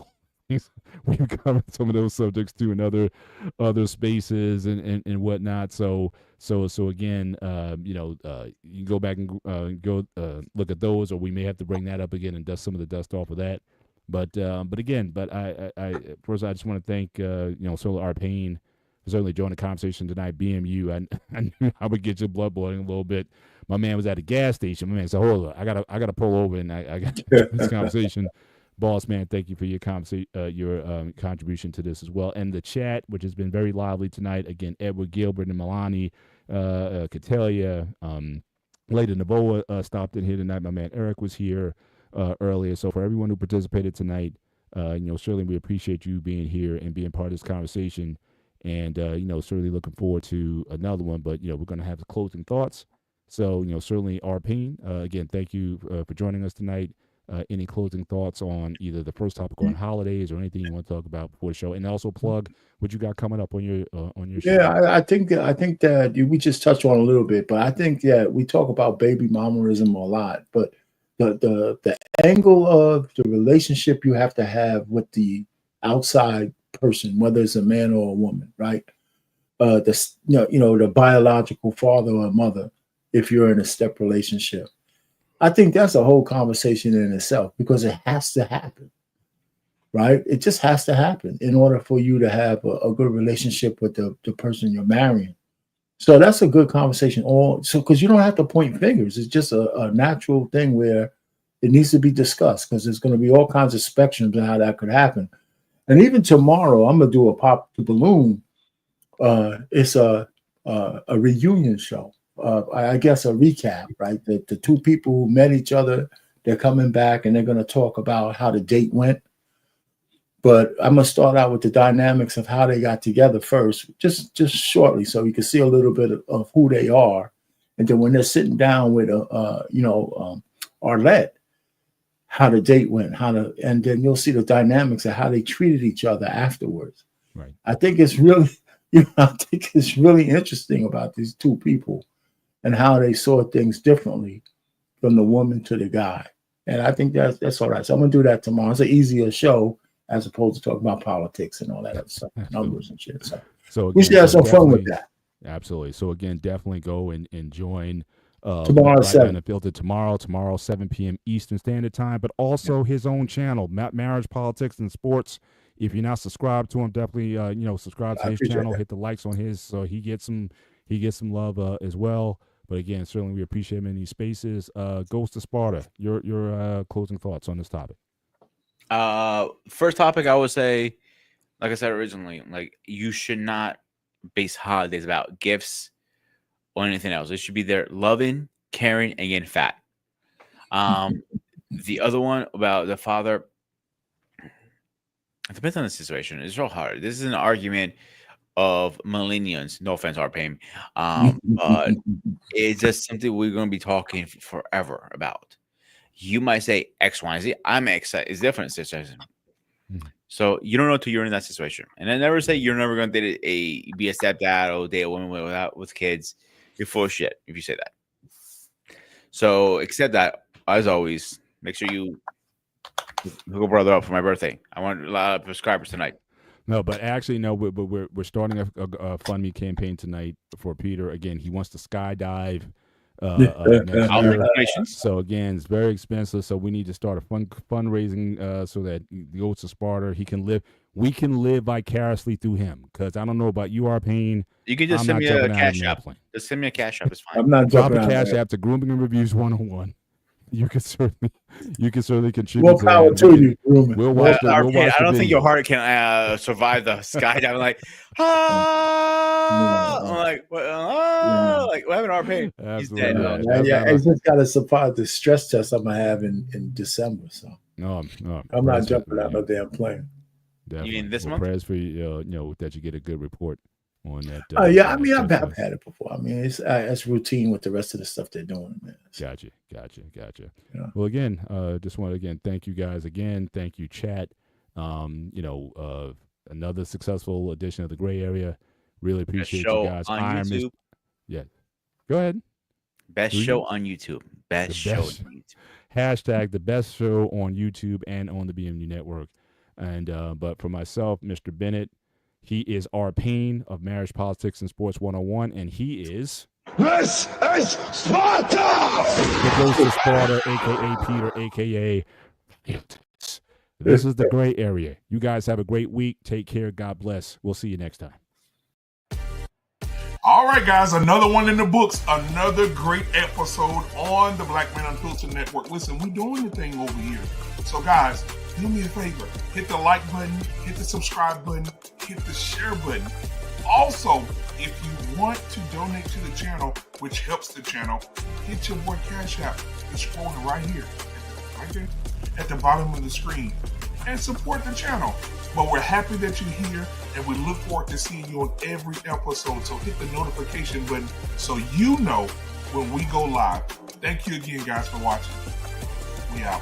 We've covered some of those subjects too in other spaces and whatnot. So again, you can go back and go look at those, or we may have to bring that up again and dust some of the dust off of that. But I first, I just want to thank Solar Art Pain for certainly joining the conversation tonight. BMU, I knew I would get your blood boiling a little bit. My man was at a gas station. My man said, "Hold on, I gotta pull over and I got this conversation." Boss man, thank you for your contribution to this as well. And the chat, which has been very lively tonight. Again, Edward Gilbert and Milani, Catelia, Lady Navoa stopped in here tonight. My man Eric was here earlier. So for everyone who participated tonight, certainly we appreciate you being here and being part of this conversation. And certainly looking forward to another one. But we're going to have the closing thoughts. So, certainly Arpine, again, thank you for joining us tonight. Any closing thoughts on either the first topic on holidays or anything you want to talk about before the show, and also plug what you got coming up on your show. Yeah, I think that we just touched on a little bit, but I think that we talk about baby mamaism a lot, but the angle of the relationship you have to have with the outside person, whether it's a man or a woman, right? The biological father or mother, if you're in a step relationship. I think that's a whole conversation in itself because it has to happen, right? It just has to happen in order for you to have a good relationship with the person you're marrying. So that's a good conversation. Because you don't have to point fingers. It's just a natural thing where it needs to be discussed because there's going to be all kinds of spectrums of how that could happen. And even tomorrow, I'm going to do a Pop the Balloon. It's a reunion show. I guess a recap, right? The two people who met each other, they're coming back and they're going to talk about how the date went. But I'm going to start out with the dynamics of how they got together first, just shortly, so you can see a little bit of who they are. And then when they're sitting down with Arlette, how the date went, and then you'll see the dynamics of how they treated each other afterwards. Right. I think it's really, really interesting about these two people and how they saw things differently from the woman to the guy. And I think that's all right. So I'm going to do that tomorrow. It's an easier show as opposed to talking about politics and all that other stuff, numbers and shit. So again, we should have some fun with that. Absolutely. So again, definitely go and join tomorrow 7 Filtered tomorrow 7 p.m. Eastern Standard Time, but also his own channel, Marriage, Politics, and Sports. If you're not subscribed to him, definitely subscribe to his channel, hit the likes on his so he gets some love as well. But again, certainly we appreciate him in these spaces. Ghost of Sparta, your closing thoughts on this topic. First topic, I would say, like I said originally, like you should not base holidays about gifts or anything else. It should be there loving, caring, and getting fat. The other one about the father, it depends on the situation. It's real hard. This is an argument of millennials. No offense, our pain. But it's just something we're going to be talking forever about. You might say X, Y, Z. I'm excited. It's different situation. So you don't know until you're in that situation. And I never say you're never going to be a stepdad or date a woman with kids. You're full of shit if you say that. So accept that. As always, make sure you hook a brother up for my birthday. I want a lot of subscribers tonight. No, but actually, no. But we're starting a fund me campaign tonight for Peter. Again, he wants to skydive. Next year. So again, it's very expensive. So we need to start a fundraising so that the Ghost of Sparta we can live vicariously through him. Because I don't know about you, Arpane. You can just send me a cash app. Just send me a cash app. It's fine. I'm not drop a cash app to Grooming and Reviews 101. You can certainly contribute. More power to you. We'll watch I don't think your heart can survive the skydive. I'm like, I'm like, like what happened to our pain? He's dead. I just got to survive the stress test I'm gonna have in December. So no, I'm not jumping out no damn plane. Definitely. You mean this month? Prayers for you, that you get a good report on that. I mean, I've had it before. I mean, it's routine with the rest of the stuff they're doing, man. Gotcha. Yeah. Well, again, just want to thank you guys again. Thank you, chat. Another successful edition of the Gray Area. Really appreciate you guys. On YouTube. Yeah. Go ahead. Best show on YouTube. Best show on YouTube. Hashtag the best show on YouTube and on the BMU network. And but for myself, Mr. Bennett, he is Arpane of Marriage, Politics, and Sports 101, and he is This is Sparta! The Ghost of Sparta, a.k.a. Peter, a.k.a. This is the Gray Area. You guys have a great week. Take care. God bless. We'll see you next time. All right, guys, another one in the books. Another great episode on the Black Men Unfiltered Network. Listen, we're doing the thing over here. So, guys, do me a favor. Hit the like button, hit the subscribe button, hit the share button. Also, if you want to donate to the channel, which helps the channel, hit your boy Cash App. It's scrolling right here, right there, at the bottom of the screen. And support the channel. But we're happy that you're here, and we look forward to seeing you on every episode. So hit the notification button so you know when we go live. Thank you again, guys, for watching. We out.